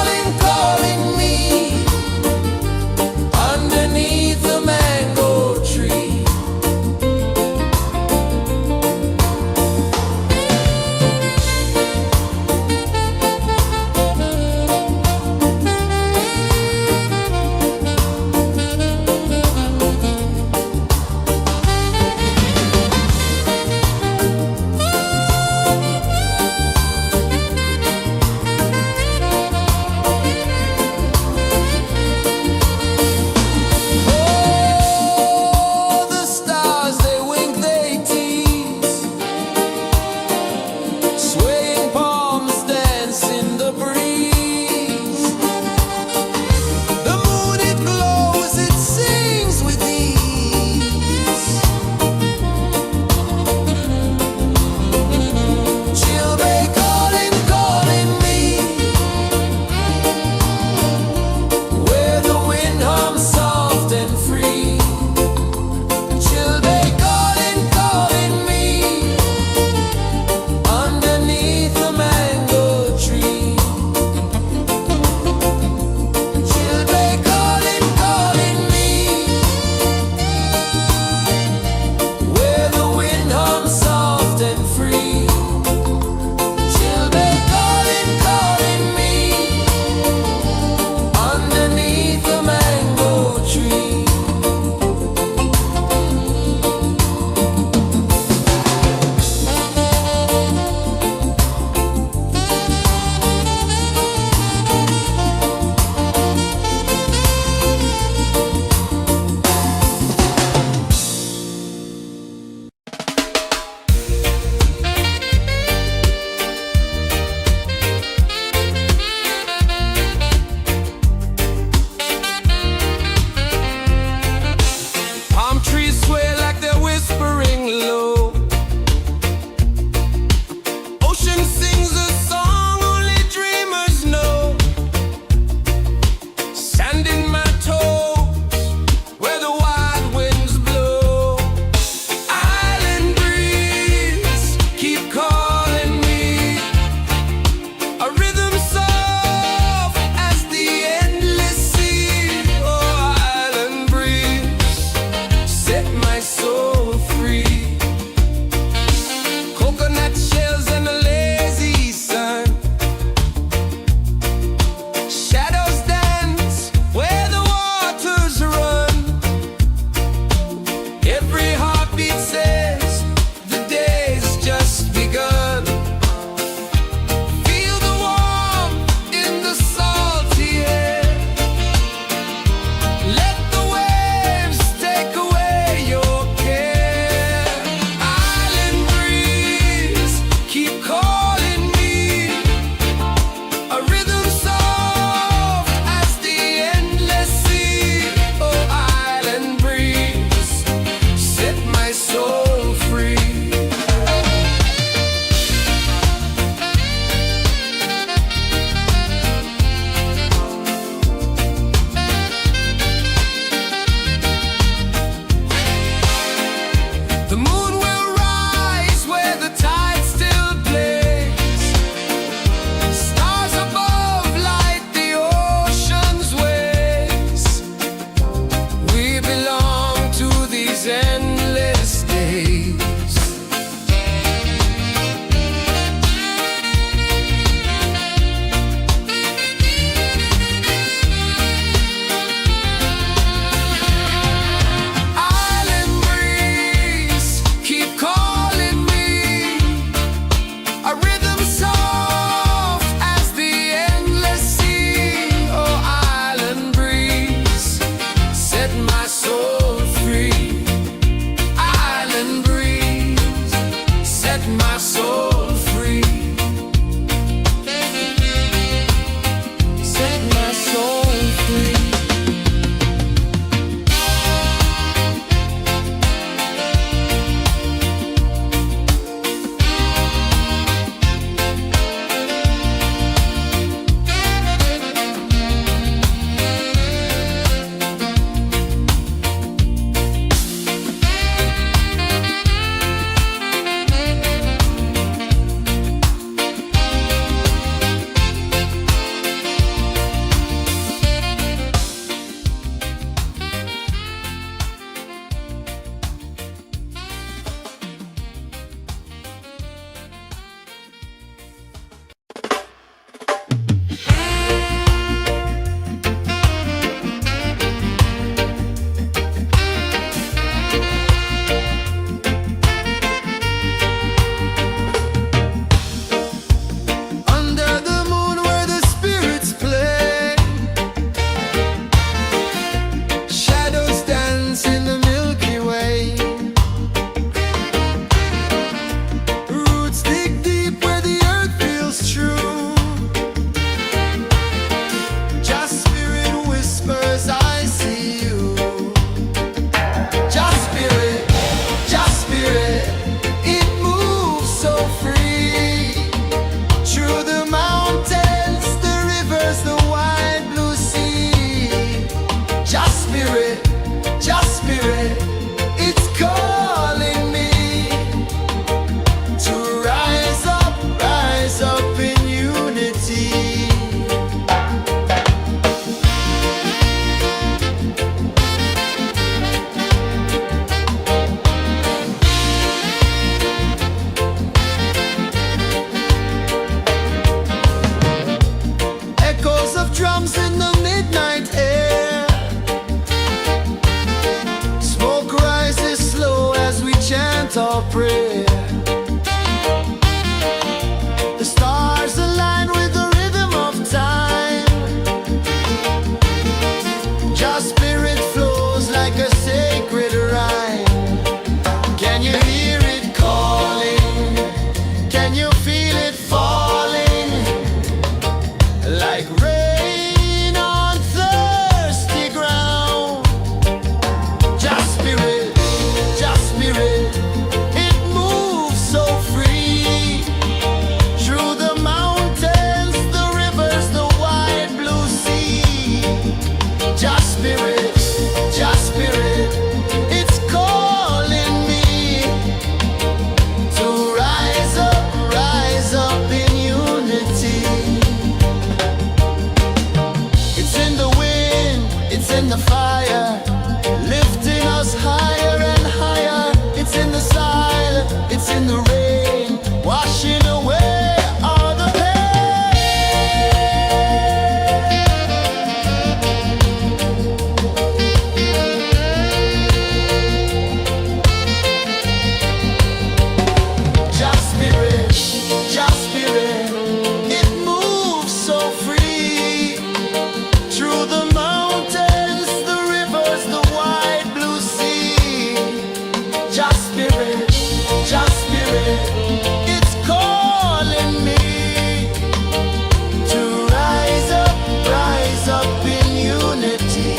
drums in the midnight air. Smoke rises slow as we chant our prayer. The stars align with the rhythm of time. Just spirit flows like a sacred rhyme. Can you hear it calling? Can you feel it falling? Like rain on thirsty ground. Just spirit, it moves so free. Through the mountains, the rivers, the wide blue sea. Just spirit, it's calling me to rise up in unity. It's in the wind, it's in the fire, lifting us higher and higher. It's in the silence, it's in the rain, washing away all the Just spirit, it moves so free. Through the mountains, the rivers, the wide blue sea. Just spirit, it's calling me to rise up in unity.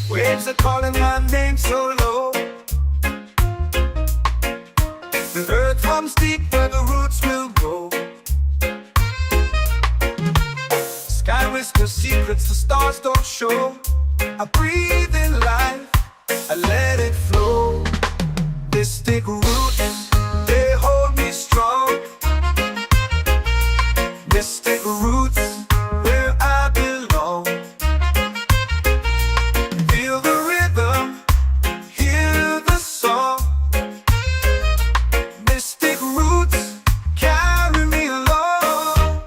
Waves are calling my name so low. The earth runs deep where the roots will go. Sky whispers secrets the stars don't show. I breathe in life, I let it flow. Mystic roots, they hold me strong. Mystic roots, where I belong. Feel the rhythm, hear the song. Mystic roots, carry me along.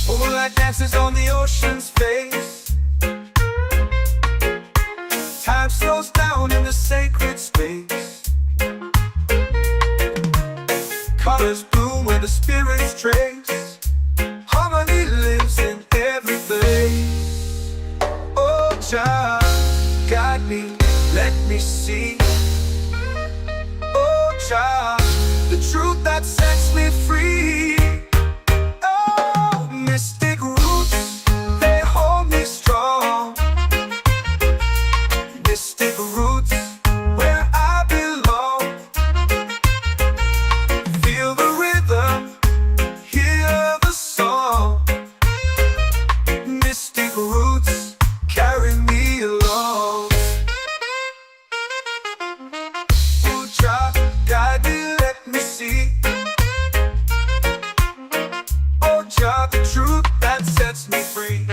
Moonlight dances on the ocean's face. Time slows down in the sacred space. Colors bloom where the spirits trace. Harmony lives in every place. Oh, Jah, guide me, let me see. Oh, Jah, the truth that sets me free. Oh, mystic roots, they hold me strong. Mystic roots, where I belong. Feel the rhythm, hear the song. Mystic roots, carry me along. Oh, Jah, guide me, let me see. Oh, Jah, the truth that sets me free.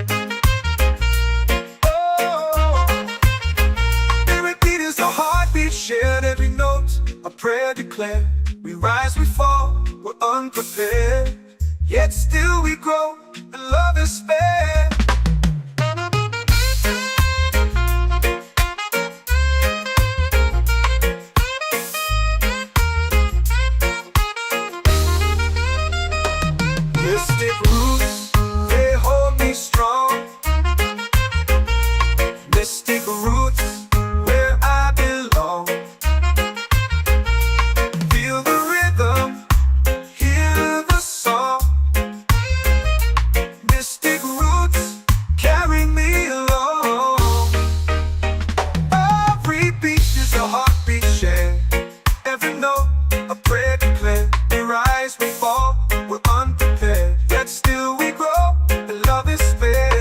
Oh, spirit beat is a heartbeat, shared every note. A prayer declared. We rise, we fall, we're unprepared. Yet still we grow, and love is spared. Mystic roots, they hold me strong. Mystic roots, where I belong. Feel a prayer declare. We rise, we fall, we're unprepared. Yet still we grow, and love is spared.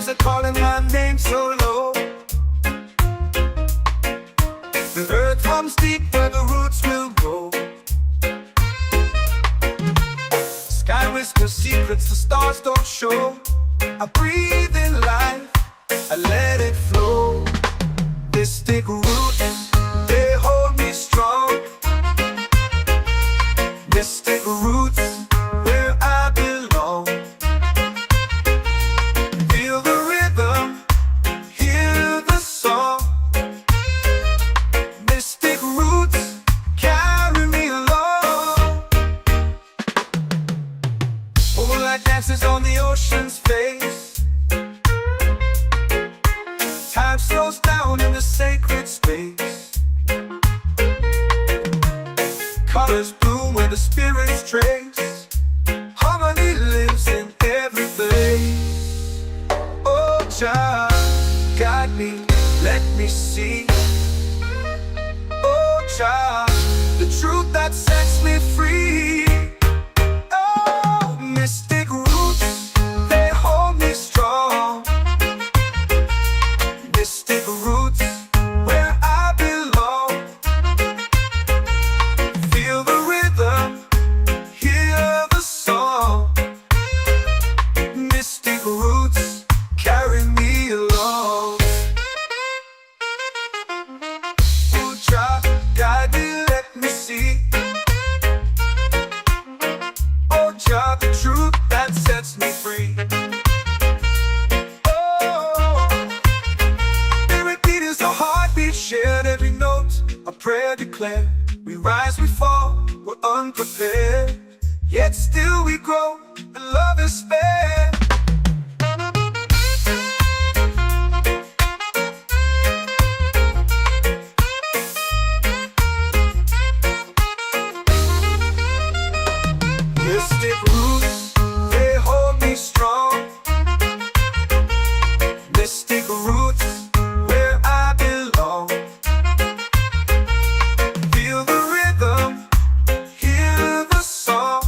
waves are calling my name so low. The earth hums deep where the roots will grow. Sky whispers secrets the stars don't show. I breathe in life, I let it flow. Mystic roots, they hold me strong. Mystic roots, where I belong. Feel the rhythm, hear the song. Mystic roots, carry me along. Moonlight dances on the ocean's face. Time slows down in the sacred space. Colors bloom where the spirits trace. Harmony lives in every place. Oh, child, guide me, let me see. Oh, child, the truth that sets me free. Oh, mystic roots, they hold me strong. Mystic roots, where I belong. Feel the rhythm, hear the song. Mystic roots, carry me along. Oh, child, guide me, let me see. Oh, child, the truth that sets me free. Oh, every beat is a heartbeat shared, every note a prayer declared. We rise, we fall, we're unprepared, yet still we grow, and love is spared. Mystic roots, they hold me strong. Mystic roots, where I belong. Feel the rhythm, hear the song.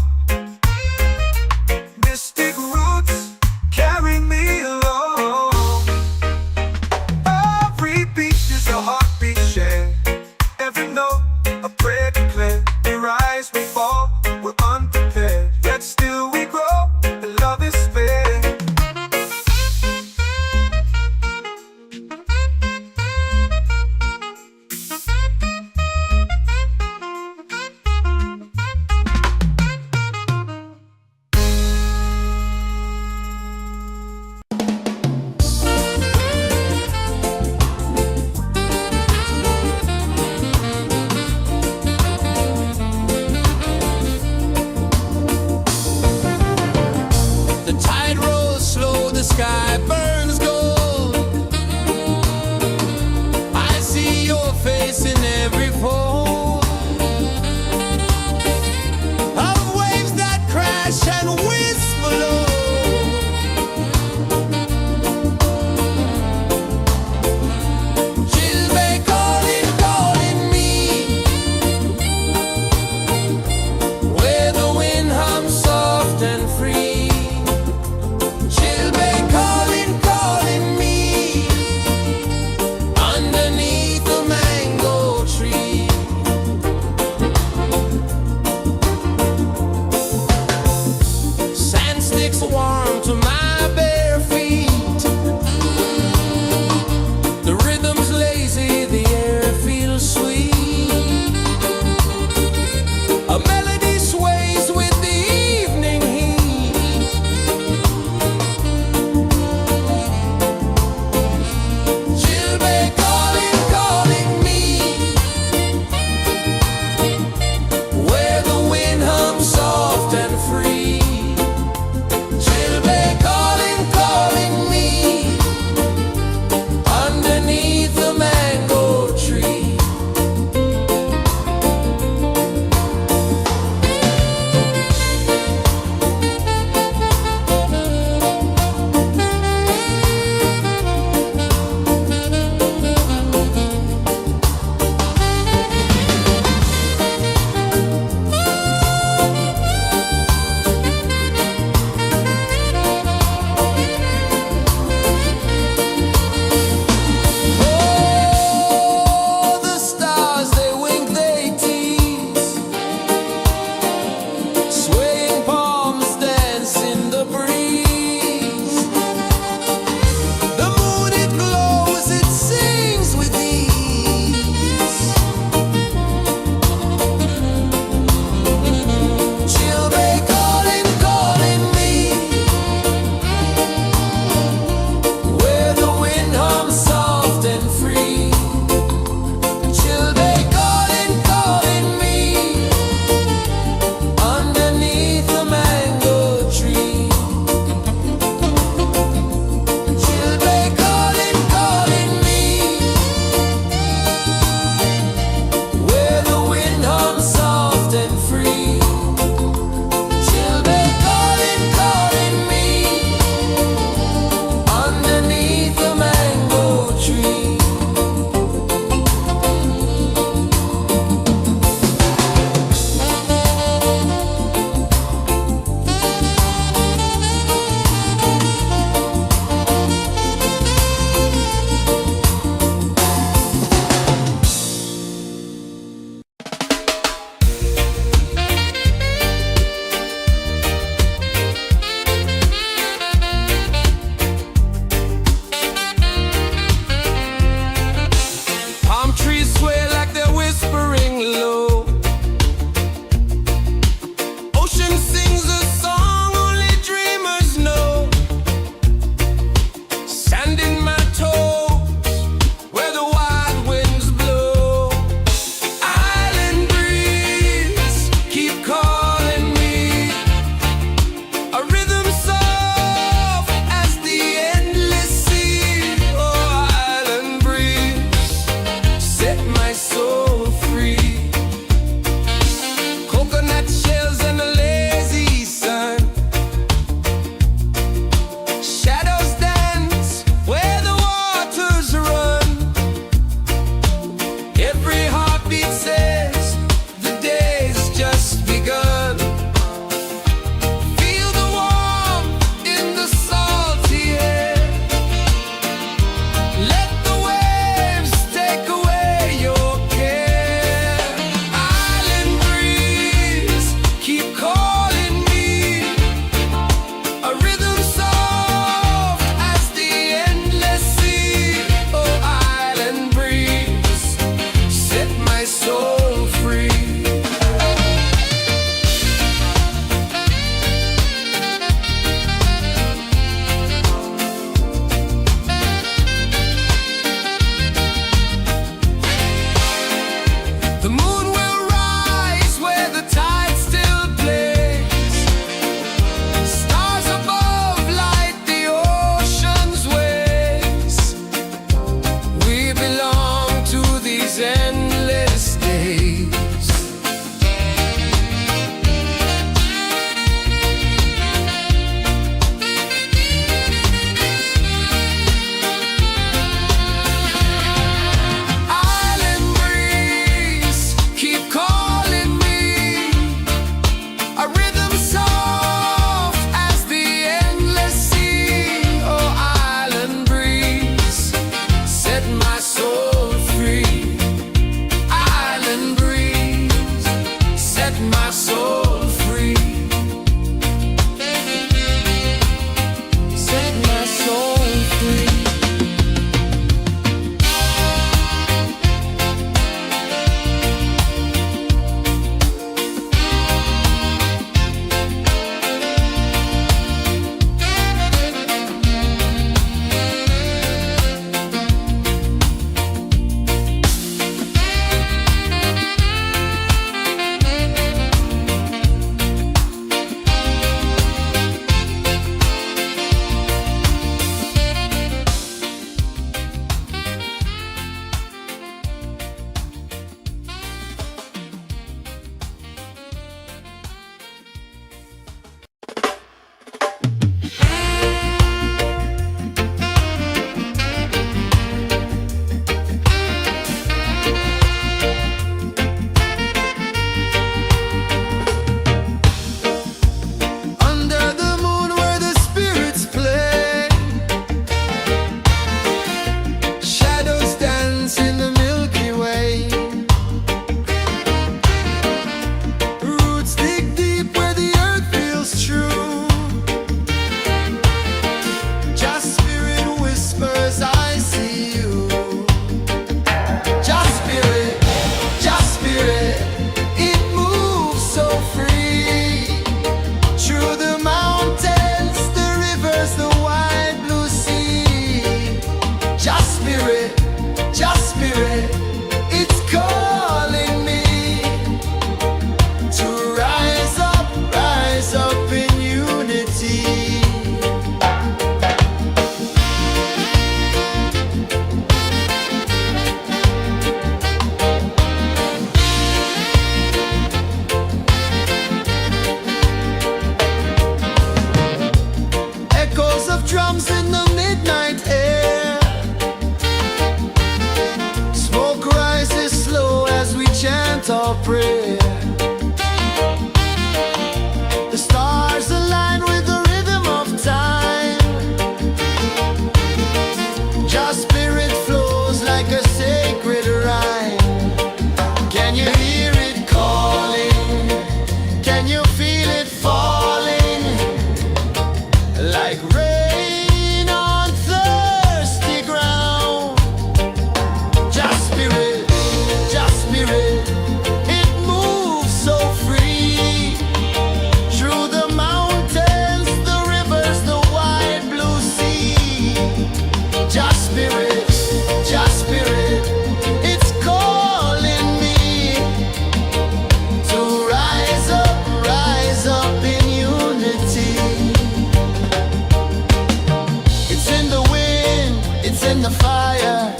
in the fire,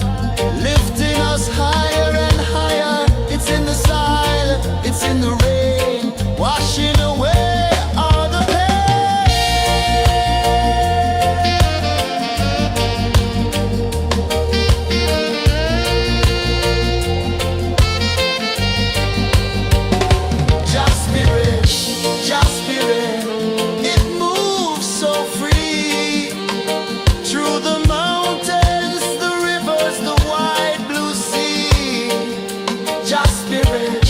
lifting us higher and higher. It's in the silence, it's in the rain, washing away all the Just spirit, it moves so free through the mountains, the rivers, the wide blue sea. Just spirit,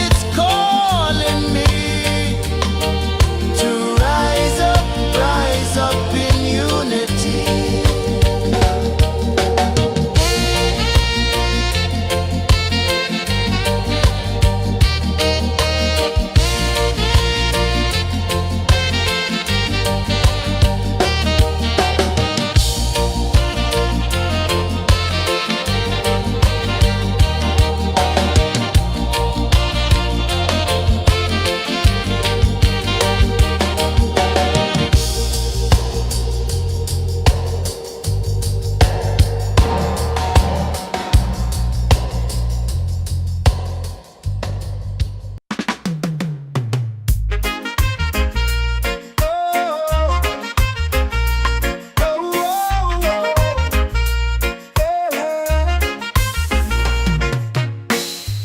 it's calling me to rise up in unity.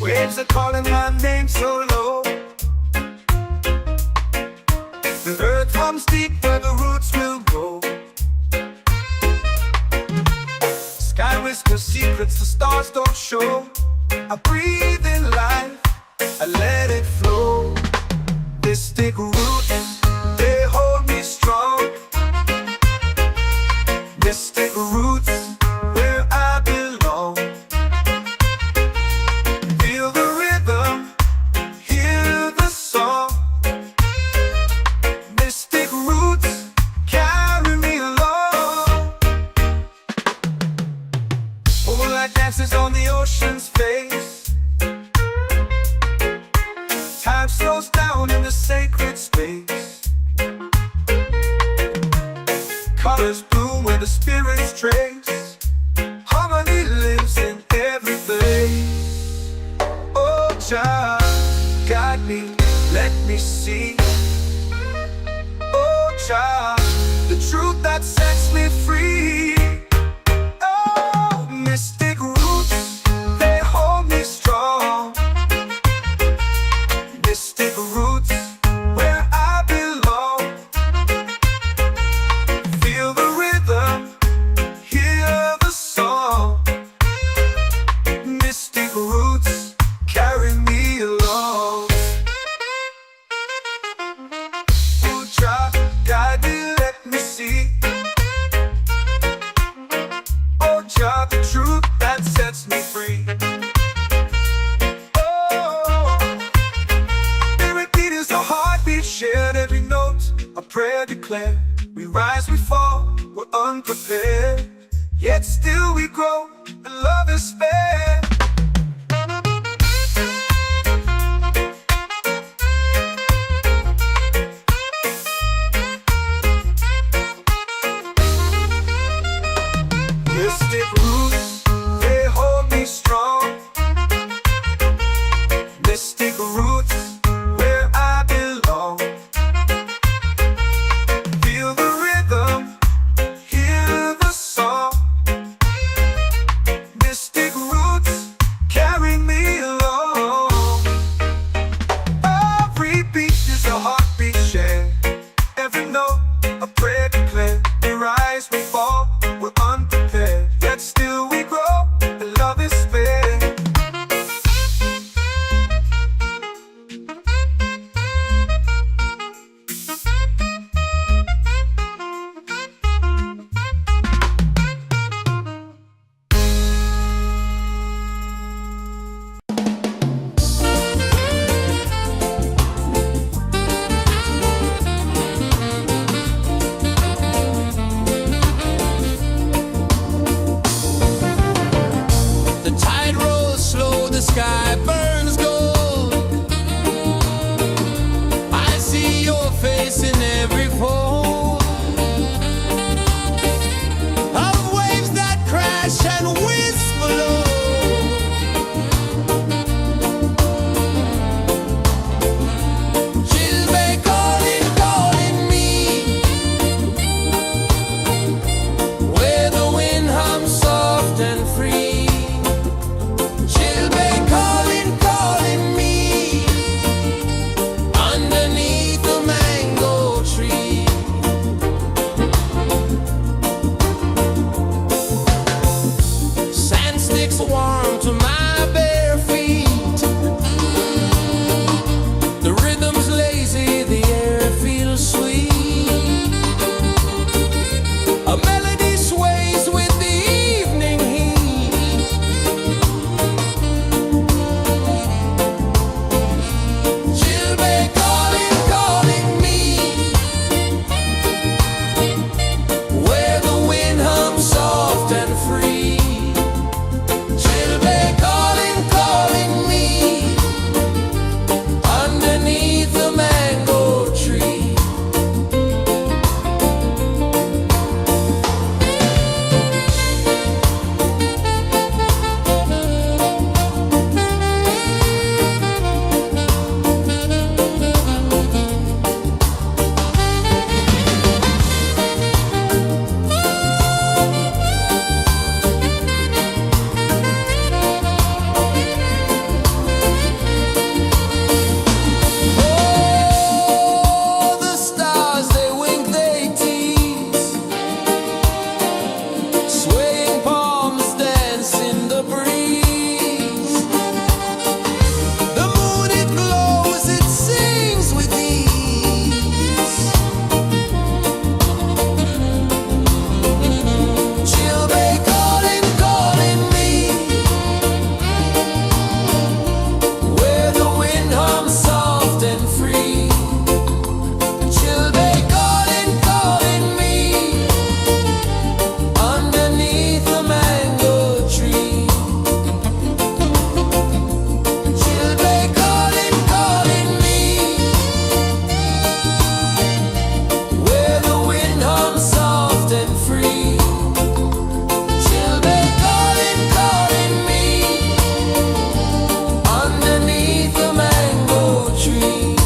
Waves are calling my name so low. The earth hums deep where the roots will go. Sky whispers secrets the stars don't show. I breathe in life, I let it flow. Mystic roots, they hold me strong. Mystic roots, where I belong. Feel the rhythm, hear the song. Mystic roots, carry me along. Moonlight dances on the ocean's face. Time slows down in the sacred space. Colors bloom where the spirits trace. Harmony lives in every place. Oh, Jah, guide me, let me see. Oh, Jah, the truth that sets me free. Oh, mystic roots, they hold me strong. Mystic roots, where I belong. Feel the rhythm, hear the song. Mystic roots, carry me along. Oh, Jah, guide me, let me see. Oh, Jah, the truth that sets me free. Oh, every beat is a heartbeat shared, every note a prayer declared. We rise, we fall, we're unprepared, yet still we grow, and love is spared. Mystic roots, they hold me strong. Mystic roots, where I belong. Feel the rhythm, hear the song. Children calling me underneath the mango tree.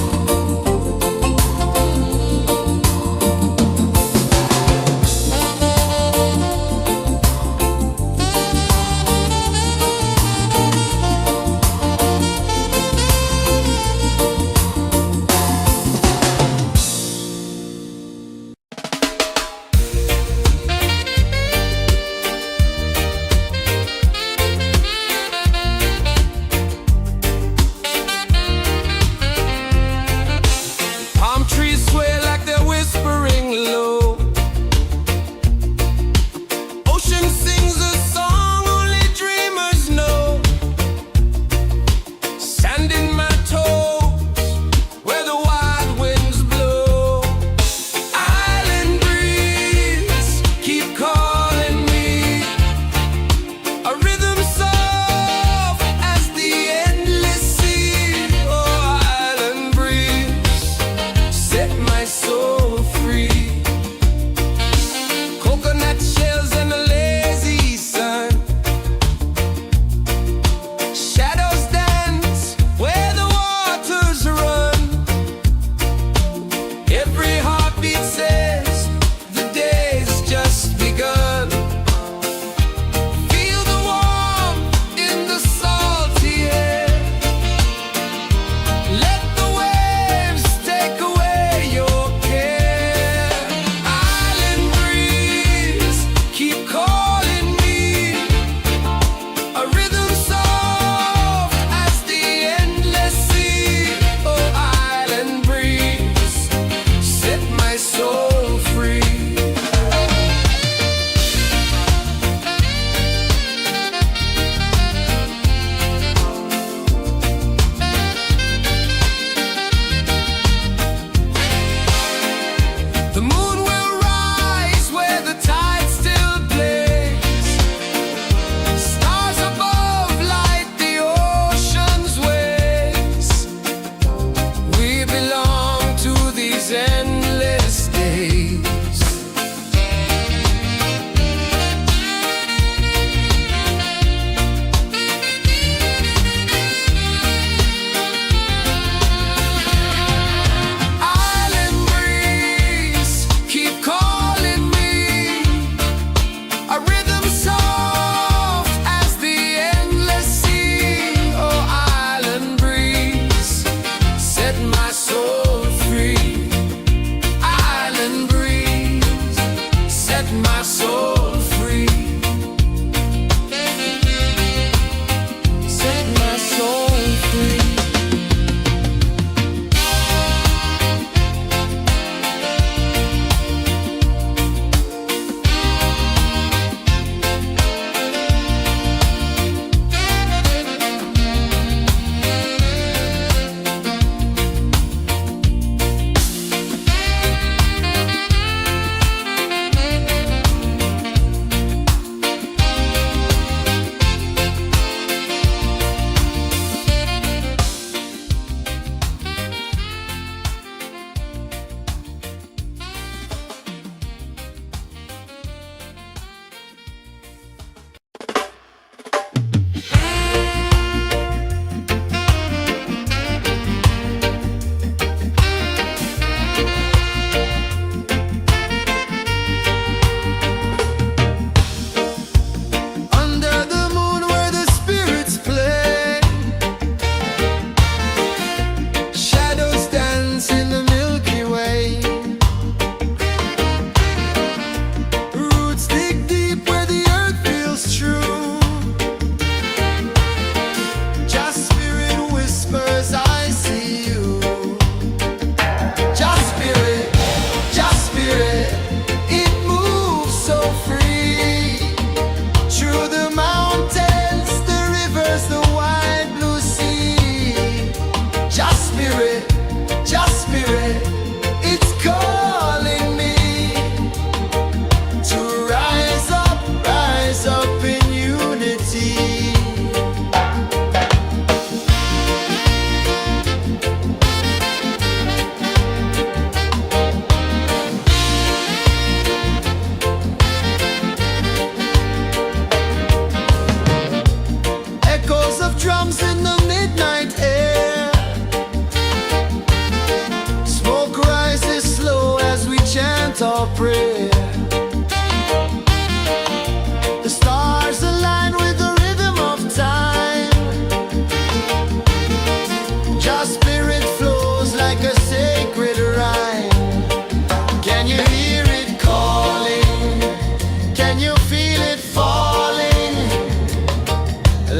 Can you feel it falling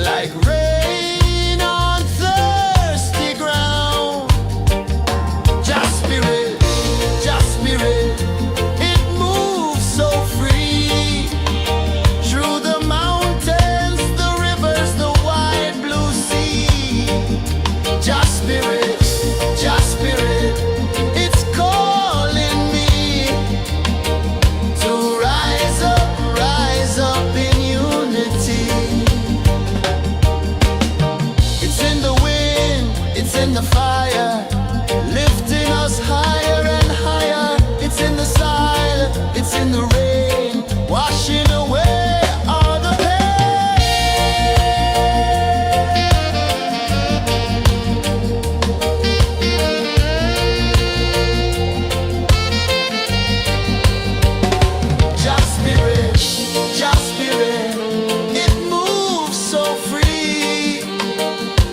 like rain on thirsty ground? Just spirit, it moves so free through the mountains, the rivers, the wide blue sea. Just spirit, it's calling me to rise up in unity. It's in the wind, it's in the fire, lifting us higher and higher. It's in the silence, it's in the rain, washing away all the pain. Just spirit, it moves so free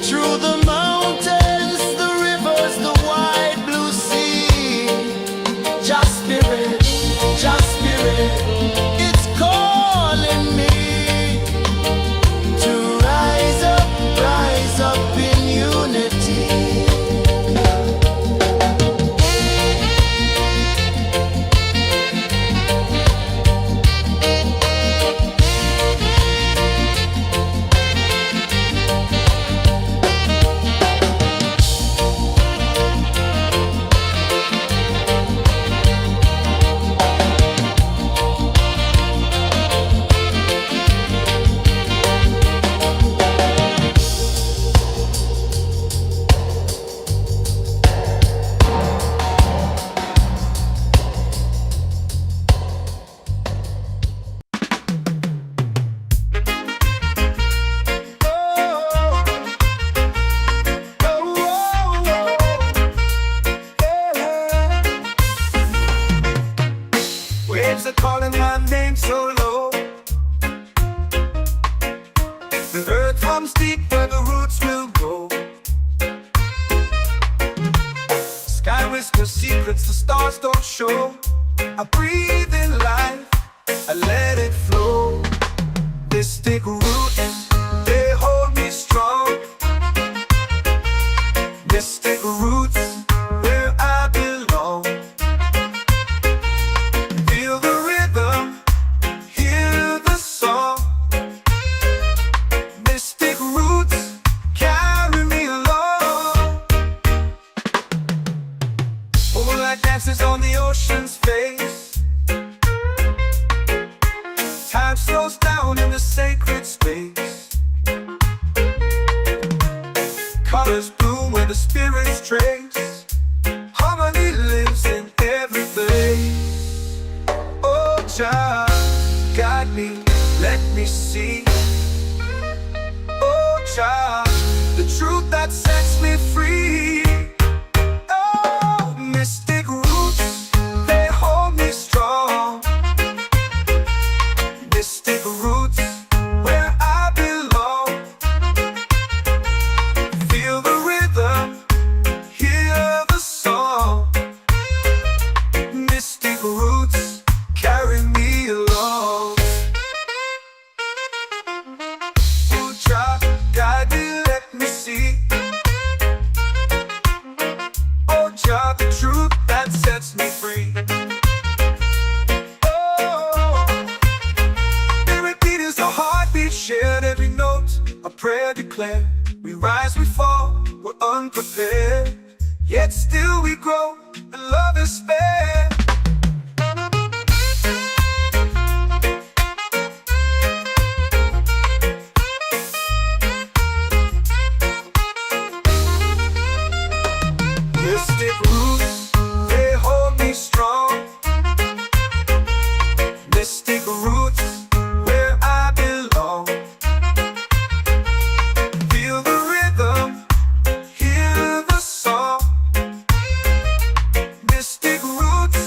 through the mountains, the rivers, the wide blue sea. Just spirit, it's calling me to rise up in unity. Waves are calling my name so low. The earth hums deep where the roots will go. Sky whispers secrets the stars don't show. I breathe in life, I let it flow. This take root and they hold me strong. This take roots where I belong. Feel the rhythm, hear the song. Mystic roots carry me along. Moonlight dances on the ocean's face. Time slows down in the sacred space. Colors bloom where the spirits trace. Harmony lives in every place. Oh, Jah, guide me, let me see. Oh, Jah, the truth that sets me free. Oh, mystic roots, they hold me strong. Mystic roots, where I belong. Feel the rhythm, hear the song. Mystic roots carry me along. Oh, Jah, guide me, let me see. Oh, Jah, the truth that sets me free. Oh, spirit beat is a heartbeat, shared every note. A prayer declared. We rise, we fall, we're unprepared. Yet still we grow, and love is spared. Mystic roots, they hold me strong. Mystic roots, where I belong. Feel the rhythm, hear the song. Mystic roots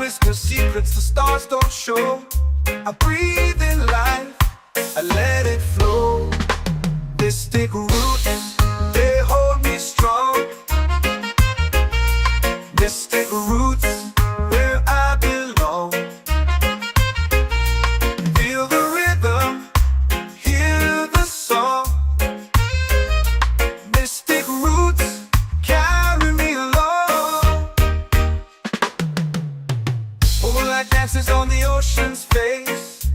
whisper secrets the stars don't show. I breathe in life, I let it flow. Mystic roots, they hold me strong. Mystic roots, where I belong. Feel the rhythm, hear the song. Mystic roots, carry me along. Moonlight dances on the ocean's face.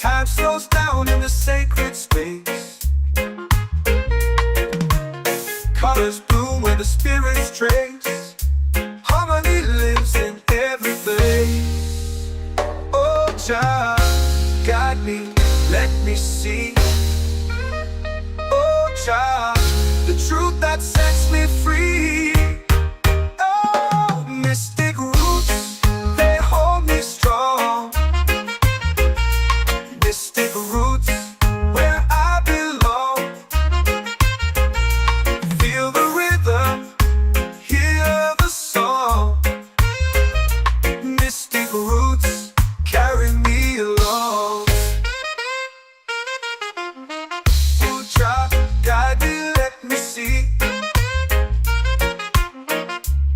Time slows down in the sacred space. Colors bloom where the spirits trace. Harmony lives in every place. Oh, child, guide me, let me see. Oh, child, the truth that sets me free. Oh, mystic roots, they hold me strong. Mystic roots, where I belong. Feel the rhythm, hear the song. Mystic roots, carry me along. Oh, child, guide me, let me see.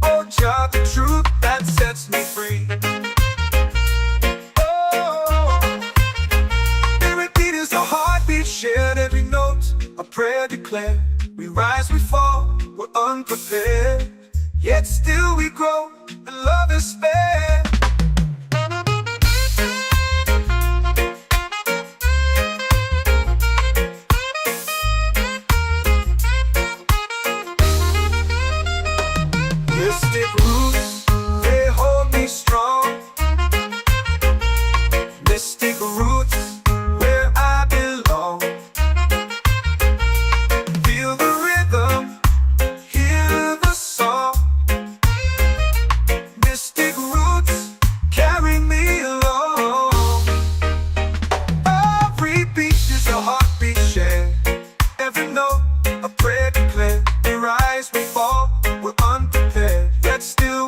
Oh, child, the truth that sets me free. A heartbeat shared, every note a prayer declared. We rise, we fall, we're unprepared, yet still we grow, and love is spared. Mystic roots, they hold me strong. Mystic roots, where I belong. Feel the rhythm, hear the song. Mystic roots, carry me along. Every beat is a heartbeat shared. Every note a prayer declared. We rise, we fall, we're unprepared, yet still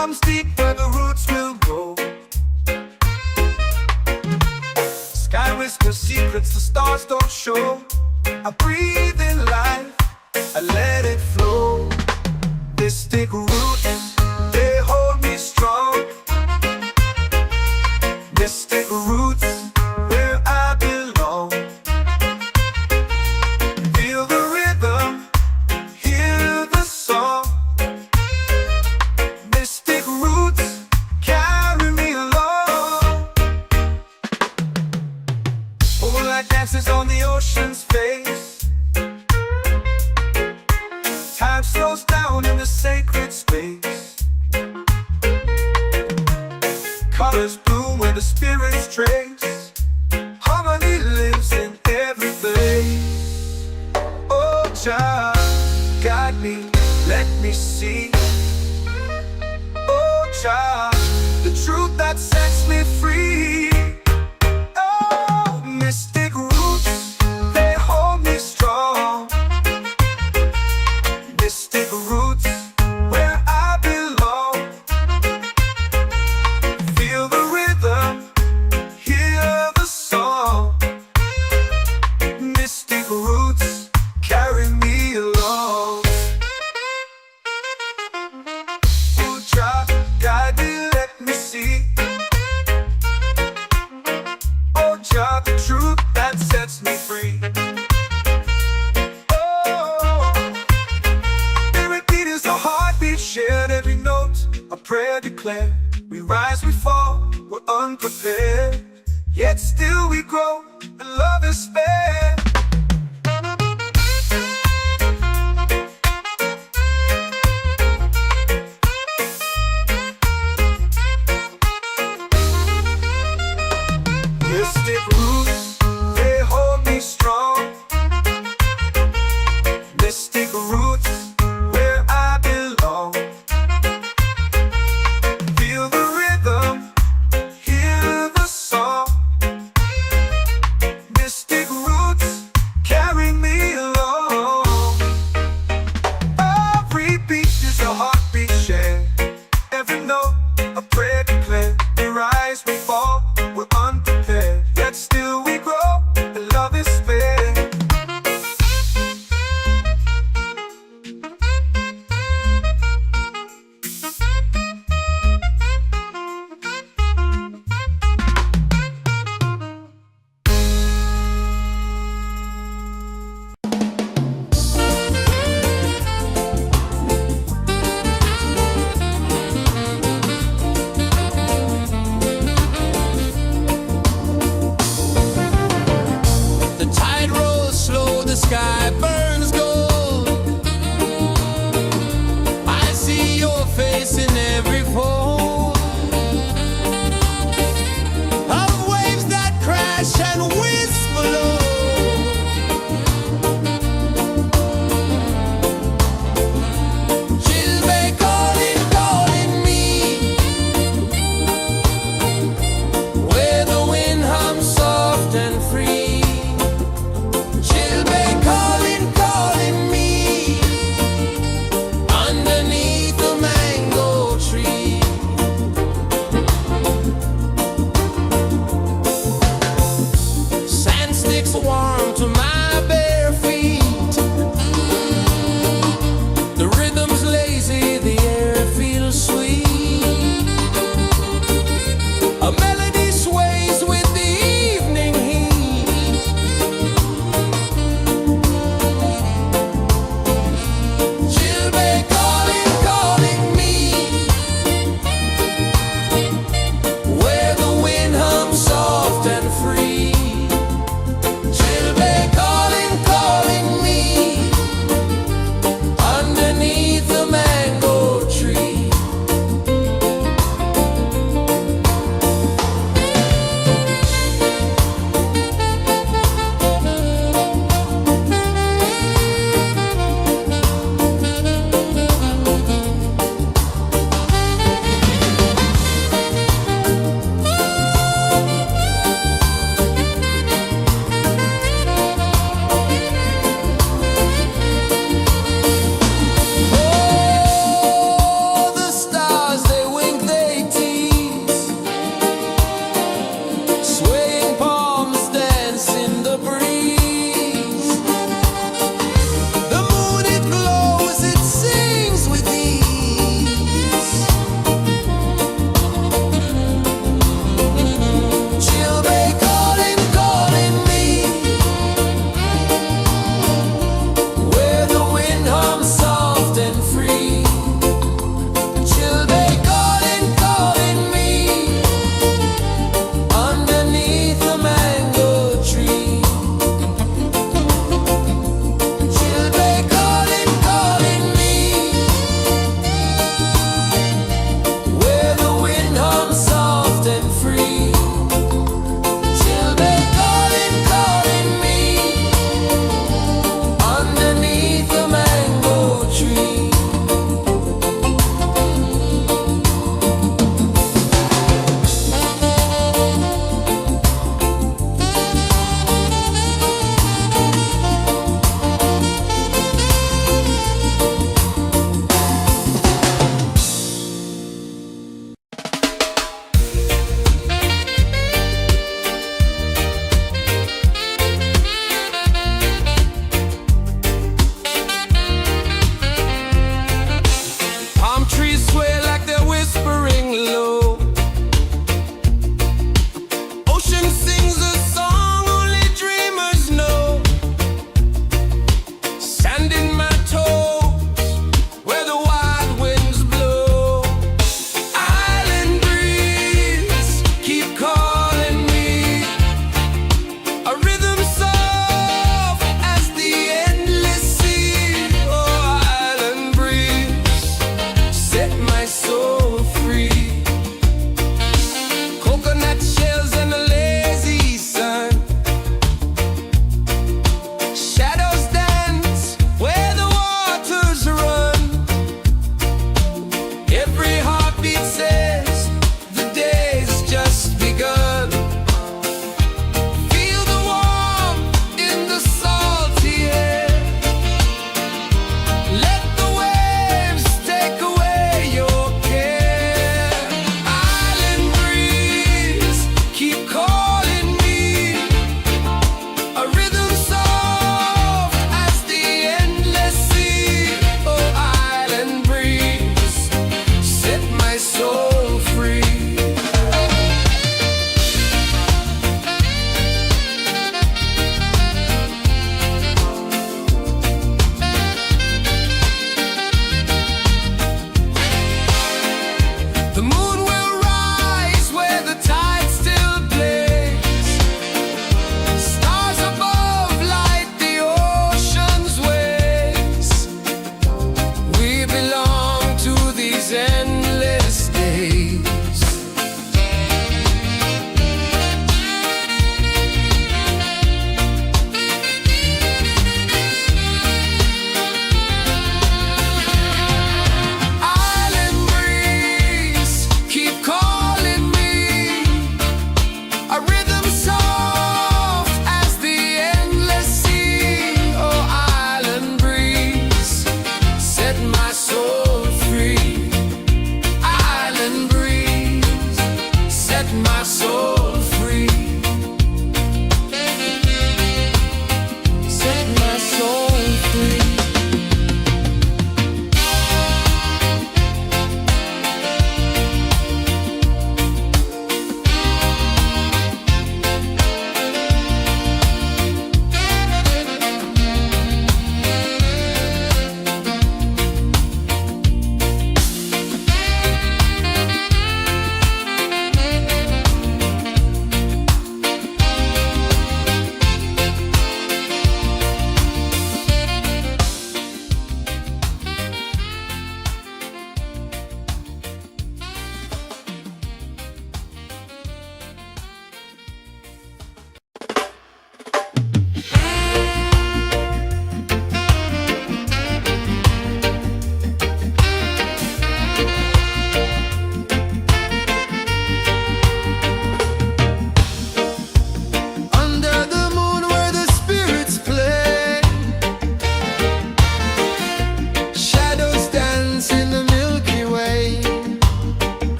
comes deep where the roots will go. Sky whispers secrets the stars don't show. I breathe in life, I let it flow. Mystic roots, they hold me strong. Mystic roots, where I belong. Feel the rhythm, hear the song. Mystic roots, carry me along. Moonlight dances on the ocean's face. Time slows down in the sacred space. Colors bloom where the spirits trace. Harmony lives in every place. Oh, Jah, guide me, let me see. Oh, Jah, the truth that sets me free. Oh, mystic roots, they hold me strong. Mystic roots, where I belong. Feel the rhythm, hear the song. Mystic roots, carry me along. Oh, Jah, guide me, let me see. Oh, Jah, the truth that sets me free. Shared every note, a prayer declared. We rise, we fall, we're unprepared. Yet still we grow, and love is spared. Mystic roots, they hold me strong. Mystic roots, where I belong. Feel the rhythm, hear the song. Mystic roots,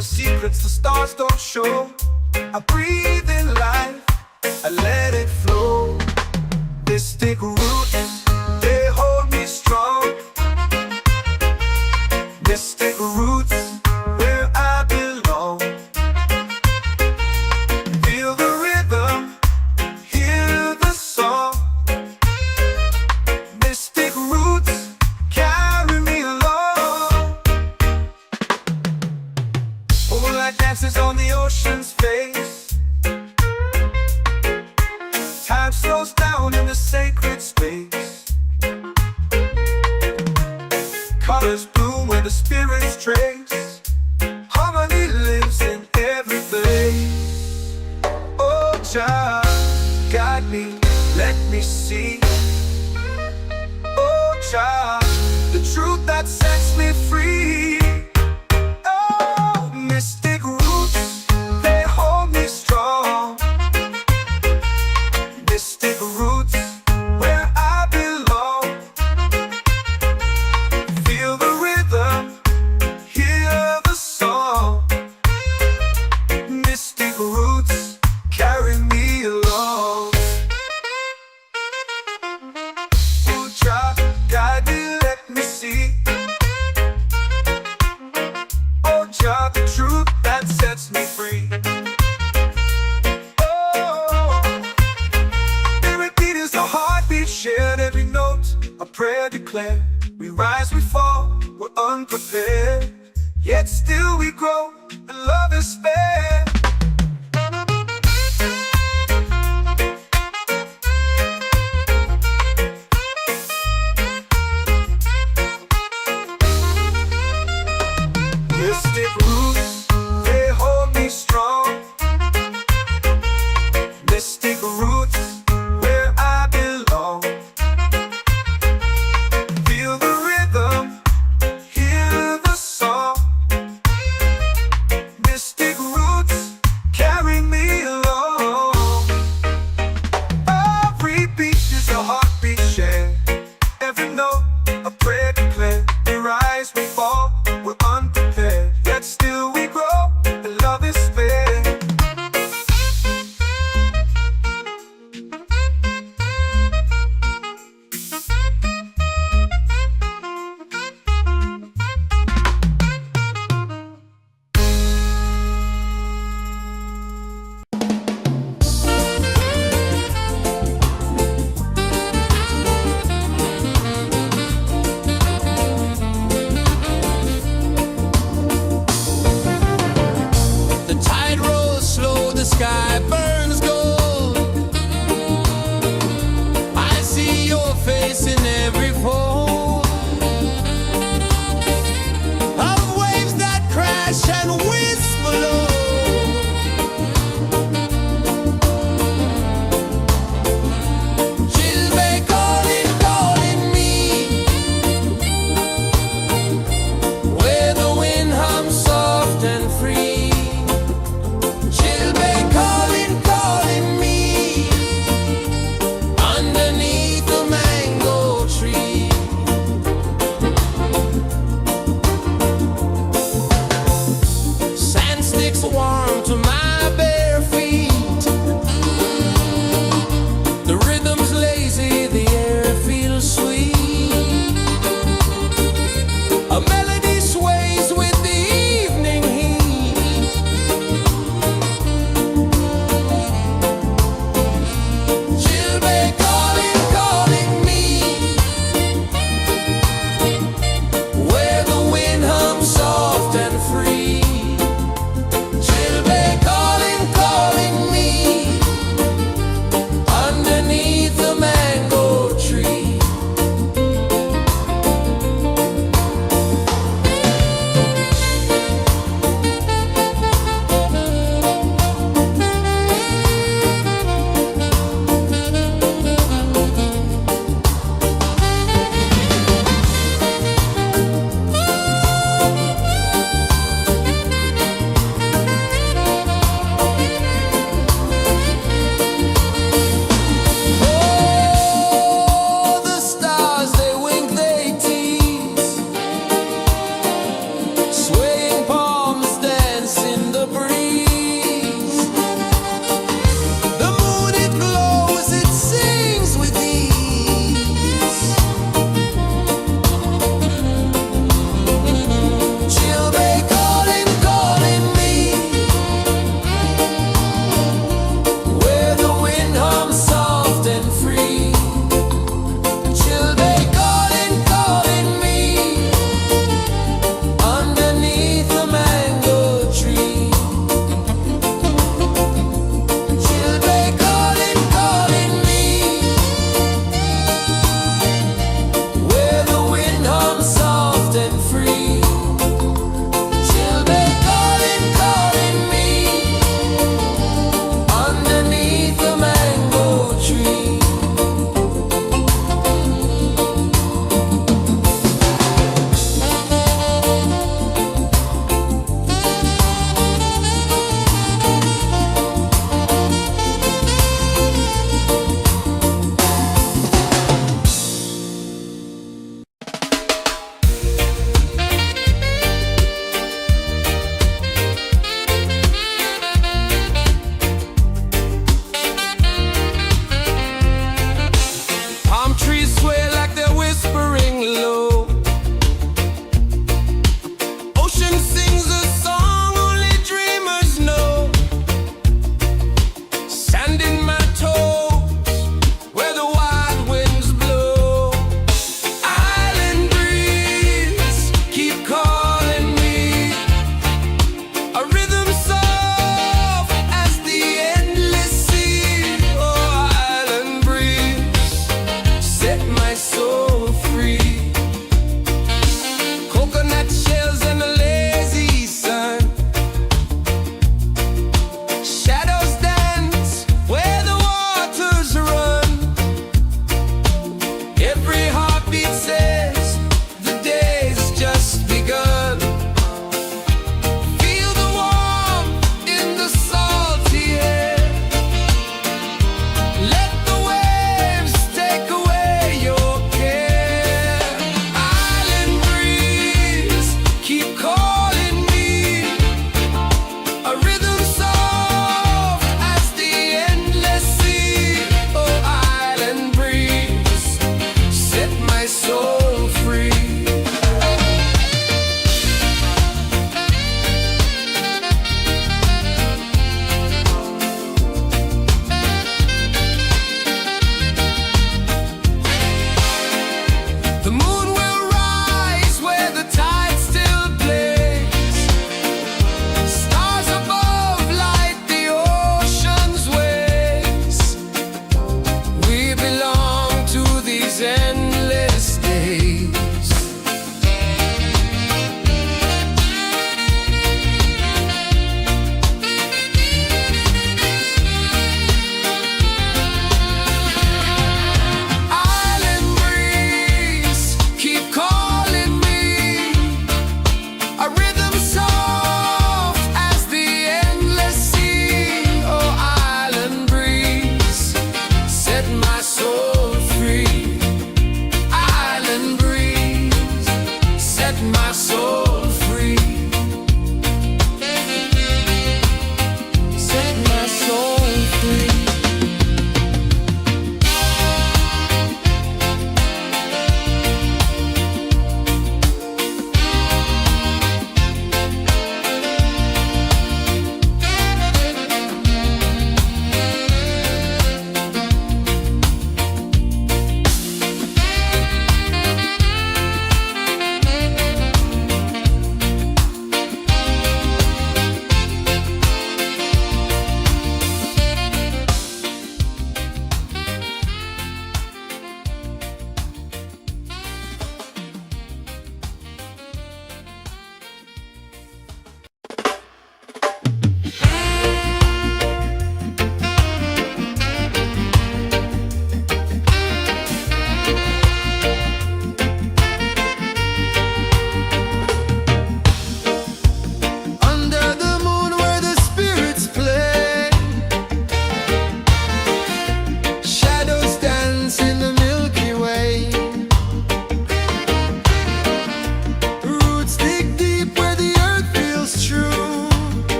the secrets the stars don't show. I breathe in life, I let it flow. Mystic roots, they hold me strong. Mystic roots, where I belong. Feel the rhythm, hear the song. Mystic roots, carry me along. Moonlight dances on the ocean's face. Time slows down in the sacred space. Colors bloom where the spirits trace. Harmony lives in every place. Oh, child, guide me, let me see. Oh, child, the truth that sets me free. Oh, mystic roots, they hold me strong. Mystic roots, where I belong. Feel the rhythm, hear the song. Mystic roots, carry me along. Oh, child, guide me, let me see. Oh, child, the truth that sets me free. Oh, every beat is a heartbeat shared, every note a prayer declared. We rise, we fall, we're unprepared, yet still we grow, and love is fair. Mystic roots, they hold me strong. Mystic roots, where I belong. Feel the rhythm, hear the song. Mystic roots, carry me along. Every beat is a heartbeat shared, every note a prayer declared. We rise, we fall, we're unprepared, yet still we grow, and love is fair. The tide rolls slow, the sky burns gold. I see your face in every fold of waves that crash and whisper low. She'll be calling, calling me, where the wind hums soft and free. She'll be calling,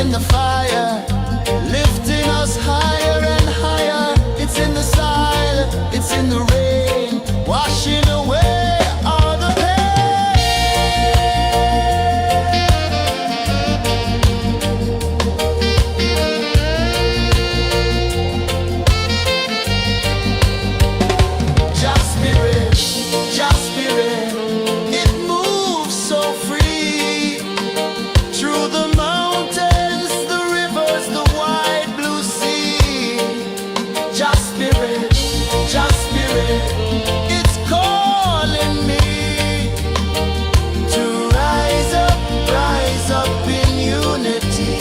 in the fire, lifting us higher and higher. It's in the silence, it's in the rain, washing away all the Just spirit, just spirit, it moves so free through the mountains, the rivers, the wide blue sea. Just spirit, it's calling me to rise up in unity.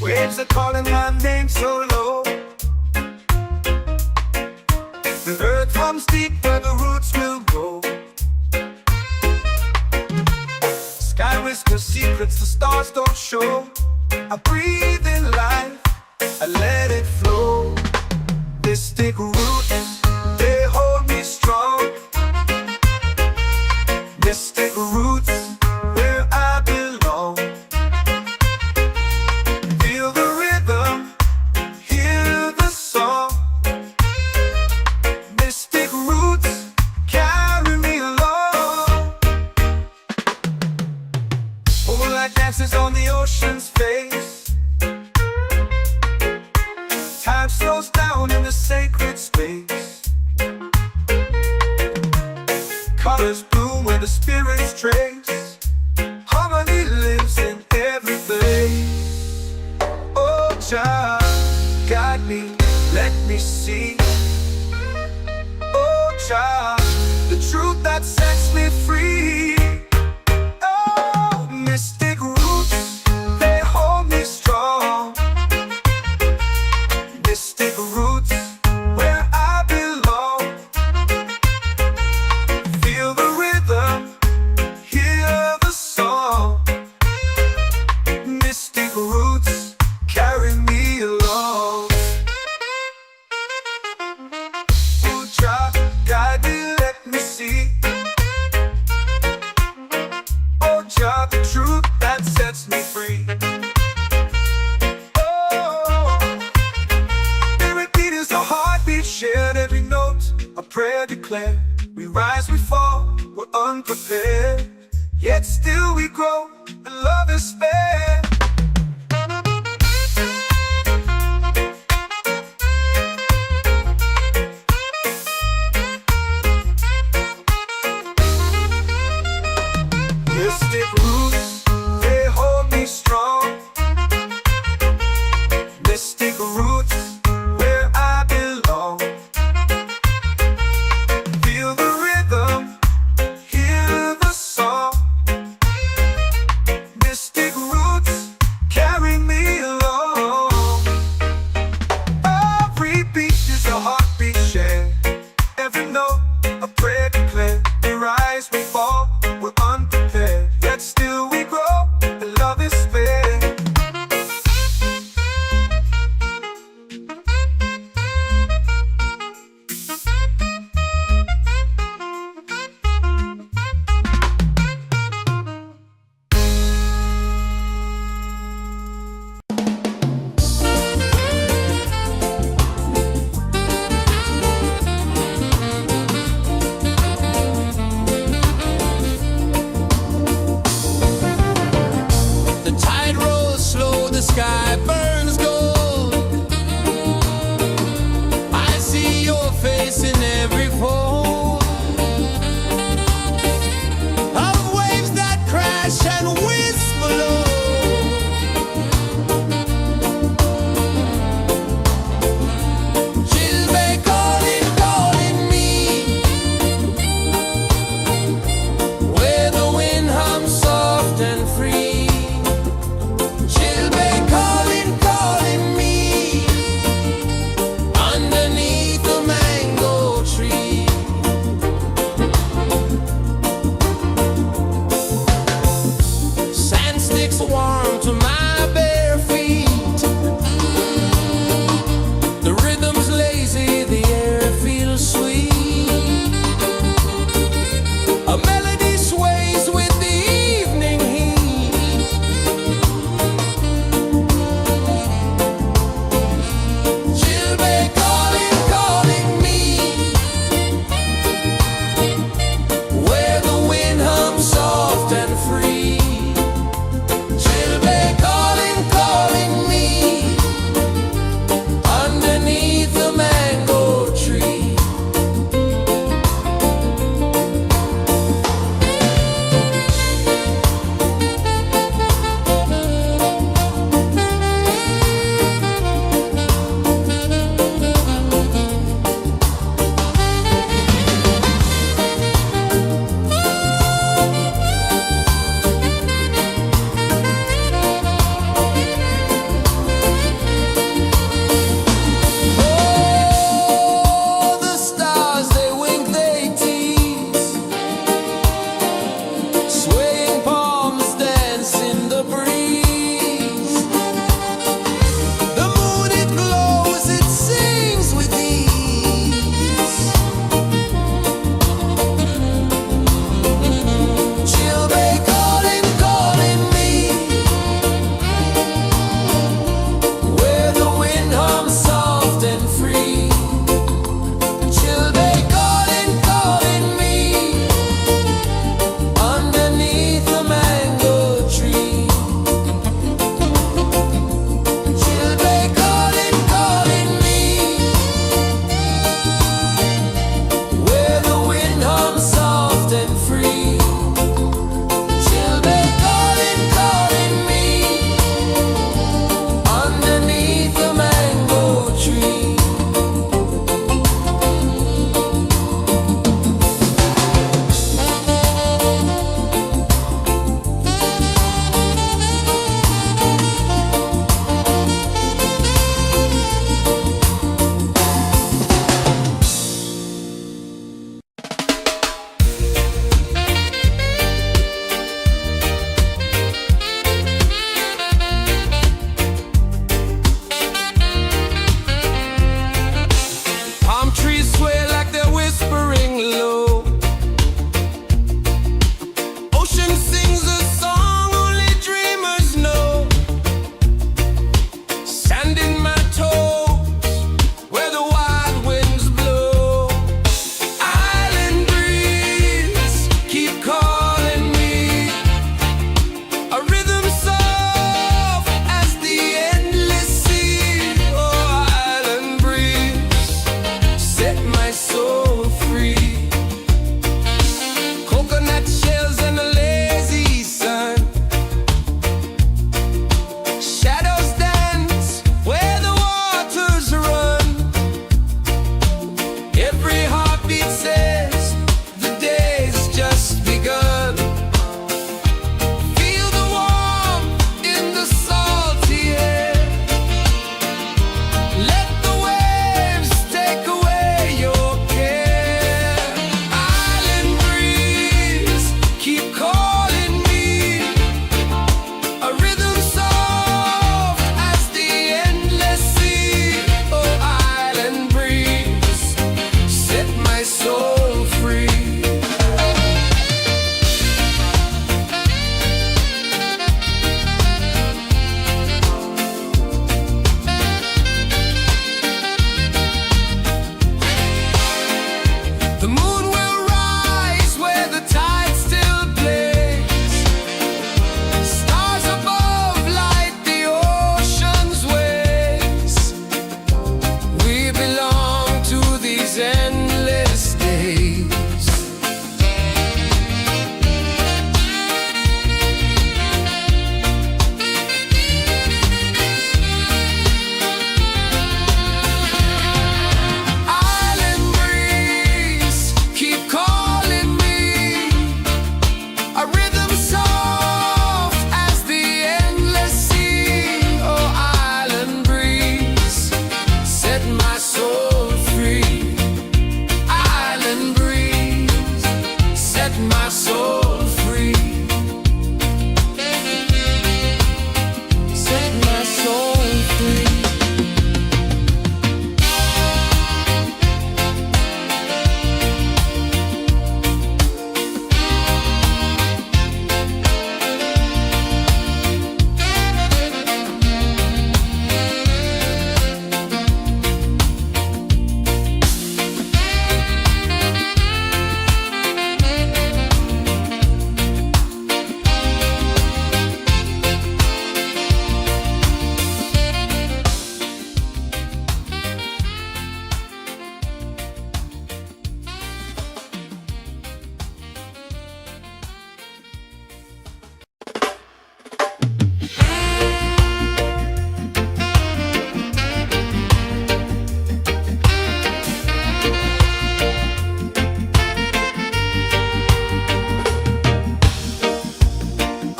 Waves are calling my name so low. The earth comes deep where the roots will go. Sky whispers secrets the stars don't show. I breathe in life, I let it flow. Mystic roots, they hold me strong. Mystic roots, where I belong. Feel the rhythm, hear the song. Mystic roots, carry me along. Moonlight dances on the ocean's face. Time slows down in the sacred space. Colors bloom where the spirits trace. Harmony lives in every face. Oh, Jah, guide me, let me see. Oh, Jah, the truth that sets me free. Oh, mystic roots, they hold me strong. Mystic roots, where I belong. Feel the rhythm, hear the song. Mystic roots, carry me along. Oh, Jah, guide me, let me see. Oh, Jah, the truth that sets me free. Oh, spirit beat is a heartbeat, shared every note, a prayer declared. We rise, we fall, we're unprepared, yet still we grow, and love is spared. Mystic roots, they hold me strong. Mystic roots, where I belong. Feel the rhythm, hear the song. Mystic roots, carry me along. Every beat is a heartbeat shared. Every note, a prayer declared. We rise, we fall, we're unprepared, yet still we grow, and love is spared. The tide rolls slow, the sky burns gold. I see your face in every fold. my soul free. Coconut shells and a lazy sun, shadows dance where the waters run. Every heartbeat says the day's just begun. Feel the warmth in the salty air. Let the waves take away your care. Island breeze, keep calling me. A rhythm soft as the endless sea. Oh, island breeze, set my soul free. The moon will rise where the tide still plays. Stars above light the ocean's waves. We belong to these endless days. Island breeze, keep calling me. A rhythm soft as the endless sea. Oh, island breeze, set my soul free. Island breeze, set my soul free. Set my soul free.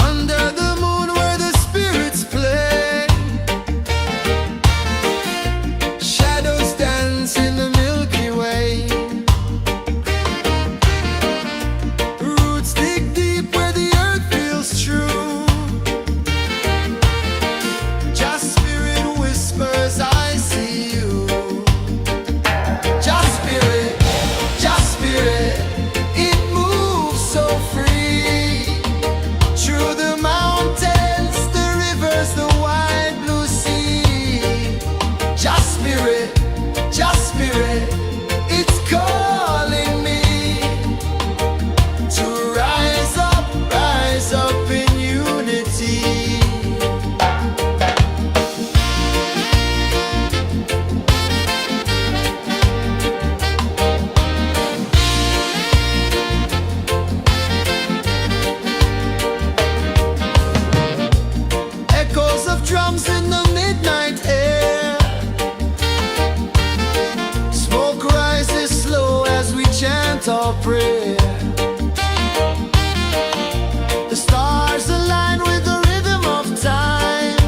Under the moon where the spirits play, shadows dance in the Milky Way. Roots dig deep where the earth feels true. Just spirit whispers, I see you. Just spirit, it moves so free. Through the mountains, the rivers, the wide blue sea. Just spirit, it's calling me to rise up in unity. Echoes of drums in the midnight air. Smoke rises slow as we chant our prayer. The stars align with the rhythm of time.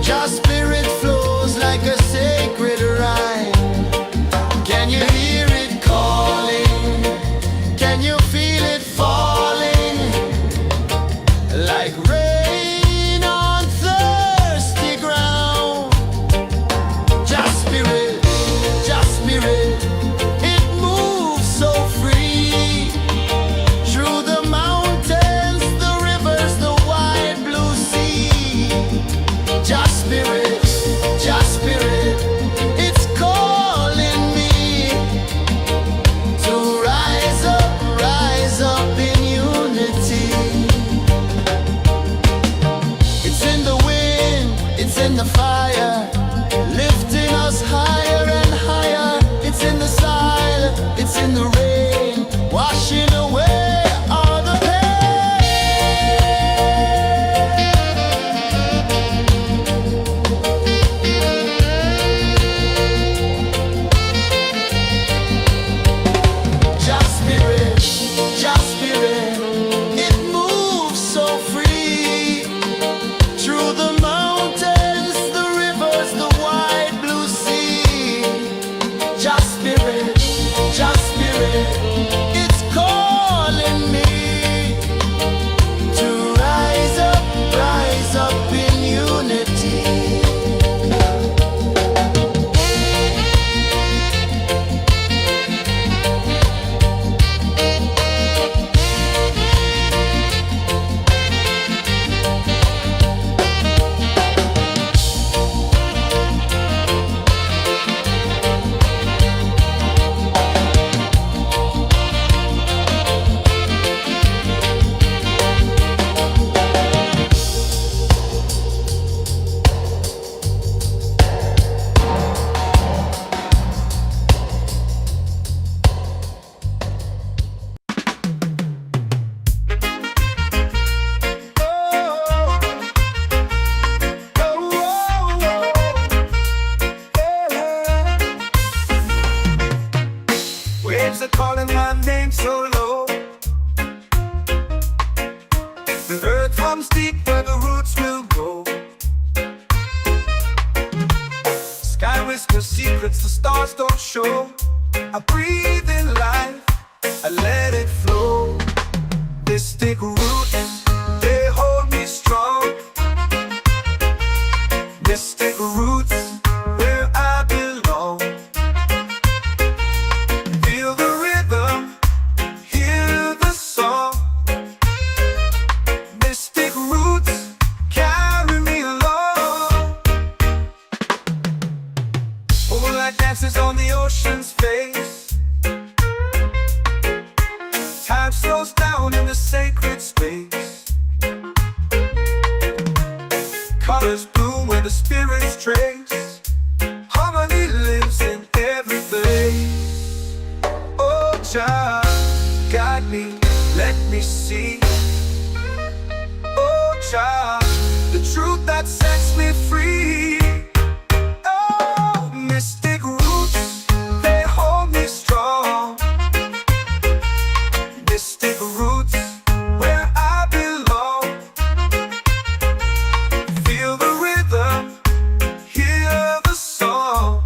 Just spirit flows like a sacred rhyme. Can you hear it calling? Can you feel it falling? Like rain on thirsty ground. Just spirit, it moves Just spirit, it's calling me to rise up in unity. Waves are calling my name so low. The earth comes deep where the roots will go. Sky whispers secrets the stars don't show. I breathe in life, I let it flow. Mystic roots, they hold me strong. Mystic roots, where I belong. Feel the rhythm, hear the song. Mystic roots, carry me along. Moonlight dances on the ocean's face. Time slows down in the sacred space. Colors bloom where the spirits trace. Harmony lives in every place. Oh, child, guide me, let me see. Oh, child, the truth that sets me free. Oh, mystic roots, they hold me strong. Mystic roots, where I belong. Feel the rhythm, hear the song.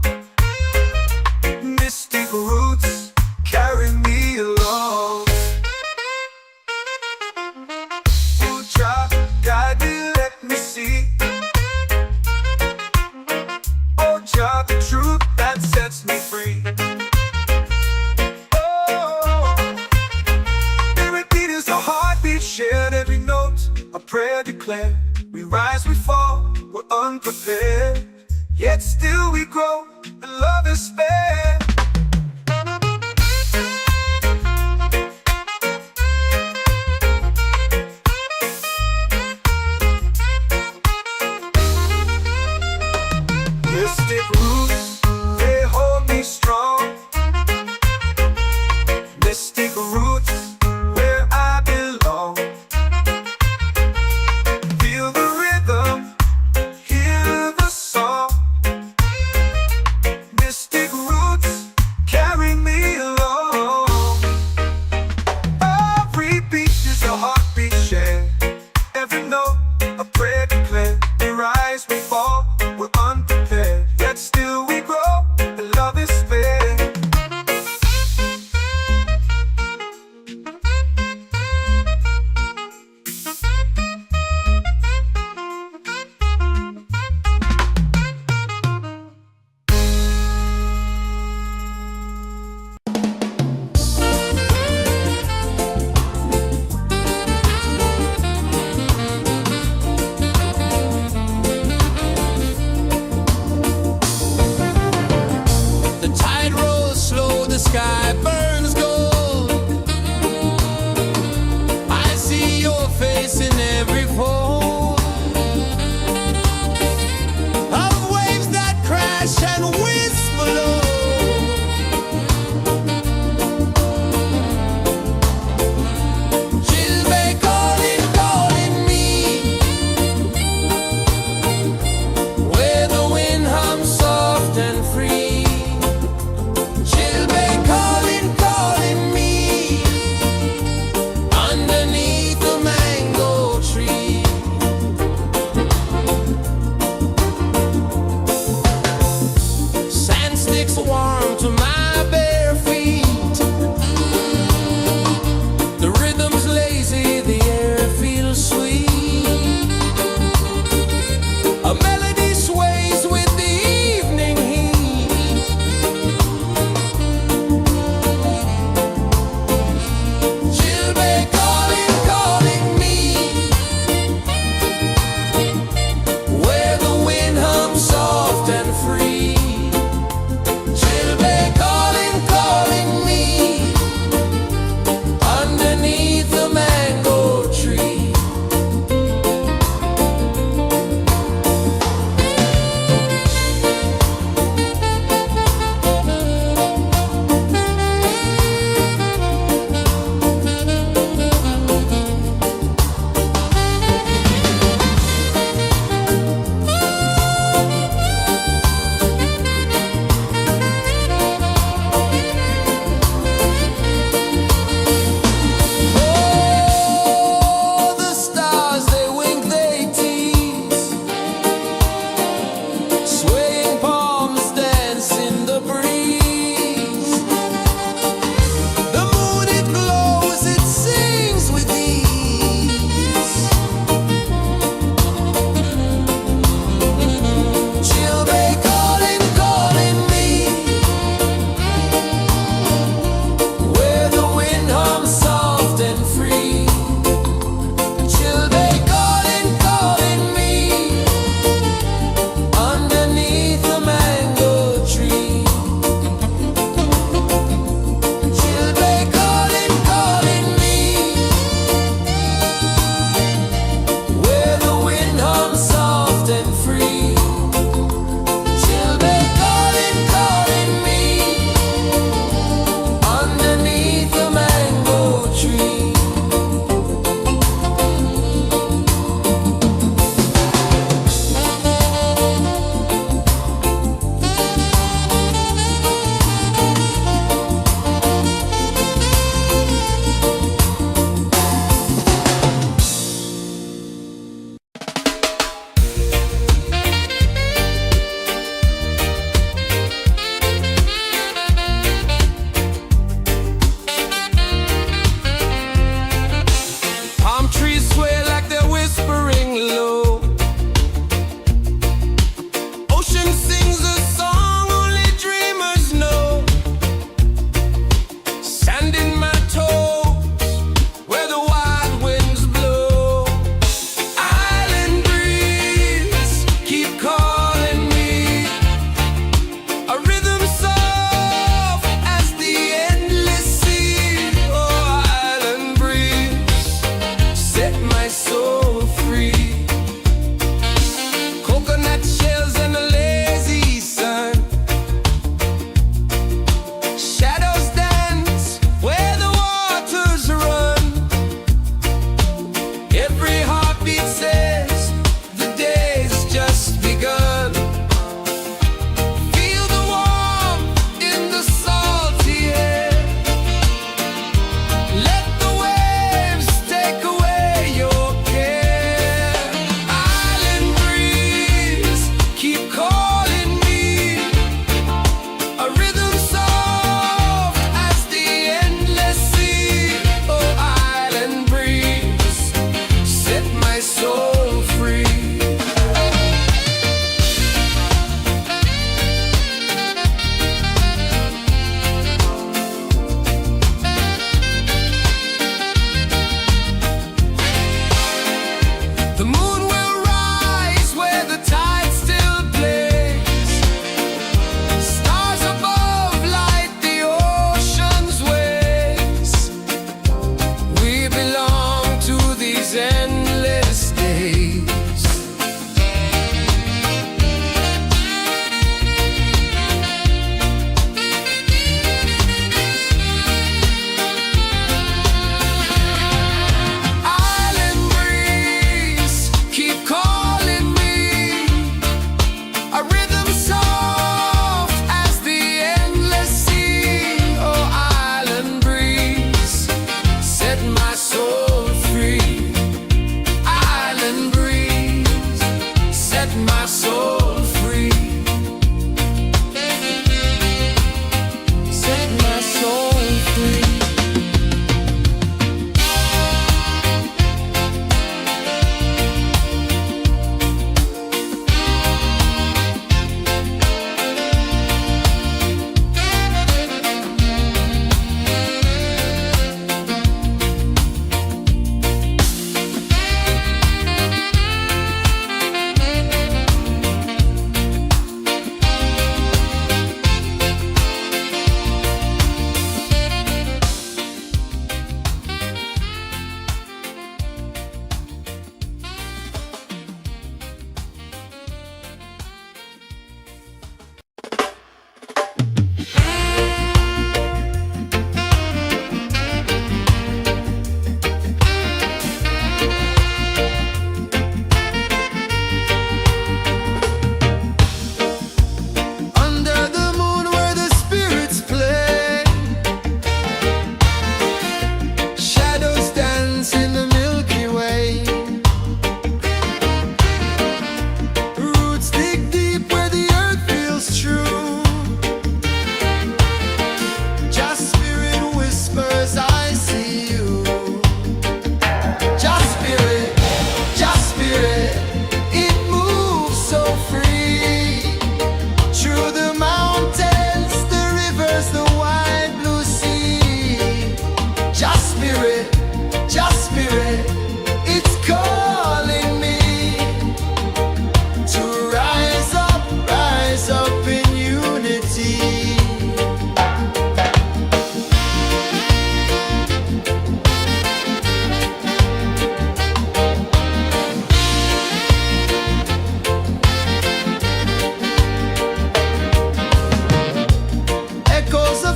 Mystic roots, carry me along. Oh, child, guide me, let me see. Oh, child, the truth that sets me free. Oh, every beat is a heartbeat shared, every note a prayer declared. We rise, we fall, we're unprepared, yet still we grow, and love is spared. Mystic roots, they hold me strong. Mystic roots, where I belong. Feel the rhythm, hear the song. Mystic roots, carry me along. Every beat is a heartbeat shared, every note a prayer declared. We rise, we fall, we're unprepared, yet still we grow, and love is fair. The tide rolls slow, the sky burns gold. I see your face in every fold of waves that crash and whisper low. She'll be calling me, where the wind hums soft and free. She'll be calling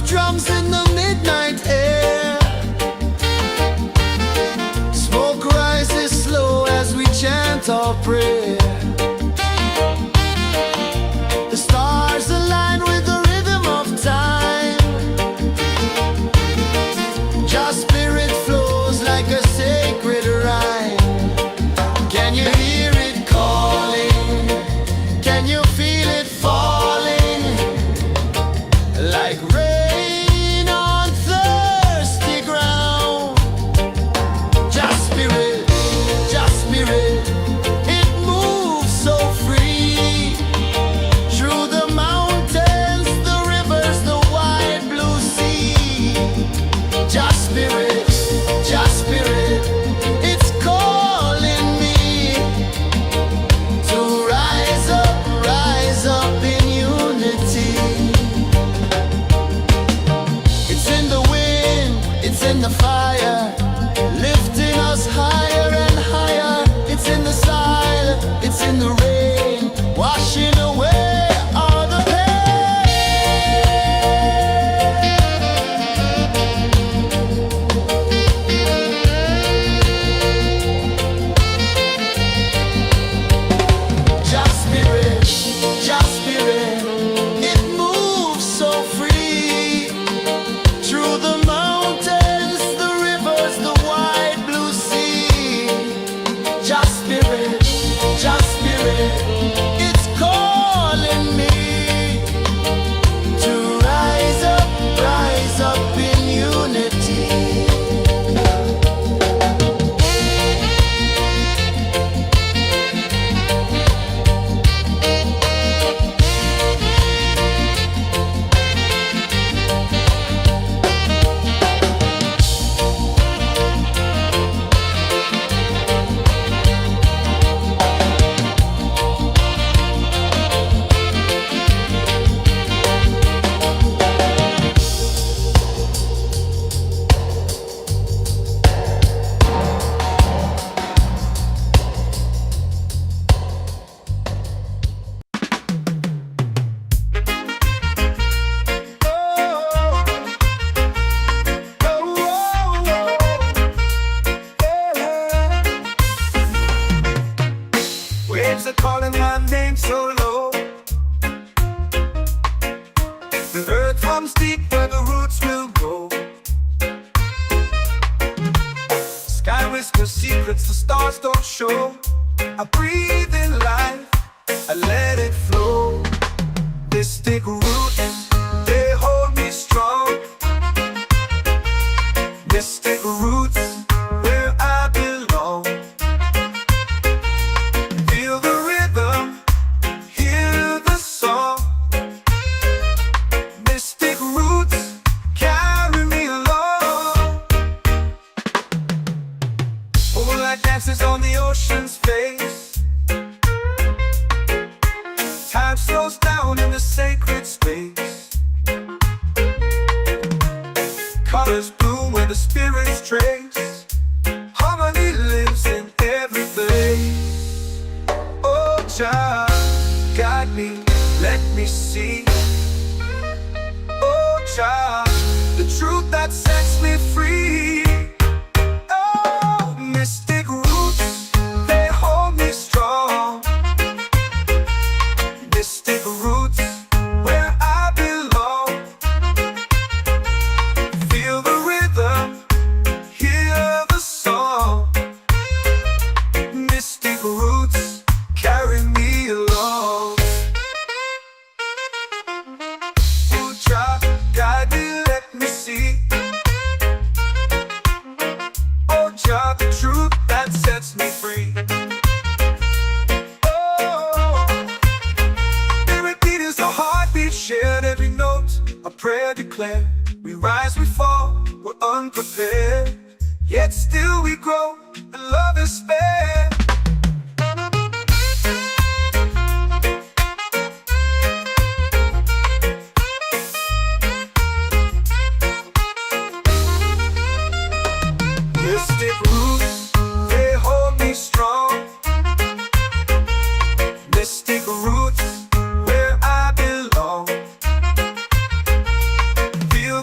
of drums in the midnight air. Smoke rises slow as we chant our prayer. The stars align with the rhythm of time. Just spirit flows like a sacred rhyme. Can you hear it calling? Can you feel it falling? Like rain on thirsty ground. Just spirit, it moves so free. Through the mountains, the rivers, the wide blue sea. Just spirit, it's calling me to rise up in unity. It's in the wind, it's in the fire, lifting us higher and higher. It's in the silence, it's in the rain, washing away all the Just spirit, it moves so free. Through the mountains, the rivers, the wide blue sea. Just spirit, it's calling me to rise up in unity. Waves are calling my name so low. The earth runs deep where the roots will grow. Sky whispers secrets the stars don't show. I breathe in life, I let it flow. Mystic roots, they hold me strong. Mystic roots, where I belong. Feel the rhythm, hear the song. Mystic roots, carry me along. Moonlight dances on the ocean's face. Time slows down in the sacred space. Colors bloom where the spirits trace. Harmony lives in every place. Oh, child, guide me, let me see. Oh, child, the truth that sets me free. Oh, mystic roots, they hold me strong. Mystic roots, where I belong. Feel the rhythm, hear the song. Mystic roots, carry me along. Oh, child, guide me, let me see. Oh, child, the truth that sets me free. Oh, every beat is a heartbeat shared, every note a prayer declared. We rise, we fall, we're unprepared, yet still we grow, and love is spared. Mystic roots, they hold me strong. Mystic roots, where I belong. Feel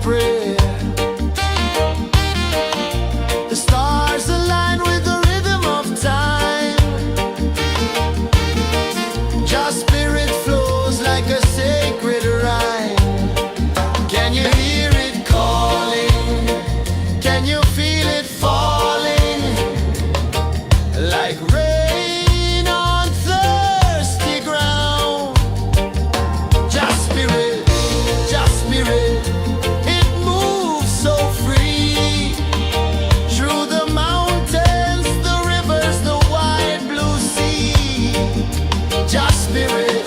prayer. The stars align with the rhythm of time. Your spirit flows like a sacred rhyme. Can you hear it calling? Can you feel it falling? Like rain on thirsty ground. Just spirit, it moves so free. Through the mountains, the rivers, the wide blue sea. Just spirit,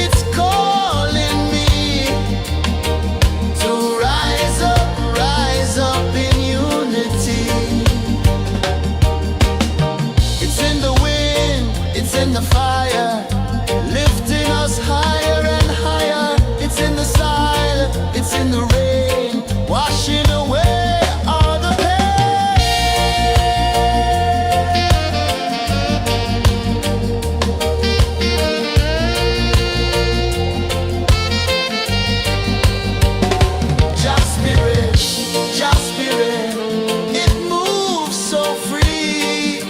it's calling me to rise up in unity. It's in the wind, it's in the fire, lifting us higher and higher. It's in the silence, it's in the rain, washing away all the Just spirit, it moves so free.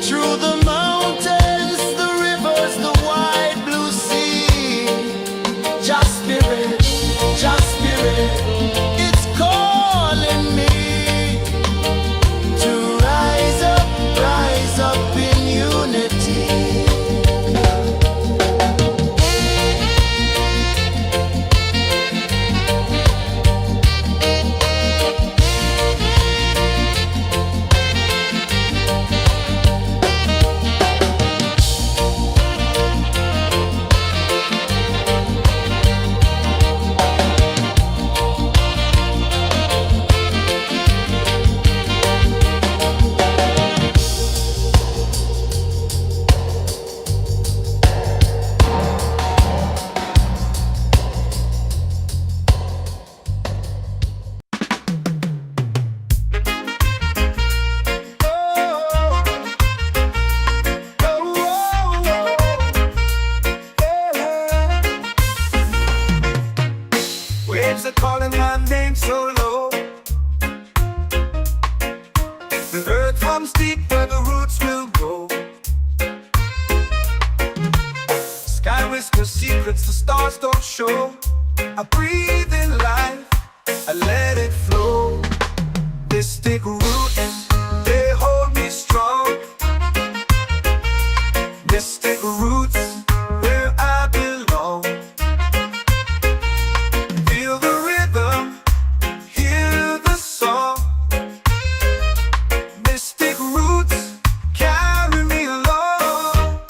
Through the mountains, the rivers, the wide blue sea. Just spirit, it's calling me to rise up in unity. Waves are calling my name so low. The earth comes deep where the roots will grow. Sky whispers secrets the stars don't show. I breathe in life, I let it flow. This thick root, they hold me strong. Mystic roots, where I belong. Feel the rhythm, hear the song. Mystic roots, carry me along.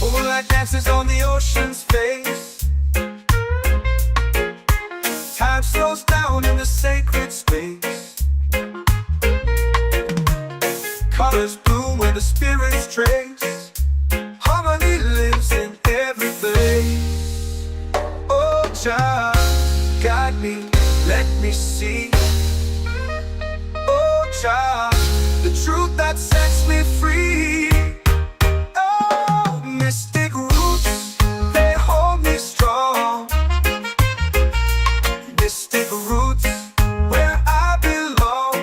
Moonlight dances on the ocean's face. Time slows down in the sacred space. Colors bloom where the spirits trace. Harmony lives in every place. Oh, child, guide me, let me see. Oh, child, the truth that sets me free. Oh, mystic roots, they hold me strong. Mystic roots, where I belong.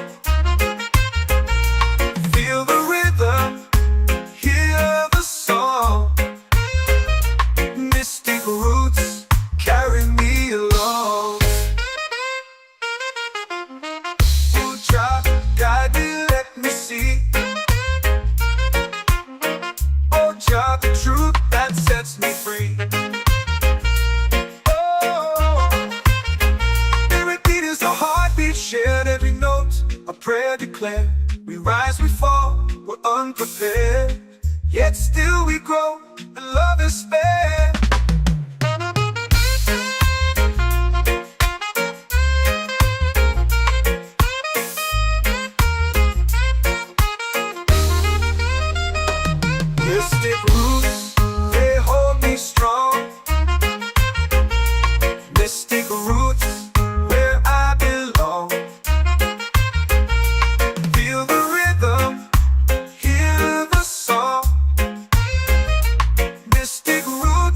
Feel the rhythm, hear the song. Mystic roots, carry me along. Oh, child, guide me, let me see. Oh, child, the truth that sets me free. Oh, spirit beat is a heartbeat, shared every note. A prayer declared. We rise, we fall, we're unprepared. Yet still we grow, and love is spared. Mystic roots, they hold me strong. Mystic roots, where I belong. Feel the rhythm, hear the song. Mystic roots.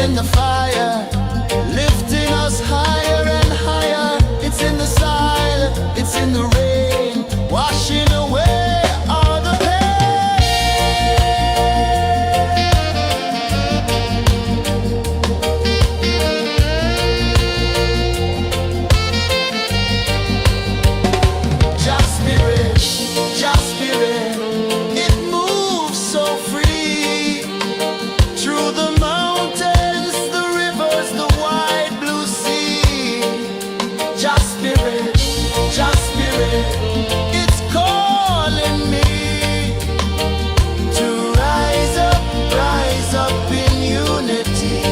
in the fire, lifting us higher and higher. It's in the silence, it's in the rain, washing away all the Just spirit, just spirit, it moves so free through the mountains, the rivers, the wide blue sea. Just spirit, it's calling me to rise up in unity.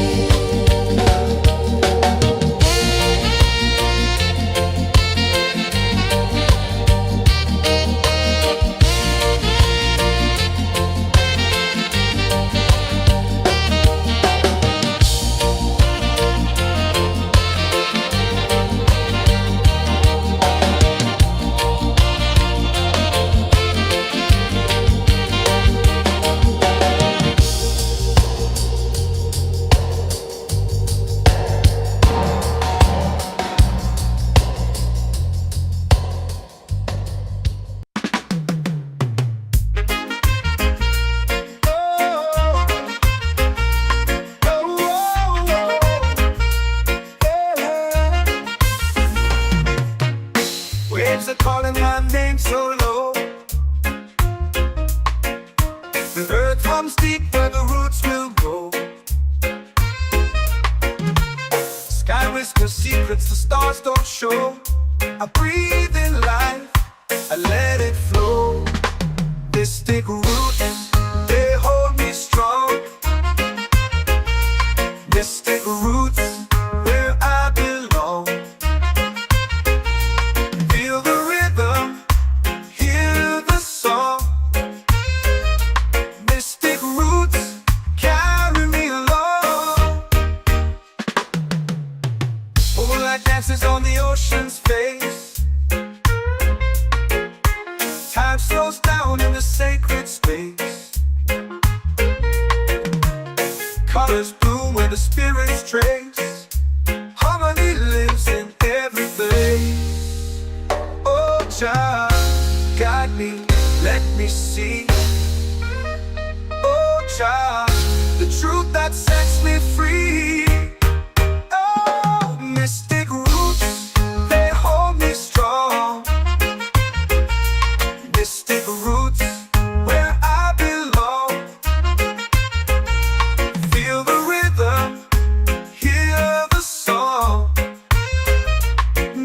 Waves are calling my name so low. The earth comes deep where the roots will grow. Sky whispers secrets the stars don't show. I breathe in life, I let it flow. Mystic roots, they hold me strong. Mystic roots, where I belong. Feel the rhythm, hear the song. Mystic roots, carry me along. Moonlight dances on the ocean's face. Time slows down in the sacred space. Colors bloom where the spirits trace. Harmony lives in every place. Oh, child, guide me, let me see. Oh, child, the truth that sets me free. Oh, mystic roots, they hold me strong. Mystic roots, where I belong. Feel the rhythm, hear the song.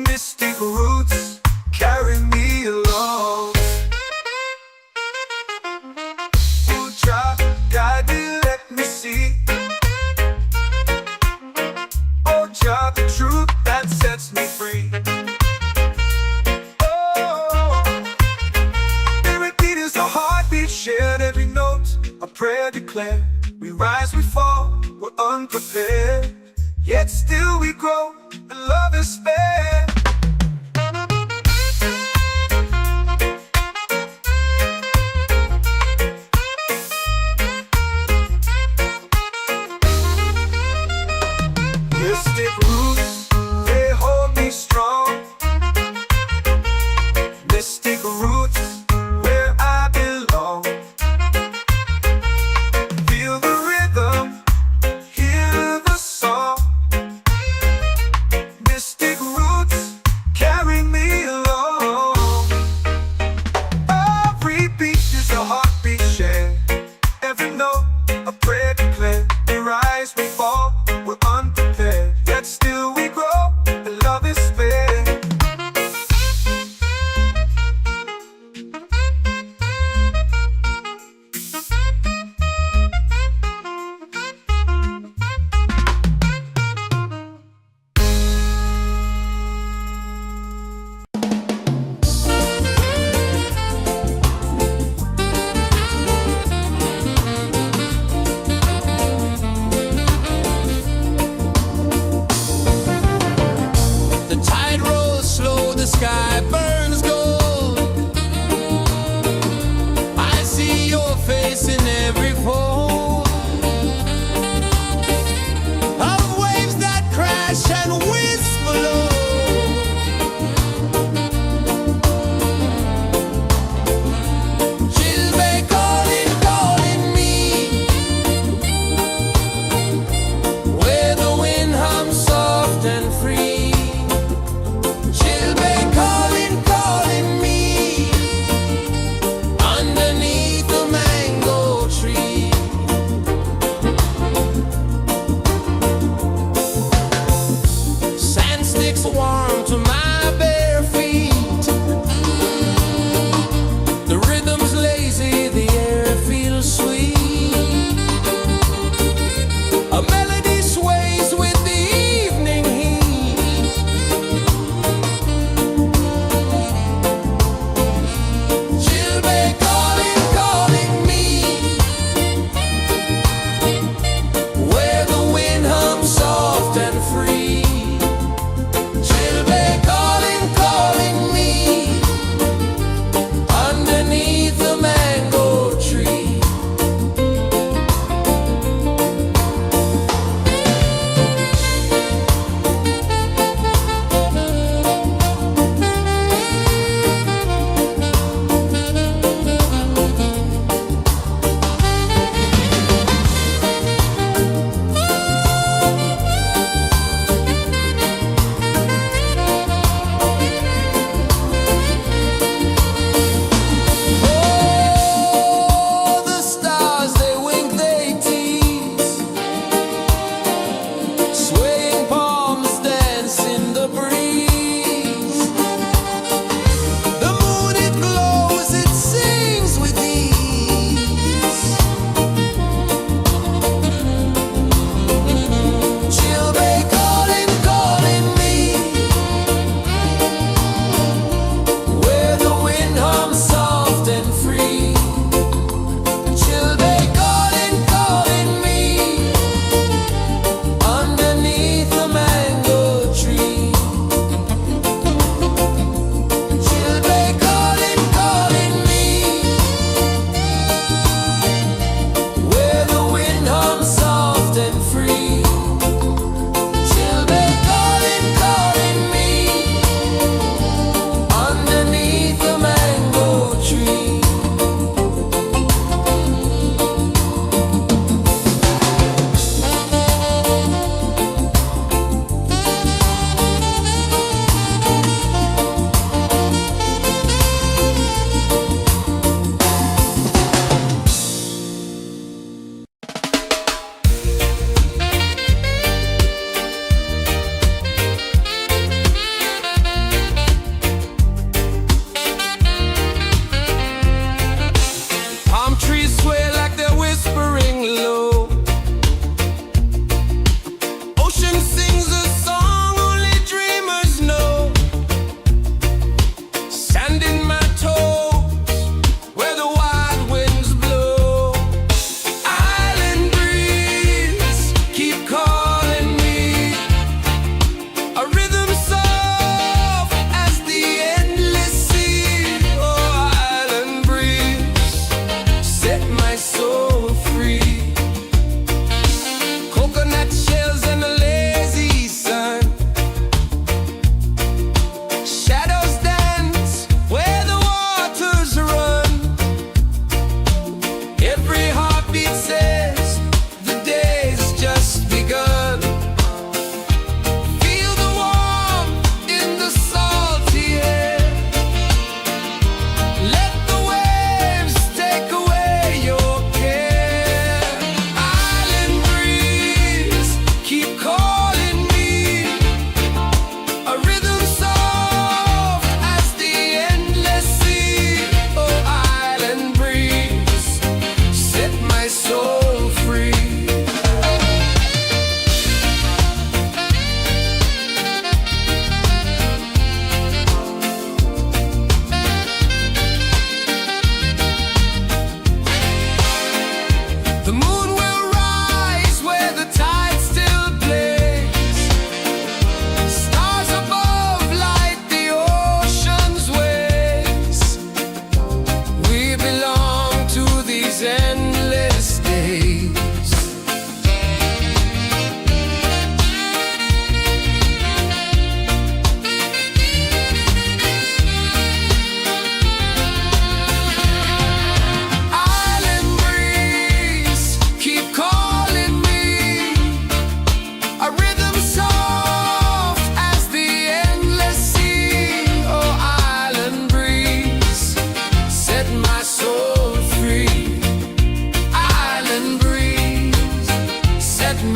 Mystic roots, carry me along. Oh, child, guide me, let me see. Oh, child, the truth that sets me free. Oh, every beat is a heartbeat shared, every note a prayer declared. We rise, we fall, we're unprepared, yet still we grow, and love is spared. Mystic roots, they hold me strong. Mystic roots, where I belong. Feel the rhythm, hear the song. Mystic roots, carry me along. Every beat is a heartbeat shared, every note a prayer declared. We rise, we fall, we're unprepared, yet still we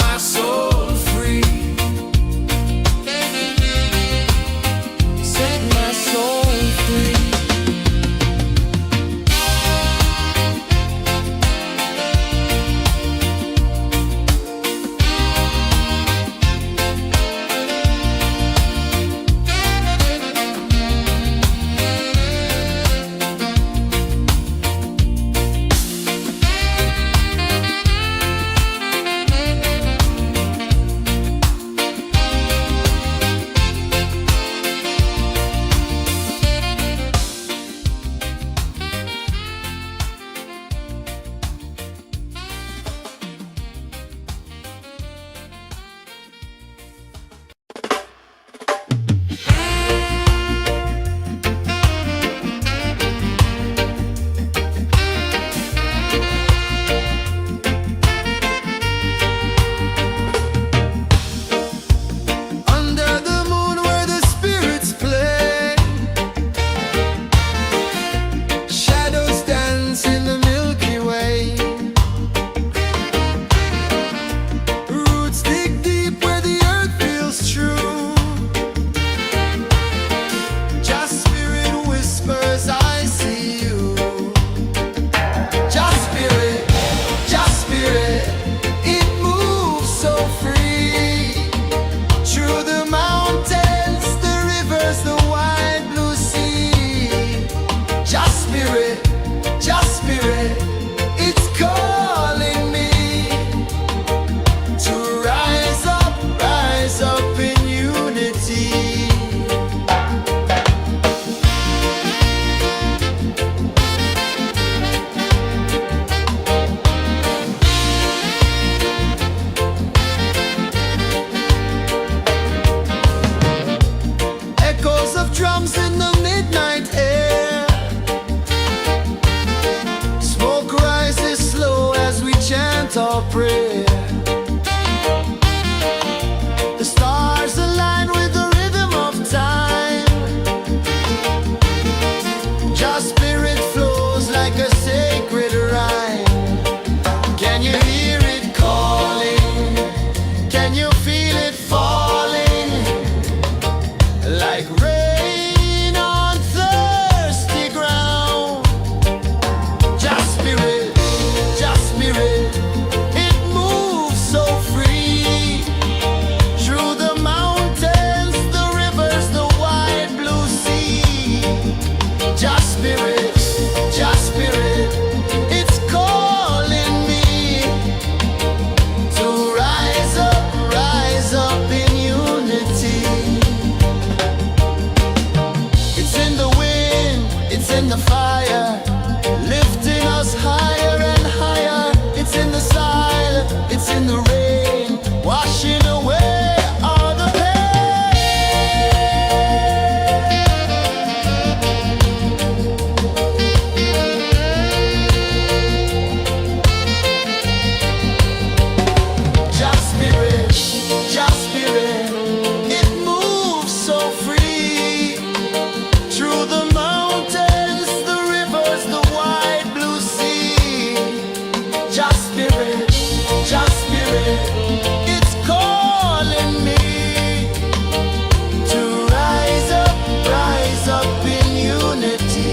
my soul free. Set my soul free. Under the moon where the spirits play, shadows dance in the Milky Way. Roots dig deep where the earth feels true. Just spirit whispers, I see you. Just spirit, it moves so free. Through the mountains, the rivers, the wide blue sea. Just spirit, it's calling me to rise up in unity. Echoes of drums in the midnight air. Smoke rises slow as we chant our prayer. The stars align with the rhythm of time. Just spirit flows like a sacred rhyme. Can you hear it calling? Can you feel it falling? Like rain on thirsty ground. Just spirit, it moves so free. Through the mountains, the rivers, the wide blue sea. Just spirit, it's calling me to rise up in unity. It's in the wind, it's in the fire, lifting us higher and higher. It's in the silence, it's in the rain, washing away all the pain. Just spirit, it moves so free. Through the mountains, the rivers, the wide blue sea. Just spirit, it's calling me to rise up in unity.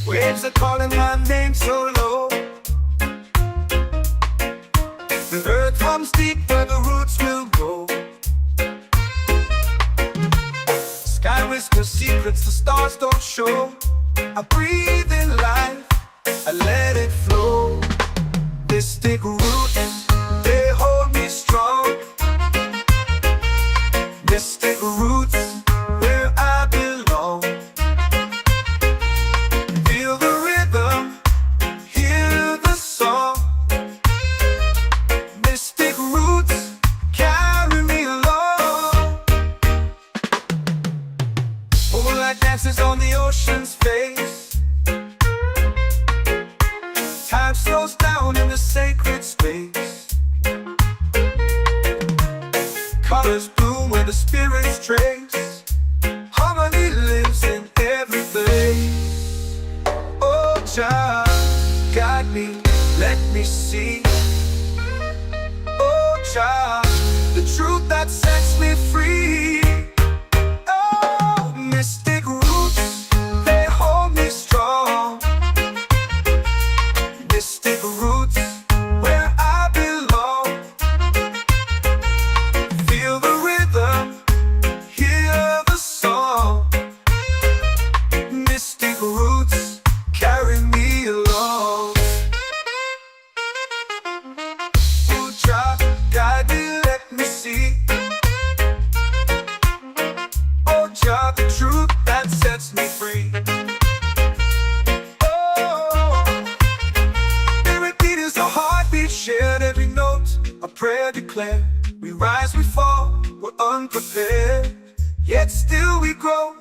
Waves are calling my name so low. The earth hums deep where the roots will go. Sky whispers secrets the stars don't show. I breathe in life, I I let it flow. Mystic roots, they hold me strong. Mystic roots, where I belong. Feel the rhythm, hear the song. Mystic roots, carry me along. Moonlight dances on the ocean's face. Time slows down in the sacred space. Colors bloom where the spirits trace. Harmony lives in every place. Oh, child, guide me, let me see. Oh, child, the truth that sets me free. Oh, mystic roots, they hold me strong. Mystic roots, where I belong. Feel the rhythm, hear the song. Mystic roots, carry me along. Oh, child, guide me, let me see. Oh, child, the truth that sets me free. Oh, every beat is a heartbeat shared, every note a prayer declared. We rise, we fall, we're unprepared, yet still we grow.